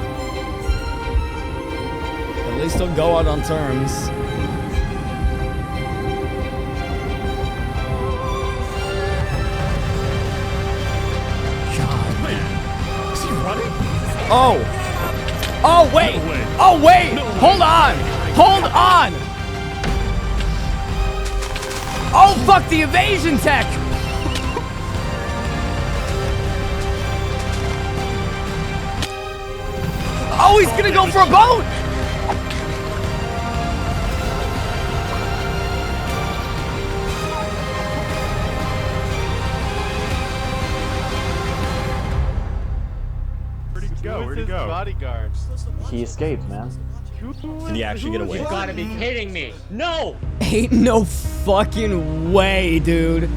At least they'll go out on terms. God. Is he running? Oh! Oh wait! No way. Oh wait! No way. Hold on! Hold on! Oh fuck the evasion tech! Oh, he's gonna go for a boat! Where'd he go? Where'd he go? Bodyguard. He escaped, man. Did he actually get away? You gotta be kidding me. No! Ain't no fucking way, dude.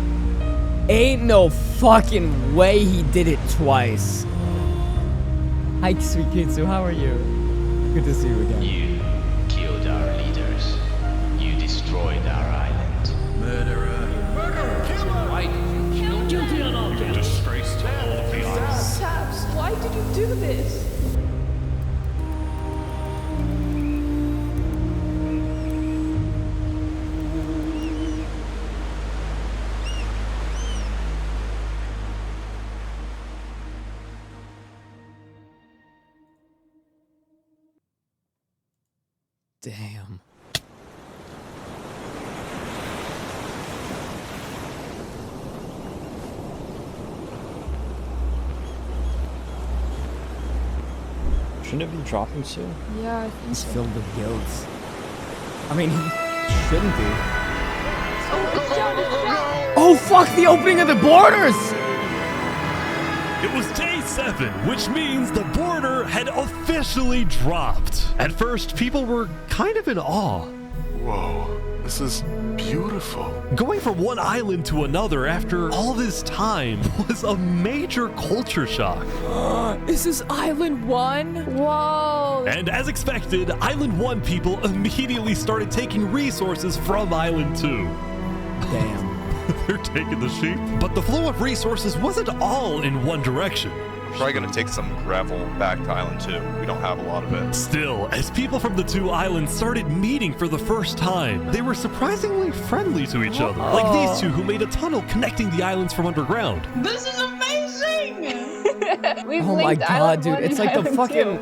Ain't no fucking way he did it twice. Hi, sweet Kitsu, how are you? Good to see you again. You killed our leaders. You destroyed our island. Murderer. Why did you kill Guilty on all counts. Disgrace to all of the island. Saps, why did you do this? Damn. Shouldn't have been dropping soon. Yeah, I think He's filled with guilt. I mean, he shouldn't be. Oh fuck, the opening of the borders! It was day 7, which means the border had officially dropped. At first, people were kind of in awe. Whoa, this is beautiful. Going from one island to another after all this time was a major culture shock. Is this Island 1? Whoa! And as expected, Island 1 people immediately started taking resources from Island 2. Damn. They're taking the sheep. But the flow of resources wasn't all in one direction. We're probably gonna take some gravel back to Island 2. We don't have a lot of it. Still, as people from the 2 islands started meeting for the first time, they were surprisingly friendly to each other. Like these 2 who made a tunnel connecting the islands from underground. This is amazing! Oh my god, dude, it's like the fucking...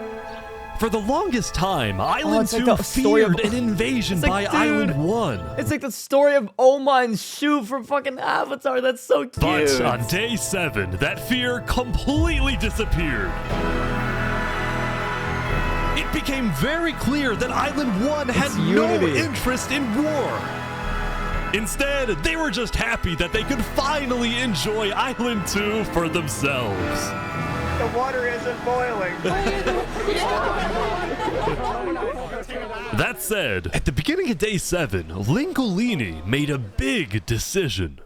For the longest time, Island it's 2 like the story of- feared an invasion It's like, by dude, Island 1. It's like the story of Oma and Shu from fucking Avatar. That's so cute. But on day 7, that fear completely disappeared. It became very clear that Island 1 had no unity. interest in war. Instead, they were just happy that they could finally enjoy Island 2 for themselves. The water isn't boiling. That said, at the beginning of day 7, Lingolini made a big decision.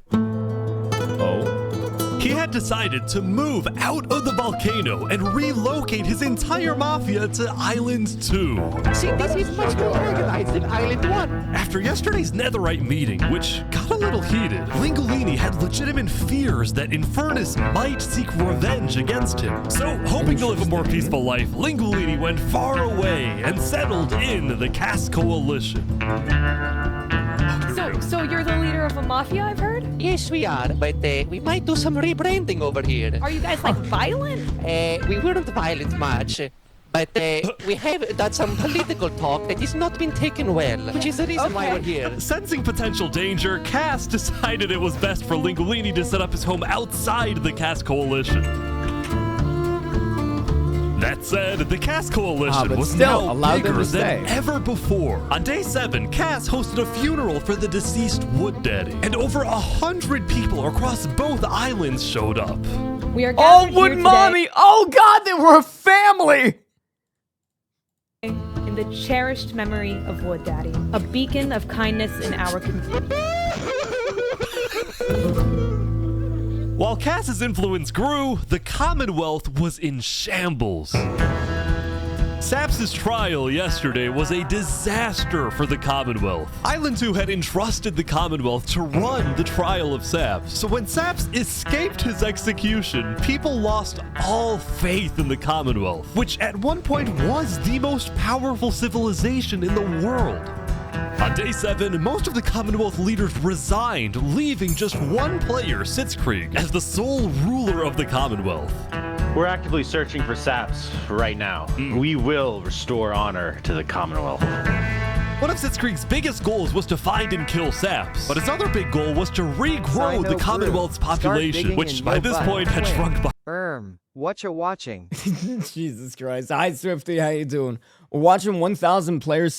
He had decided to move out of the volcano and relocate his entire mafia to Island 2. See, this is much more organized than Island 1. After yesterday's netherite meeting, which got a little heated, Lingolini had legitimate fears that Infernus might seek revenge against him. So, hoping to live a more peaceful life, Lingolini went far away and settled in the Caste Coalition. So you're the leader of a mafia, I've heard? Yes, we are, but we might do some rebranding over here. Are you guys like violent? We weren't violent much. But we have done some political talk that has not been taken well, which is the reason why we're here. Sensing potential danger, Cass decided it was best for Linguini to set up his home outside the Cass Coalition. That said, the Cass Coalition was now bigger than ever before. On day 7, Cass hosted a funeral for the deceased Wood Daddy, and over 100 people across both islands showed up. We are Oh, gathered Wood here Mommy! Oh God, they were a family! in the cherished memory of Wood Daddy, a beacon of kindness in our community. While Cass's influence grew, the Commonwealth was in shambles. Saps' trial yesterday was a disaster for the Commonwealth. Island 2 had entrusted the Commonwealth to run the trial of Saps. So when Saps escaped his execution, people lost all faith in the Commonwealth, which at one point was the most powerful civilization in the world. On day 7, most of the Commonwealth leaders resigned, leaving just one player, Sitzkrieg, as the sole ruler of the Commonwealth. We're actively searching for Saps right now. We will restore honor to the Commonwealth. One of Sitzkrieg's biggest goals was to find and kill Saps, but his other big goal was to regrow the Commonwealth's population, which by this point had shrunk by... What you watching? Jesus Christ. Hi, Swifty. How you doing? We're watching 1,000 players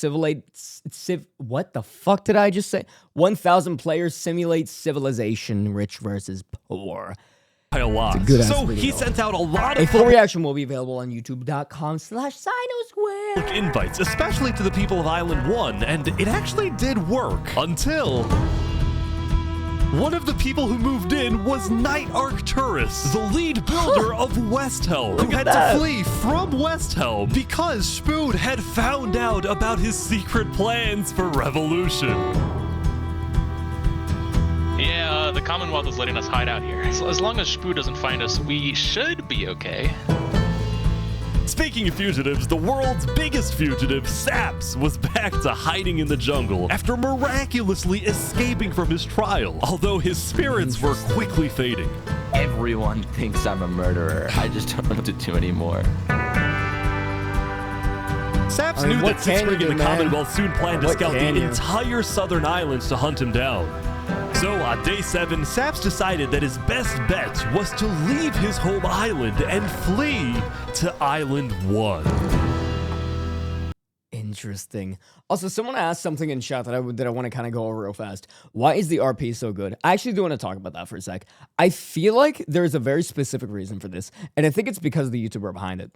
what the fuck did I just say? 1,000 players simulate civilization, rich versus poor. A lot. So he sent out a lot of... A full reaction will be available on youtube.com/SinoSquare. Invites, especially to the people of Island 1, and it actually did work until... one of the people who moved in was Night Arcturus, the lead builder of Westhelm, who had to flee from Westhelm because Spood had found out about his secret plans for revolution. Yeah, the Commonwealth is letting us hide out here. As long as Spood doesn't find us, we should be okay. Speaking of fugitives, the world's biggest fugitive, Saps, was back to hiding in the jungle after miraculously escaping from his trial, although his spirits were quickly fading. Everyone thinks I'm a murderer. I just don't know what to do anymore. Saps knew that Sitzkrieg and the Commonwealth soon planned to scout the entire southern islands to hunt him down. So on day 7, Saps decided that his best bet was to leave his home island and flee to Island 1. Interesting. Also, someone asked something in chat that I want to kind of go over real fast. Why is the RP so good? I actually do want to talk about that for a sec. I feel like there's a very specific reason for this, and I think it's because of the YouTuber behind it.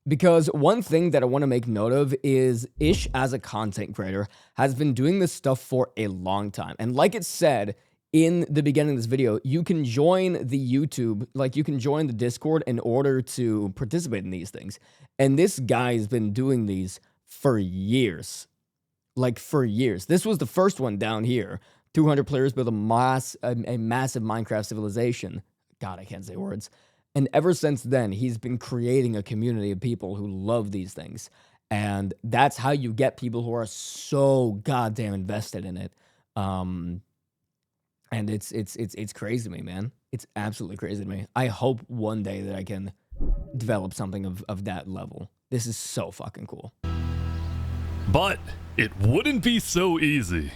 Because one thing that I want to make note of is Ish, as a content creator, has been doing this stuff for a long time. And like it said in the beginning of this video, you can join the YouTube, like you can join the Discord in order to participate in these things. And this guy has been doing these for years. Like for years. This was the first one down here. 200 players build a massive Minecraft civilization. God, I can't say words. And ever since then, he's been creating a community of people who love these things. And that's how you get people who are so goddamn invested in it. And it's crazy to me, man. It's absolutely crazy to me. I hope one day that I can develop something of that level. This is so fucking cool. But it wouldn't be so easy.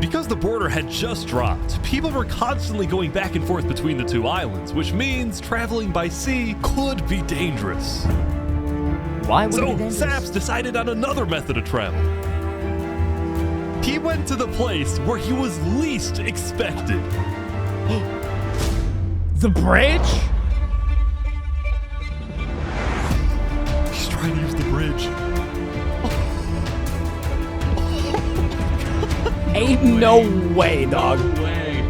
Because the border had just dropped, people were constantly going back and forth between the two islands, which means traveling by sea could be dangerous. Why would it be So dangerous? Saps decided on another method of travel. He went to the place where he was least expected. The bridge? He's trying to use the bridge. Ain't no way, dog. No way.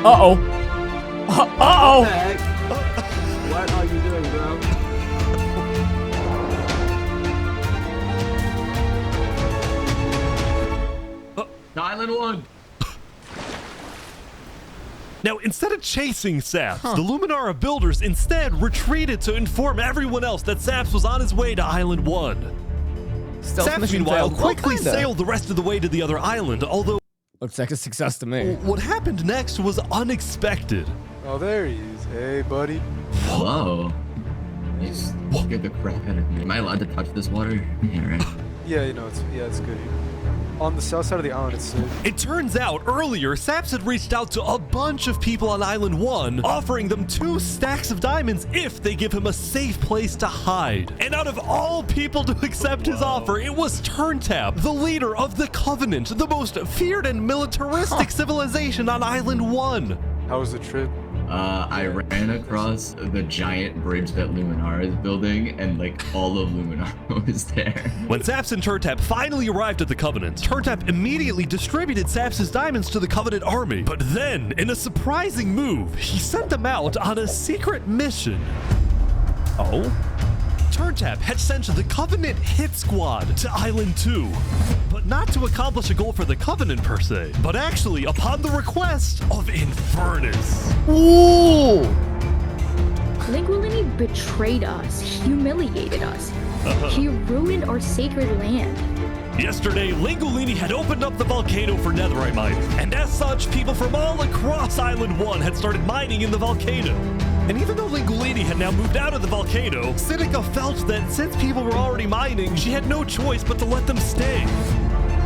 Uh-oh. Uh-oh. What are you doing, bro? Island 1. Now, instead of chasing Saps, the Luminara builders instead retreated to inform everyone else that Saps was on his way to Island 1. Stealth Saps, mission meanwhile, failed. Well, quickly kinda. sailed the rest of the way to the other island, although... Looks like a success to me. What happened next was unexpected. Oh, there he is. Hey, buddy. Whoa. You scared the crap out of me. Am I allowed to touch this water? Yeah, right. Yeah, you know, it's good here. On the south side of the island, it's safe. It turns out earlier, Saps had reached out to a bunch of people on Island 1, offering them 2 stacks of diamonds if they give him a safe place to hide. And out of all people to accept his offer, it was Turntap, the leader of the Covenant, the most feared and militaristic civilization on Island 1. How was the trip? I ran across the giant bridge that Luminara is building, and like all of Luminara was there. When Saps and Turntap finally arrived at the Covenant, Turntap immediately distributed Saps' diamonds to the Covenant army. But then, in a surprising move, he sent them out on a secret mission. Oh? Turntap had sent the Covenant hit squad to Island 2, but not to accomplish a goal for the Covenant per se, but actually upon the request of Infernus. Ooh! Lingualini betrayed us, humiliated us. He ruined our sacred land. Yesterday, Lingualini had opened up the volcano for netherite mining, and as such, people from all across Island 1 had started mining in the volcano. And even though Lingualini had now moved out of the volcano, Sinica felt that since people were already mining, she had no choice but to let them stay.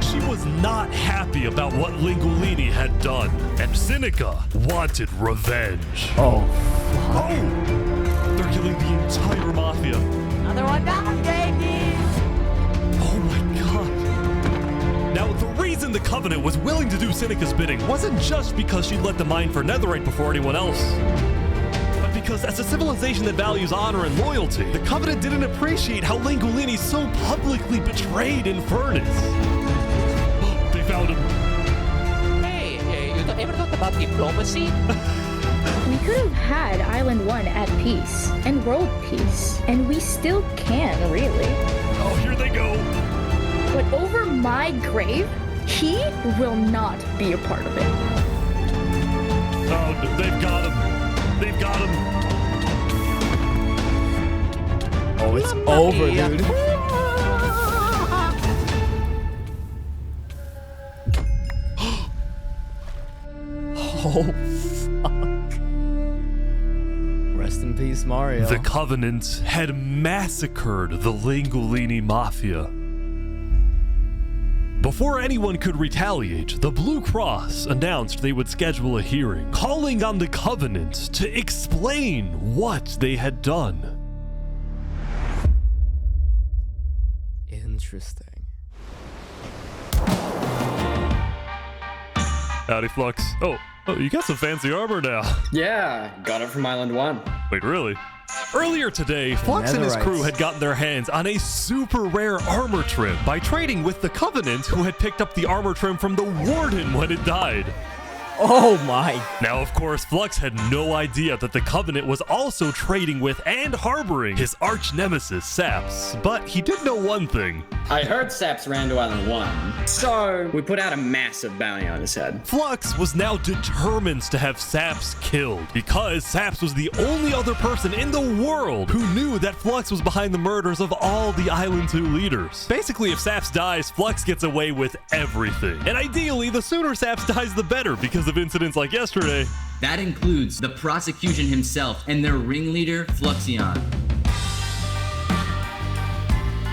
She was not happy about what Lingualini had done, and Sinica wanted revenge. Oh, they're killing the entire mafia. Another one down, baby! Oh my god. Now, the reason the Covenant was willing to do Sinica's bidding wasn't just because she let them mine for netherite before anyone else. Because as a civilization that values honor and loyalty, the Covenant didn't appreciate how Lingualini so publicly betrayed Infernus. They found him. Hey, you ever thought about diplomacy? We could have had Island 1 at peace and world peace, and we still can, really. Oh, here they go. But over my grave, he will not be a part of it. Oh, they've got him. They've got him. Oh, it's over, dude. Oh, fuck. Rest in peace, Mario. The Covenant had massacred the Lingualini Mafia. Before anyone could retaliate, the Blue Cross announced they would schedule a hearing, calling on the Covenant to explain what they had done. Interesting. Howdy, Flux. Oh, you got some fancy armor now. Yeah, got it from Island 1. Wait, really? Earlier today, Flux and his crew had gotten their hands on a super rare armor trim by trading with the Covenant, who had picked up the armor trim from the Warden when it died. Oh my. Now, of course, Flux had no idea that the Covenant was also trading with and harboring his arch nemesis, Saps. But he did know one thing. I heard Saps ran to Island 1, so we put out a massive bounty on his head. Flux was now determined to have Saps killed, because Saps was the only other person in the world who knew that Flux was behind the murders of all the Island 2 leaders. Basically, if Saps dies, Flux gets away with everything. And ideally, the sooner Saps dies, the better, because of incidents like yesterday. That includes the prosecution himself and their ringleader, Fluxion.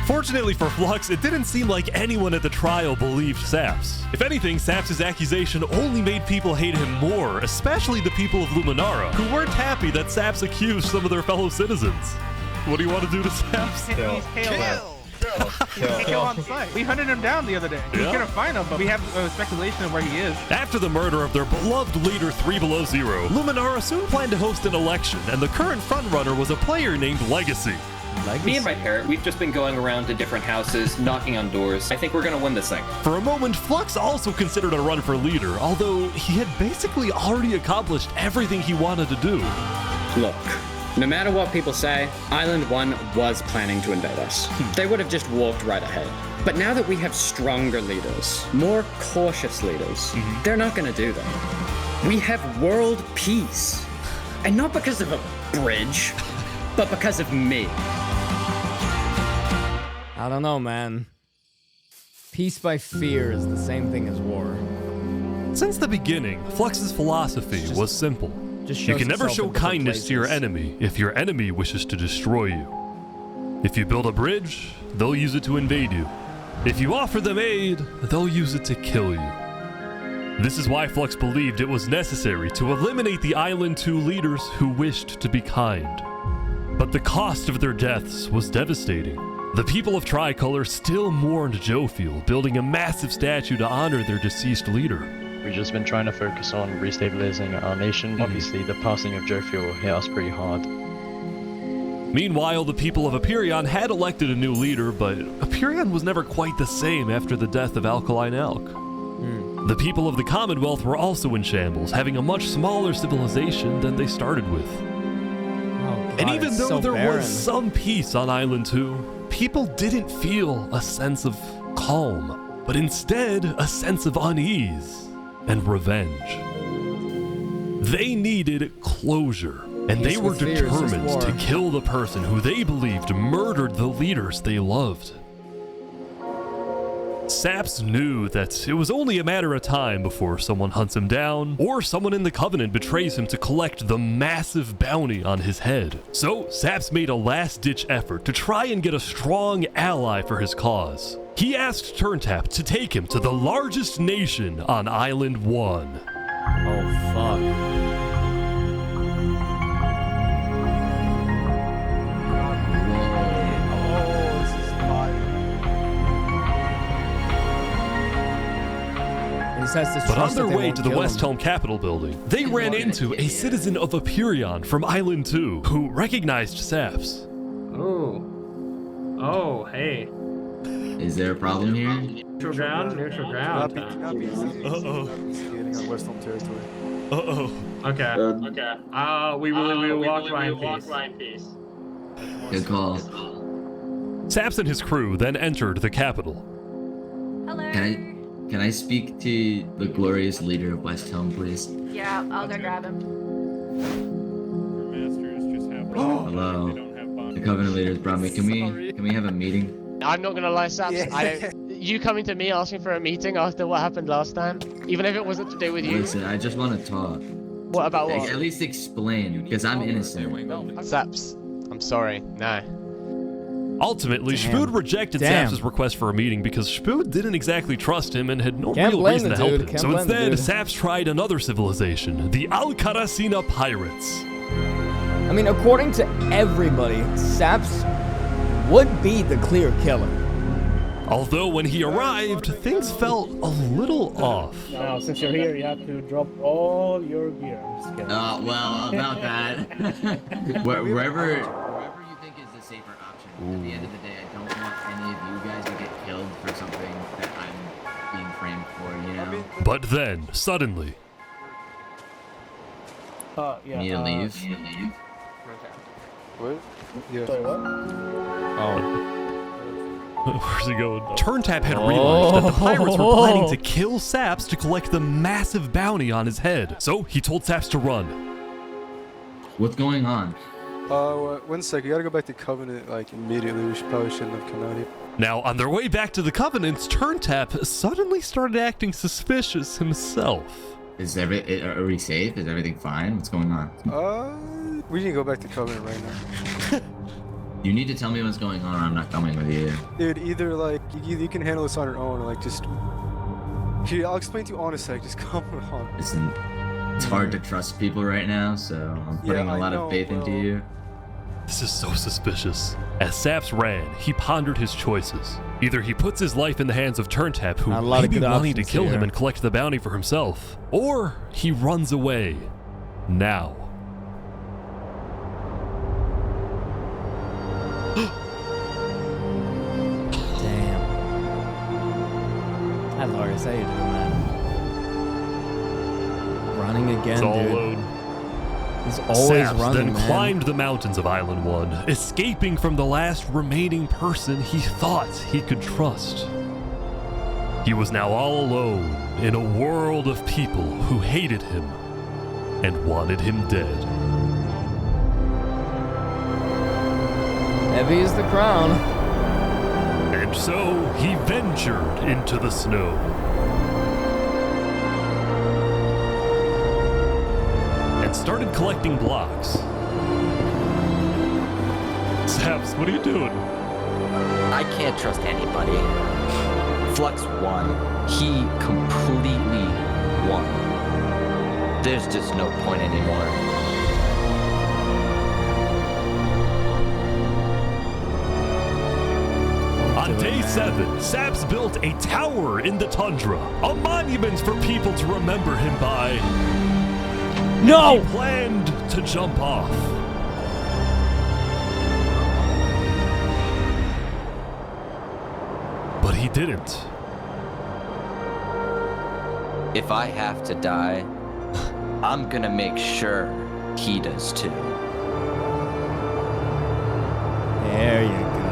Fortunately for Flux, it didn't seem like anyone at the trial believed Saps. If anything, Saps' accusation only made people hate him more, especially the people of Luminara, who weren't happy that Saps accused some of their fellow citizens. What do you want to do to Saps? Kill on site. We hunted him down the other day. We couldn't find him, but we have speculation of where he is. After the murder of their beloved leader 3 Below Zero, Luminara soon planned to host an election, and the current frontrunner was a player named Legacy. Me and my parent, we've just been going around to different houses, knocking on doors. I think we're gonna win this thing. For a moment, Flux also considered a run for leader, although he had basically already accomplished everything he wanted to do. Look, no matter what people say, Island 1 was planning to invade us. They would have just walked right ahead. But now that we have stronger leaders, more cautious leaders, they're not gonna do that. We have world peace. And not because of a bridge, but because of me. I don't know, man. Peace by fear is the same thing as war. Since the beginning, Flux's philosophy was simple. You can never show kindness to your enemy if your enemy wishes to destroy you. If you build a bridge, they'll use it to invade you. If you offer them aid, they'll use it to kill you. This is why Flux believed it was necessary to eliminate the Island 2 leaders who wished to be kind. But the cost of their deaths was devastating. The people of Tricolor still mourned Jofiel, building a massive statue to honor their deceased leader. We've just been trying to focus on restabilizing our nation. Obviously, the passing of Jofiel hit us pretty hard. Meanwhile, the people of Aperion had elected a new leader, but Aperion was never quite the same after the death of Alkaline Elk. The people of the Commonwealth were also in shambles, having a much smaller civilization than they started with. And even though there was some peace on Island 2, people didn't feel a sense of calm, but instead a sense of unease and revenge. They needed closure, and they were determined to kill the person who they believed murdered the leaders they loved. Saps knew that it was only a matter of time before someone hunts him down, or someone in the Covenant betrays him to collect the massive bounty on his head. So Saps made a last-ditch effort to try and get a strong ally for his cause. He asked Turntap to take him to the largest nation on Island 1. Oh, fuck. But on their way to the West Helm Capitol building, they ran into a citizen of Aperion from Island 2 who recognized Saps. Oh, hey. Is there a problem here? Neutral ground. Uh-oh. Skating on West Helm territory. Uh-oh. Okay. We will walk by in peace. Good call. Saps and his crew then entered the Capitol. Hello. Can I speak to the glorious leader of West Helm, please? Yeah, I'll go grab him. Hello. The Covenant leaders brought me. Can we have a meeting? I'm not gonna lie, Saps. Yeah. You coming to me asking for a meeting after what happened last time, even if it wasn't to do with you. Listen, I just want to talk. What about what? At least explain, because I'm innocent. Saps, I'm sorry. No. Ultimately, Shpood rejected Saps' request for a meeting because Shpood didn't exactly trust him and had no real reason to help him. So instead, Saps tried another civilization, the Alcaracina Pirates. I mean, according to everybody, Saps would be the clear killer. Although when he arrived, things felt a little off. Now, since you're here, you have to drop all your gear. I'm just kidding. Well, about that. Wherever you think is the safer option. At the end of the day, I don't want any of you guys to get killed for something that I'm being framed for, you know? But then, suddenly... Need to leave? What? Yeah. Sorry, what? Where's he going? Turntap had realized that the pirates were planning to kill Saps to collect the massive bounty on his head. So he told Saps to run. What's going on? 1 sec. You gotta go back to Covenant, like, immediately. We probably shouldn't have come out here. Now, on their way back to the Covenants, Turntap suddenly started acting suspicious himself. Are we safe? Is everything fine? What's going on? We need to go back to Covenant right now. You need to tell me what's going on or I'm not coming with you. Dude, either, like, you can handle this on your own, or, like, just... Here, I'll explain to you on a sec. Just come on. Listen, it's hard to trust people right now, so I'm putting a lot of faith into you. This is so suspicious. As Saps ran, he pondered his choices. Either he puts his life in the hands of Turntap, who may be wanting to kill him and collect the bounty for himself, or he runs away. Now. Damn. Hi, Loris. How you doing, man? Running again, It's all dude. load. He's always Saps running, then man. climbed the mountains of Island 1, escaping from the last remaining person he thought he could trust. He was now all alone in a world of people who hated him and wanted him dead. Heavy is the crown. And so he ventured into the snow. and started collecting blocks. Saps, what are you doing? I can't trust anybody. Flux won. He completely won. There's just no point anymore. On day 7, Saps built a tower in the tundra, a monument for people to remember him by. No! He planned to jump off. But he didn't. If I have to die, I'm gonna make sure he does too. There you go.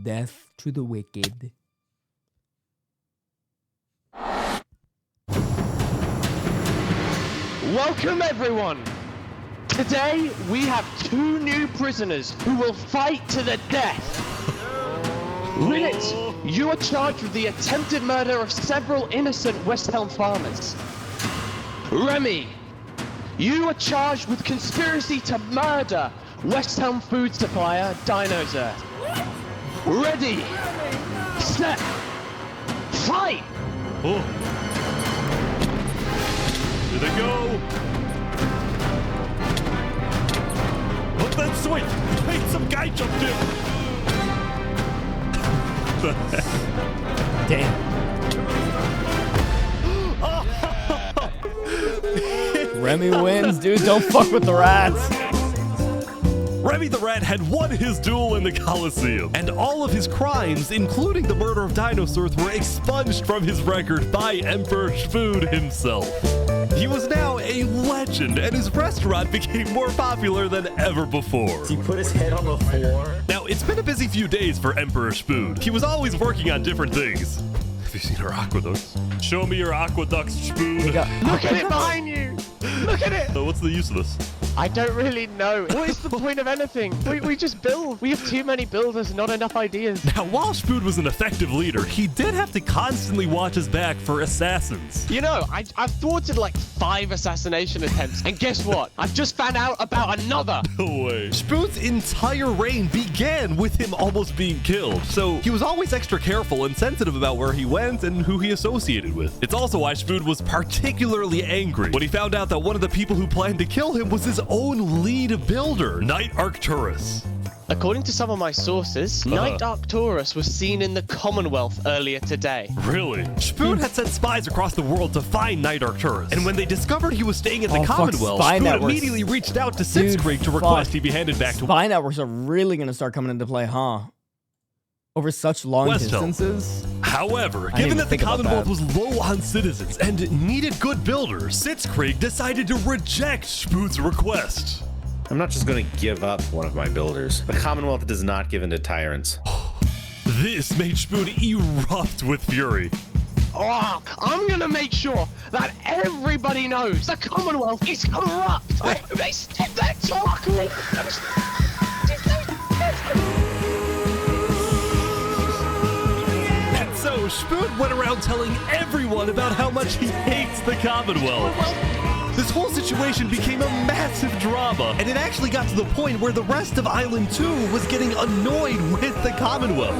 Death to the wicked. Welcome, everyone. Today, we have 2 new prisoners who will fight to the death. Rinit, you are charged with the attempted murder of several innocent West Helm farmers. Remy, you are charged with conspiracy to murder West Helm food supplier Dinosaur. Ready, set, fight! Oh. Here they go! Look that swing! Wait, some guy jumped in! Damn. Remy wins, dude. Don't fuck with the rats. Remy the Rat had won his duel in the Colosseum, and all of his crimes, including the murder of Dinosaurs, were expunged from his record by Emperor Spood himself. He was now a legend, and his restaurant became more popular than ever before. He put his head on the floor. Now, it's been a busy few days for Emperor Spood. He was always working on different things. Have you seen our aqueducts? Show me your aqueducts, Spood. Look at it behind you! Look at it! So what's the use of this? I don't really know. What is the point of anything? We just build. We have too many builders, not enough ideas. Now, while Spood was an effective leader, he did have to constantly watch his back for assassins. You know, I've thwarted like 5 assassination attempts, and guess what? I've just found out about another. No way. Spood's entire reign began with him almost being killed, so he was always extra careful and sensitive about where he went and who he associated with. It's also why Spood was particularly angry when he found out that one of the people who planned to kill him was his own lead builder, Knight Arcturus. According to some of my sources, Knight Arcturus was seen in the Commonwealth earlier today. Really? Spood had sent spies across the world to find Knight Arcturus, and when they discovered he was staying at the Commonwealth, Spood immediately reached out to Sitzkrieg to request he be handed back to Spy networks are really going to start coming into play, huh? Over such long distances? However, given that the Commonwealth was low on citizens and needed good builders, Sitzkrieg decided to reject Spood's request. I'm not just going to give up one of my builders. The Commonwealth does not give in to tyrants. This made Spood erupt with fury. Oh, I'm gonna make sure that everybody knows the Commonwealth is corrupt. They stop that talking. So Spood went around telling everyone about how much he hates the Commonwealth. This whole situation became a massive drama, and it actually got to the point where the rest of Island 2 was getting annoyed with the Commonwealth.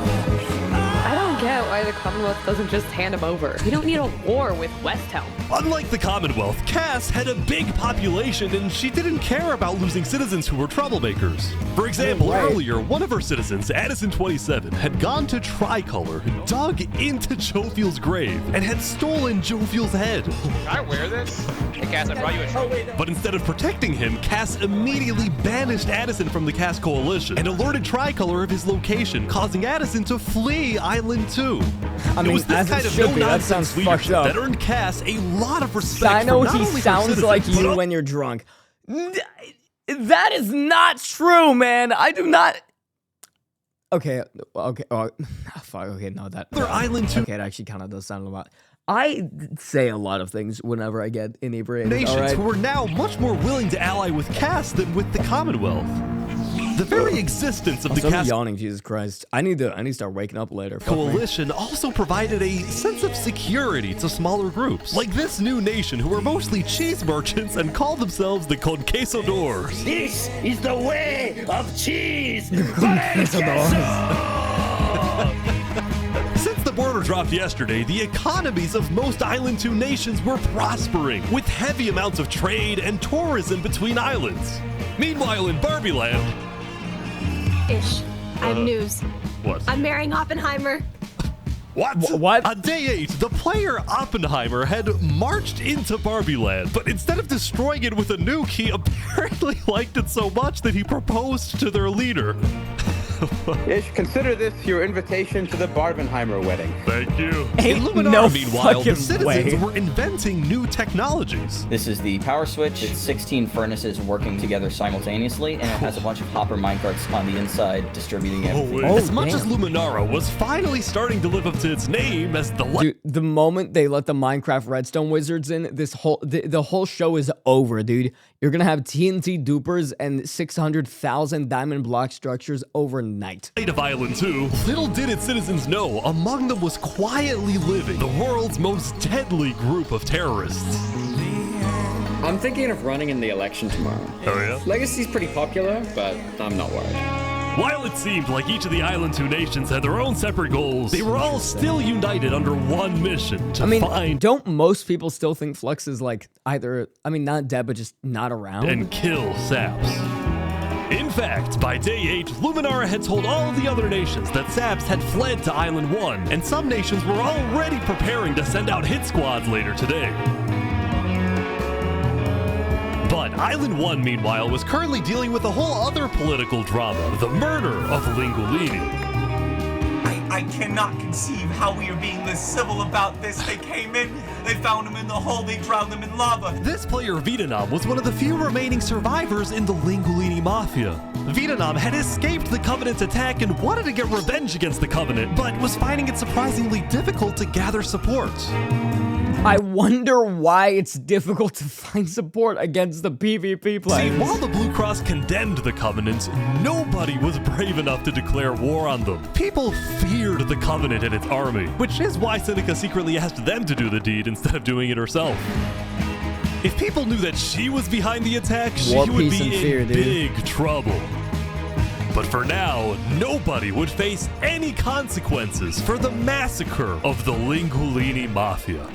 I don't get why the Commonwealth doesn't just hand him over. We don't need a war with West Helm. Unlike the Commonwealth, Cass had a big population and she didn't care about losing citizens who were troublemakers. For example, earlier, one of her citizens, Addison27, had gone to Tricolor, dug into Jovial's grave, and had stolen Jovial's head. Can I wear this? Hey Cass, I brought you a trophy. But instead of protecting him, Cass immediately banished Addison from the Cass Coalition and alerted Tricolor of his location, causing Addison to flee Island 2. I mean, it was this as kind it of should be. That no-nonsense sounds fucked leadership up. that earned Cass a lot of respect. I know from not he only sounds citizens, like but you when you're drunk. That is not true, man. I do not. Okay. Oh, fuck. Okay, no, that. Other Island 2 Okay, it actually kind of does sound a lot. I say a lot of things whenever I get inebriated. nations all right? who were now much more willing to ally with Cass than with the Commonwealth. The very existence of the I'm yawning, Jesus Christ. I need to start waking up later. Fuck me. coalition also provided a sense of security to smaller groups, like this new nation who are mostly cheese merchants and call themselves the Conquistadors. This is the way of cheese. Since the border dropped yesterday, the economies of most Island 2 nations were prospering, with heavy amounts of trade and tourism between islands. Meanwhile, in Barbie Land... Ish, I have news. What? I'm marrying Oppenheimer. What? On day 8, the player Oppenheimer had marched into Barbie Land, but instead of destroying it with a nuke, he apparently liked it so much that he proposed to their leader. Ish, consider this your invitation to the Barbenheimer wedding. Thank you. Ain't In Luminara, no meanwhile, the fucking citizens way. were inventing new technologies. This is the power switch. It's 16 furnaces working together simultaneously, and it has a bunch of hopper minecarts on the inside distributing everything. As much as Luminara was finally starting to live up to its name as the Dude, the moment they let the Minecraft Redstone wizards in, this whole the whole show is over, dude. You're gonna have TNT dupers and 600,000 diamond block structures overnight. of Island 2, little did its citizens know, among them was quietly living the world's most deadly group of terrorists. I'm thinking of running in the election tomorrow. Oh yeah? Legacy's pretty popular, but I'm not worried. While it seemed like each of the Island 2 nations had their own separate goals, they were all still united under one mission to find don't most people still think Flux is like either, not dead, but just not around? and kill Saps. In fact, by day 8, Luminara had told all of the other nations that Saps had fled to Island 1, and some nations were already preparing to send out hit squads later today. But Island 1, meanwhile, was currently dealing with a whole other political drama, the murder of Lingolini. I cannot conceive how we are being this civil about this. They came in, they found him in the hole, they drowned him in lava. This player, Vietnam, was one of the few remaining survivors in the Lingolini Mafia. Vietnam had escaped the Covenant's attack and wanted to get revenge against the Covenant, but was finding it surprisingly difficult to gather support. I wonder why it's difficult to find support against the PvP players. See, while the Blue Cross condemned the Covenant, nobody was brave enough to declare war on them. People feared the Covenant and its army, which is why Seneca secretly asked them to do the deed instead of doing it herself. If people knew that she was behind the attack, she War, would peace, be and in fear, dude. big trouble. But for now, nobody would face any consequences for the massacre of the Lingolini Mafia.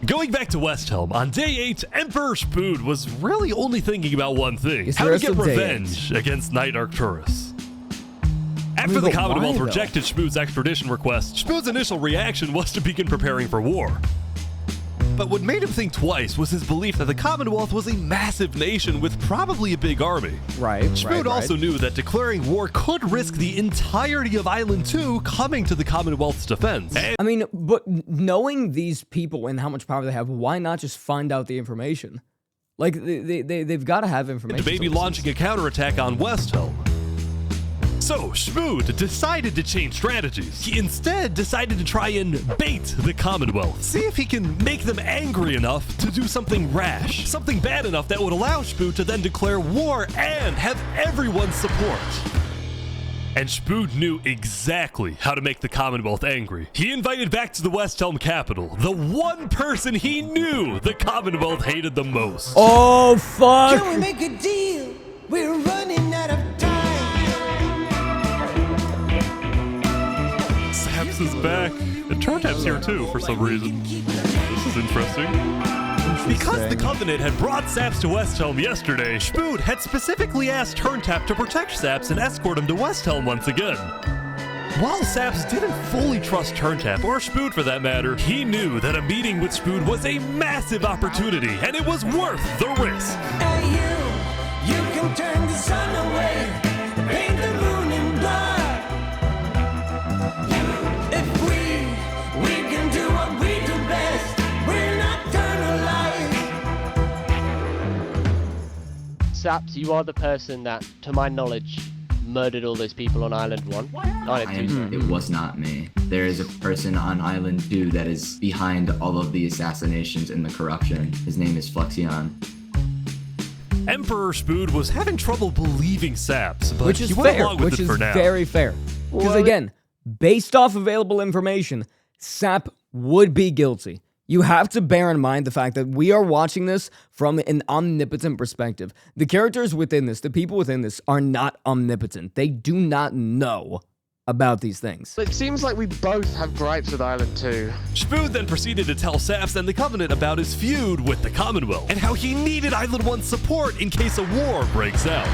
Going back to Westhelm, on day 8, Emperor Spood was really only thinking about one thing: It's how the to rest get of day revenge against Knight Arcturus. After the but Commonwealth why, though? rejected Spood's extradition request, Spood's initial reaction was to begin preparing for war. But what made him think twice was his belief that the Commonwealth was a massive nation with probably a big army. Right, Spood also knew that declaring war could risk the entirety of Island 2 coming to the Commonwealth's defense. And But knowing these people and how much power they have, why not just find out the information? Like, they've got to have information. maybe launching a counterattack on Westhelm. So, Spood decided to change strategies. He instead decided to try and bait the Commonwealth. See if he can make them angry enough to do something rash. Something bad enough that would allow Spood to then declare war and have everyone's support. And Spood knew exactly how to make the Commonwealth angry. He invited back to the Westhelm capital the one person he knew the Commonwealth hated the most. Oh, fuck! Can we make a deal? We're running out of time. Saps is back. And Turntap's here too for some reason. This is interesting. Because the Covenant had brought Saps to Westhelm yesterday, Spood had specifically asked Turntap to protect Saps and escort him to Westhelm once again. While Saps didn't fully trust Turntap, or Spood for that matter, he knew that a meeting with Spood was a massive opportunity, and it was worth the risk. Hey, you can turn the sun away, paint the moon in blood. If we can do what we do best, we're nocturnal light. Saps, you are the person that, to my knowledge, murdered all those people on Island 1. It was not me. There is a person on Island 2 that is behind all of the assassinations and the corruption. His name is Fluxion. Emperor Spood was having trouble believing Saps, but Which is he went fair, along with which it is for now. very fair. Because again, based off available information, Sap would be guilty. You have to bear in mind the fact that we are watching this from an omnipotent perspective. The characters within this, the people within this, are not omnipotent. They do not know about these things. It seems like we both have gripes with Island 2. Spood then proceeded to tell Saps and the Covenant about his feud with the Commonwealth, and how he needed Island 1's support in case a war breaks out.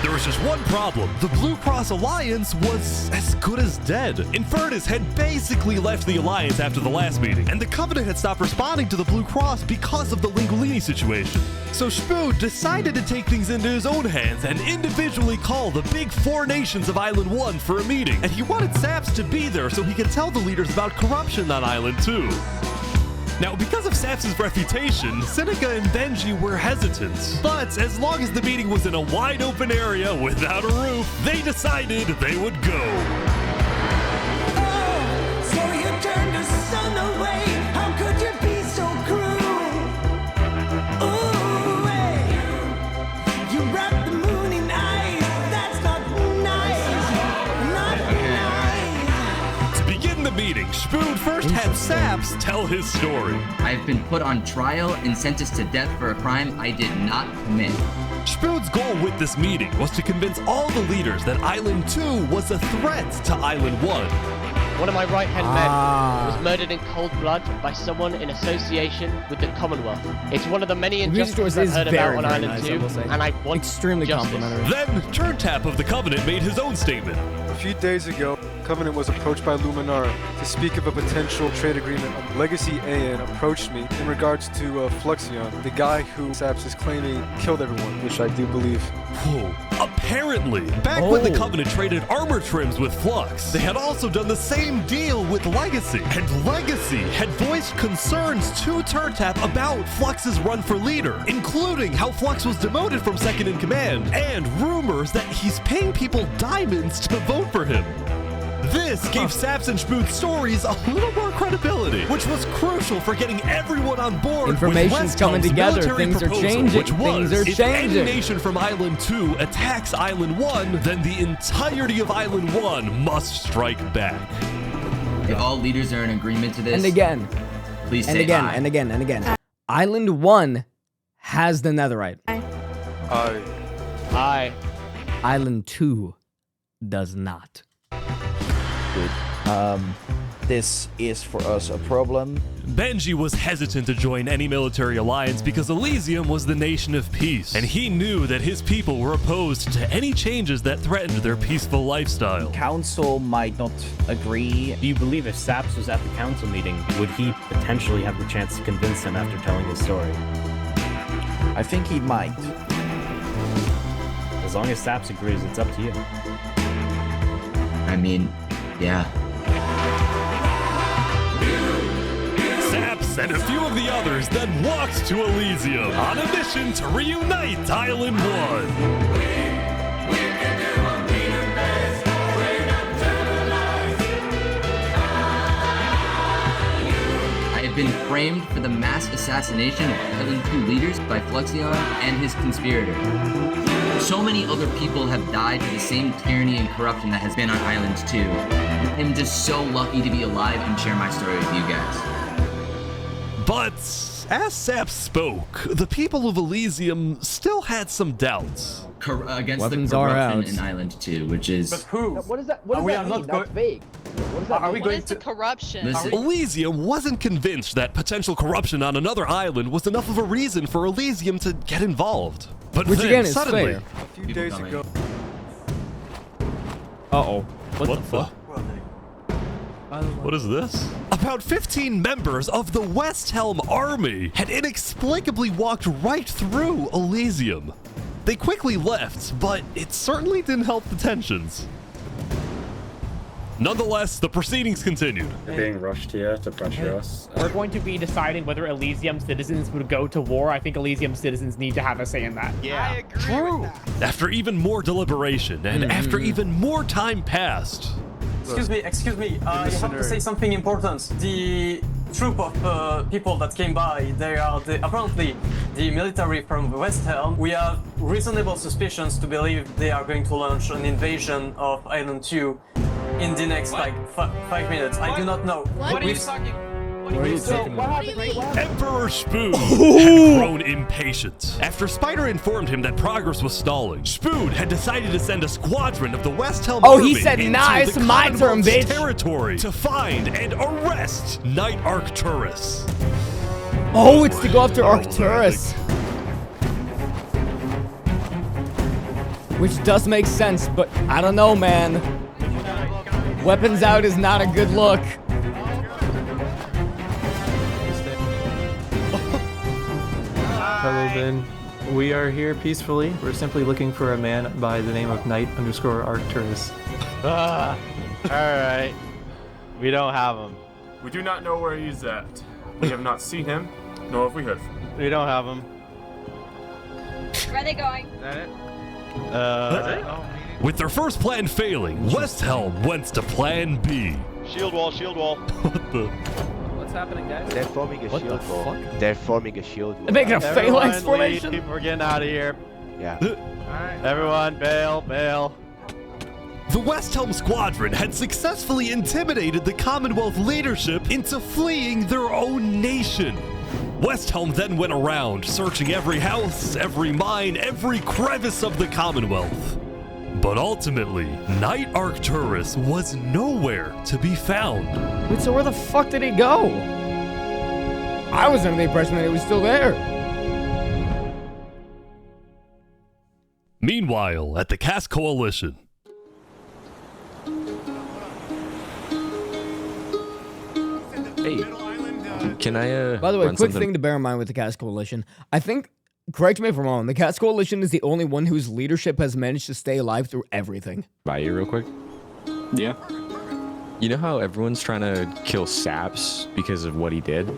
There was just one problem. The Blue Cross Alliance was as good as dead. Infernus had basically left the Alliance after the last meeting, and the Covenant had stopped responding to the Blue Cross because of the Lingolini situation. So Spood decided to take things into his own hands and individually call the big 4 nations of Island 1 for a meeting. And he wanted Saps to be there so he could tell the leaders about corruption on Island 2. Now, because of Saps' reputation, Seneca and Benji were hesitant. But as long as the meeting was in a wide open area without a roof, they decided they would go. Oh, so you turned the sun away. How could you be so cruel? Ooh, hey. You wrapped the moon in ice. That's not nice. Not nice. To begin the meeting, Spood first had Saps tell his story. I've been put on trial and sentenced to death for a crime I did not commit. Spood's goal with this meeting was to convince all the leaders that Island 2 was a threat to Island 1. One of my right-hand men was murdered in cold blood by someone in association with the Commonwealth. It's one of the many injustices I've heard about on Island 2, and I want extremely justice. complimentary. Then, Turntap of the Covenant made his own statement. A few days ago, Covenant was approached by Luminara to speak of a potential trade agreement. Legacy AN approached me in regards to Fluxion, the guy who Saps is claiming killed everyone, which I do believe. Whoa. Apparently, back when the Covenant traded armor trims with Flux, they had also done the same deal with Legacy. And Legacy had voiced concerns to Turntap about Flux's run for leader, including how Flux was demoted from second in command, and rumors that he's paying people diamonds to vote for him. This gave Saps and Spood's stories a little more credibility, which was crucial for getting everyone on board. Information's with coming West together. military Things are proposal, changing. Which was, Things are if changing. any nation from Island 2 attacks Island 1, then the entirety of Island 1 must strike back. If all leaders are in agreement to this, And again, please and say again, aye. and again, and again. Island 1 has the netherite. Aye. Island 2 does not. This is for us a problem. Benji was hesitant to join any military alliance because Elysium was the nation of peace, and he knew that his people were opposed to any changes that threatened their peaceful lifestyle. Council might not agree. Do you believe if Saps was at the council meeting, would he potentially have the chance to convince him after telling his story? I think he might. As long as Saps agrees, it's up to you. I mean, yeah. Saps and a few of the others then walked to Elysium on a mission to reunite Island 1. I have been framed for the mass assassination of Island 2 leaders by Fluxion and his conspirator. So many other people have died to the same tyranny and corruption that has been on Island 2. I'm just so lucky to be alive and share my story with you guys. But as Saps spoke, the people of Elysium still had some doubts. Against Weapons the are corruption out. in Island 2, which is... But who? What is that? What does that mean? That's vague. What does that Are we mean? going What is the corruption? Listen, Elysium wasn't convinced that potential corruption on another island was enough of a reason for Elysium to get involved. But Which then, again is suddenly, fair. A few days ago, Uh-oh. What the fuck? What is this? About 15 members of the West Helm army had inexplicably walked right through Elysium. They quickly left, but it certainly didn't help the tensions. Nonetheless, the proceedings continued. They're being rushed here to pressure us. We're going to be deciding whether Elysium citizens would go to war. I think Elysium citizens need to have a say in that. Yeah, I agree with that. After even more deliberation and after even more time passed, Excuse me, you have to say something important. The troop of people that came by, they are apparently the military from West Helm, we have reasonable suspicions to believe they are going to launch an invasion of Island 2 in the next like 5 minutes. I do not know. What are you talking? Emperor Spoon had grown impatient. After Spider informed him that progress was stalling, Spoon had decided to send a squadron of the West Helm Oh, Army he said, into nice, the my turn, Commonwealth's bitch. territory to find and arrest Knight Arcturus. Oh, it's to go after Arcturus. Which does make sense, but I don't know, man. Weapons out is not a good look. Hello, Ben. We are here peacefully. We're simply looking for a man by the name of Knight_Arcturus. Alright. We don't have him. We do not know where he's at. We have not seen him, nor have we heard from him. We don't have him. Where are they going? Is that it? With their first plan failing, West Helm went to plan B. Shield wall, shield wall. What the? What's happening, guys? They're forming a shield wall. They're forming a shield wall. They're making a phalanx formation? Leave. We're getting out of here. Yeah. Everyone, bail, bail. The West Helm Squadron had successfully intimidated the Commonwealth leadership into fleeing their own nation. West Helm then went around, searching every house, every mine, every crevice of the Commonwealth. But ultimately, Knight Arcturus was nowhere to be found. Wait, so where the fuck did he go? I was under the impression that he was still there. Meanwhile, at the Cass Coalition. Hey, can I, By the way, run quick something? thing to bear in mind with the Cass Coalition. I think, correct me if I'm wrong, the Cass Coalition is the only one whose leadership has managed to stay alive through everything. By you real quick? Yeah. You know how everyone's trying to kill Saps because of what he did?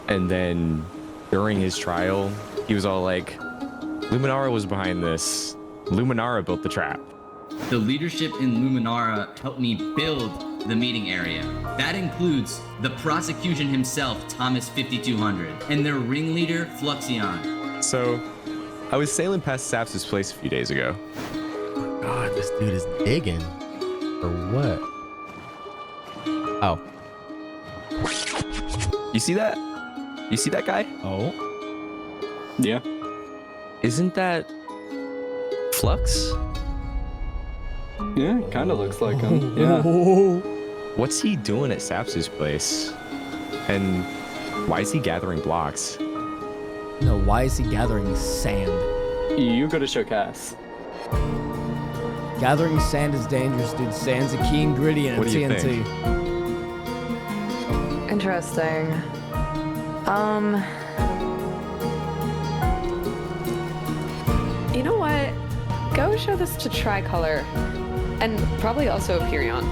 And then during his trial, he was all like, Luminara was behind this. Luminara built the trap. The leadership in Luminara helped me build the meeting area. That includes the prosecution himself, Thomas 5200, and their ringleader, Fluxion. So, I was sailing past Saps' place a few days ago. God, this dude is digging. For what? Oh. You see that? You see that guy? Oh. Yeah. Isn't that Flux? Yeah, kind of looks like him. Yeah. What's he doing at Saps' place? And why is he gathering blocks? No, why is he gathering sand? You go to show Cass. Gathering sand is dangerous, dude. Sand's a key ingredient What in do you TNT. think? Interesting. You know what? Go show this to Tricolor. And probably also Hyperion.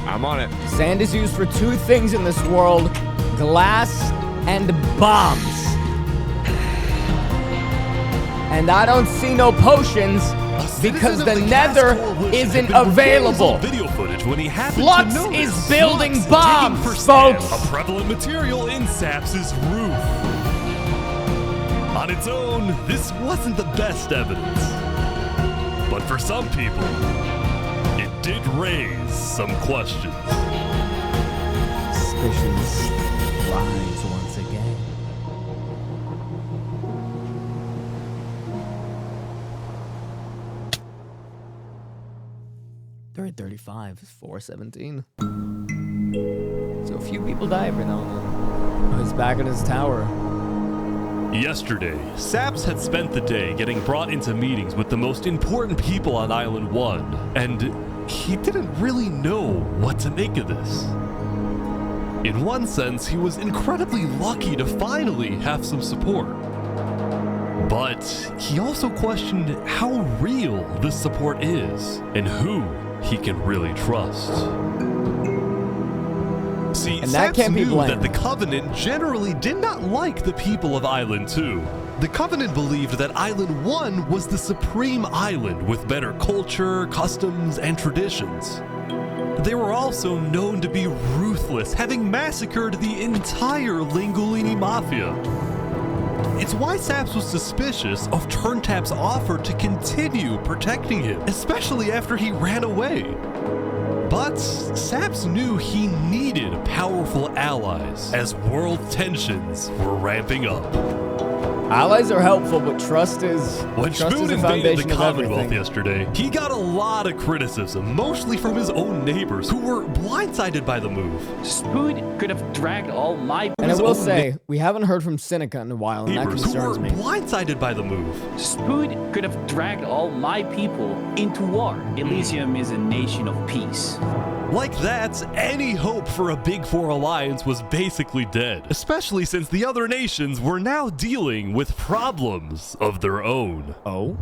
I'm on it. Sand is used for two things in this world: glass and bombs. And I don't see no potions because the nether isn't available. Video footage when he happened Flux to notice is building Flux bombs, digging for sand, folks. a prevalent material in Saps' roof. On its own, this wasn't the best evidence. But for some people, it did raise some questions. Suspicions rise once again. They're at 35, it's 417. So a few people die every now and then. He's back in his tower. Yesterday, Saps had spent the day getting brought into meetings with the most important people on Island 1, and he didn't really know what to make of this. In one sense, he was incredibly lucky to finally have some support. But he also questioned how real this support is, and who he can really trust. See, And that Saps can't be knew blamed. that the Covenant generally did not like the people of Island 2. The Covenant believed that Island 1 was the supreme island with better culture, customs, and traditions. They were also known to be ruthless, having massacred the entire Lingolini Mafia. It's why Saps was suspicious of Turntap's offer to continue protecting him, especially after he ran away. But Saps knew he needed powerful allies as world tensions were ramping up. Allies are helpful, but trust is When trust Spoon is the invaded foundation the of Commonwealth everything. yesterday, he got a lot of criticism, mostly from his own neighbors who were blindsided by the move. Spoon could have dragged all my And I will say, we haven't heard from Seneca in a while, and that neighbors who were concerns me. blindsided by the move. Spoon could have dragged all my people into war. Elysium is a nation of peace. Like that, any hope for a Big Four alliance was basically dead, especially since the other nations were now dealing with problems of their own. Oh?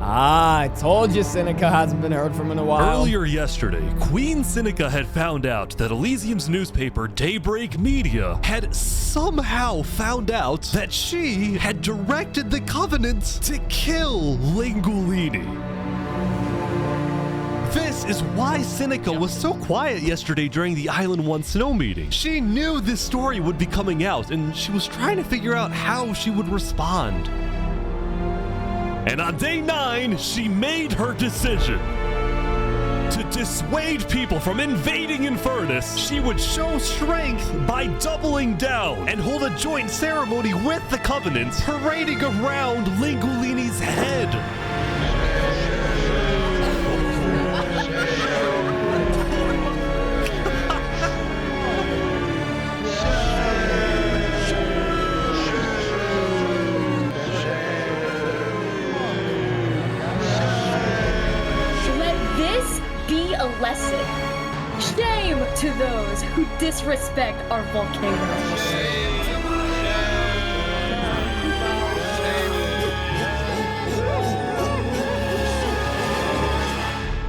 Ah, I told you Seneca hasn't been heard from in a while. Earlier yesterday, Queen Seneca had found out that Elysium's newspaper, Daybreak Media, had somehow found out that she had directed the Covenant to kill Lingulini. This is why Seneca was so quiet yesterday during the Island 1 snow meeting. She knew this story would be coming out, and she was trying to figure out how she would respond. And on day 9, she made her decision. To dissuade people from invading Infernus, she would show strength by doubling down and hold a joint ceremony with the Covenant, parading around Lingulini's head. Let this be a lesson. Shame to those who disrespect our volcano.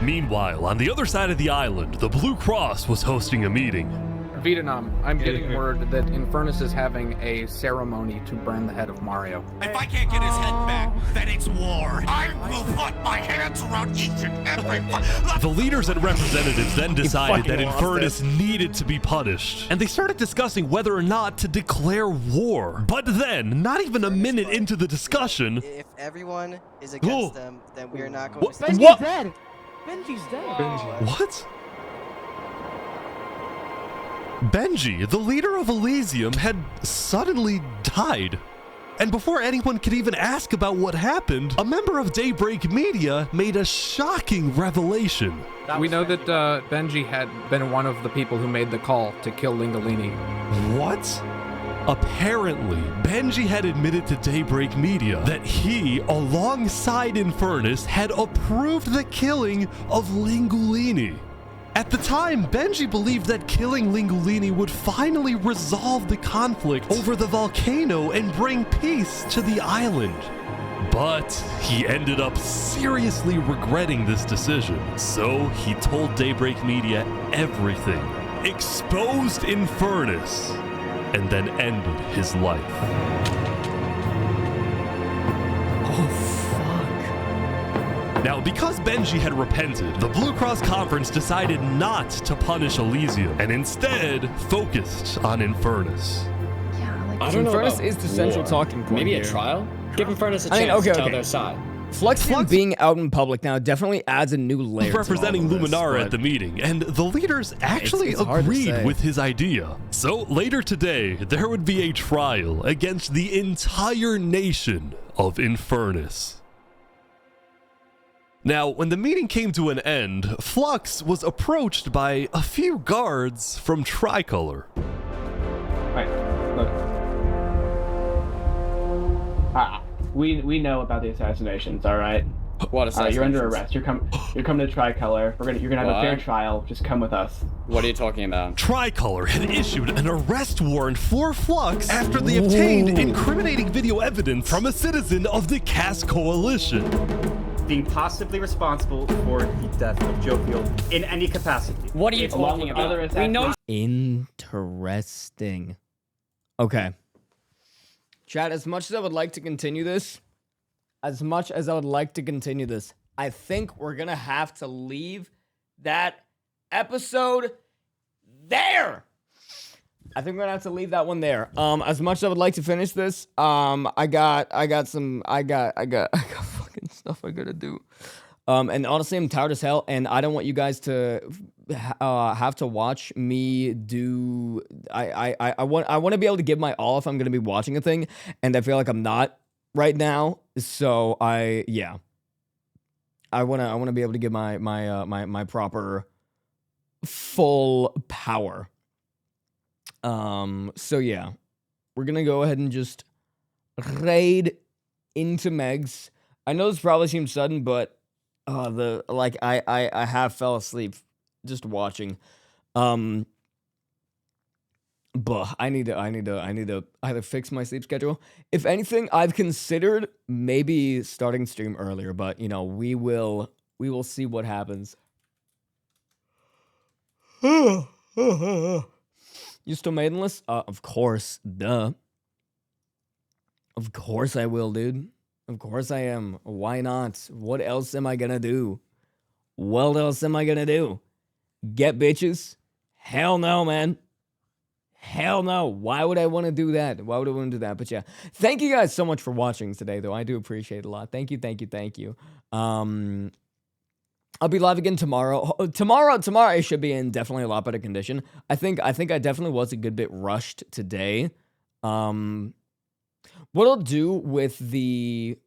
Meanwhile, on the other side of the island, the Blue Cross was hosting a meeting. Vietnam, I'm getting word that Infernus is having a ceremony to burn the head of Mario. If I can't get his head back, then it's war. I will put my hands around each and every one. The leaders and representatives then decided that Infernus needed to be punished, and they started discussing whether or not to declare war. But then, not even a minute into the discussion... If everyone is against them, then we are not going to... Benji's dead. Benji's dead. What? Benji, the leader of Elysium, had suddenly died. And before anyone could even ask about what happened, a member of Daybreak Media made a shocking revelation. We know that Benji had been one of the people who made the call to kill Lingolini. What? Apparently, Benji had admitted to Daybreak Media that he, alongside Infernus, had approved the killing of Lingulini. At the time, Benji believed that killing Lingulini would finally resolve the conflict over the volcano and bring peace to the island. But he ended up seriously regretting this decision. So he told Daybreak Media everything, exposed Infernus, and then ended his life. Now, because Benji had repented, the Blue Cross Conference decided not to punish Elysium and instead focused on Infernus. I don't know. Infernus is the central talking point. Maybe here. a trial? Give Infernus a chance to tell their side. Flux being out in public now definitely adds a new layer. Representing to all of this, Luminara at the meeting, and the leaders actually it's hard to agreed say. with his idea. So later today, there would be a trial against the entire nation of Infernus. Now, when the meeting came to an end, Flux was approached by a few guards from Tricolor. Right, look. We know about the assassinations, all right? What assassinations? You're under arrest. You're coming to Tricolor. You're gonna have a fair trial. Just come with us. What are you talking about? Tricolor had issued an arrest warrant for Flux after they obtained incriminating video evidence from a citizen of the Cass Coalition. Being possibly responsible for the death of Jovial in any capacity. What are you talking about? We know. Interesting. Okay. Chat, as much as I would like to continue this, I think we're gonna have to leave that episode there. I think we're gonna have to leave that one there. As much as I would like to finish this, I got fucking stuff I gotta do. And honestly, I'm tired as hell, and I don't want you guys to have to watch me do. I want to be able to give my all if I'm gonna be watching a thing, and I feel like I'm not right now. So I wanna be able to give my proper full power. So yeah, we're gonna go ahead and just raid into Megs. I know this probably seems sudden, but I have fell asleep just watching. But I need to either fix my sleep schedule. If anything, I've considered maybe starting stream earlier, but you know, we will see what happens. You still maidenless? Of course, duh. Of course I will, dude. Of course I am. Why not? What else am I gonna do? What else am I gonna do? Get bitches? Hell no, man. Hell no. Why would I want to do that? Why would I want to do that? But yeah, thank you guys so much for watching today, though. I do appreciate it a lot. Thank you, thank you, thank you. I'll be live again tomorrow. Tomorrow I should be in definitely a lot better condition. I think I definitely was a good bit rushed today. What I'll do with the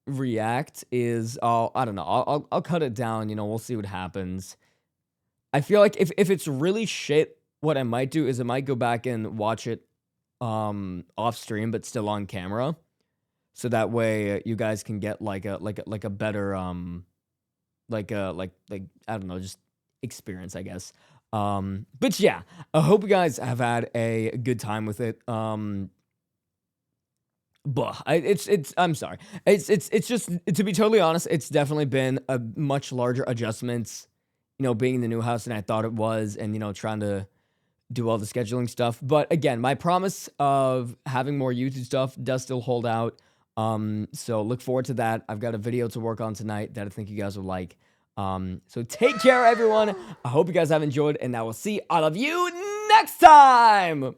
react is I don't know. I'll cut it down, you know, we'll see what happens. I feel like if it's really shit, what I might do is I might go back and watch it off stream but still on camera. So that way you guys can get like a better like I don't know, just experience, I guess. But yeah, I hope you guys have had a good time with it. But I'm sorry. It's just, to be totally honest, it's definitely been a much larger adjustments, you know, being in the new house than I thought it was, and, you know, trying to do all the scheduling stuff. But again, my promise of having more YouTube stuff does still hold out. So look forward to that. I've got a video to work on tonight that I think you guys will like. So take care, everyone. I hope you guys have enjoyed, and I will see all of you next time.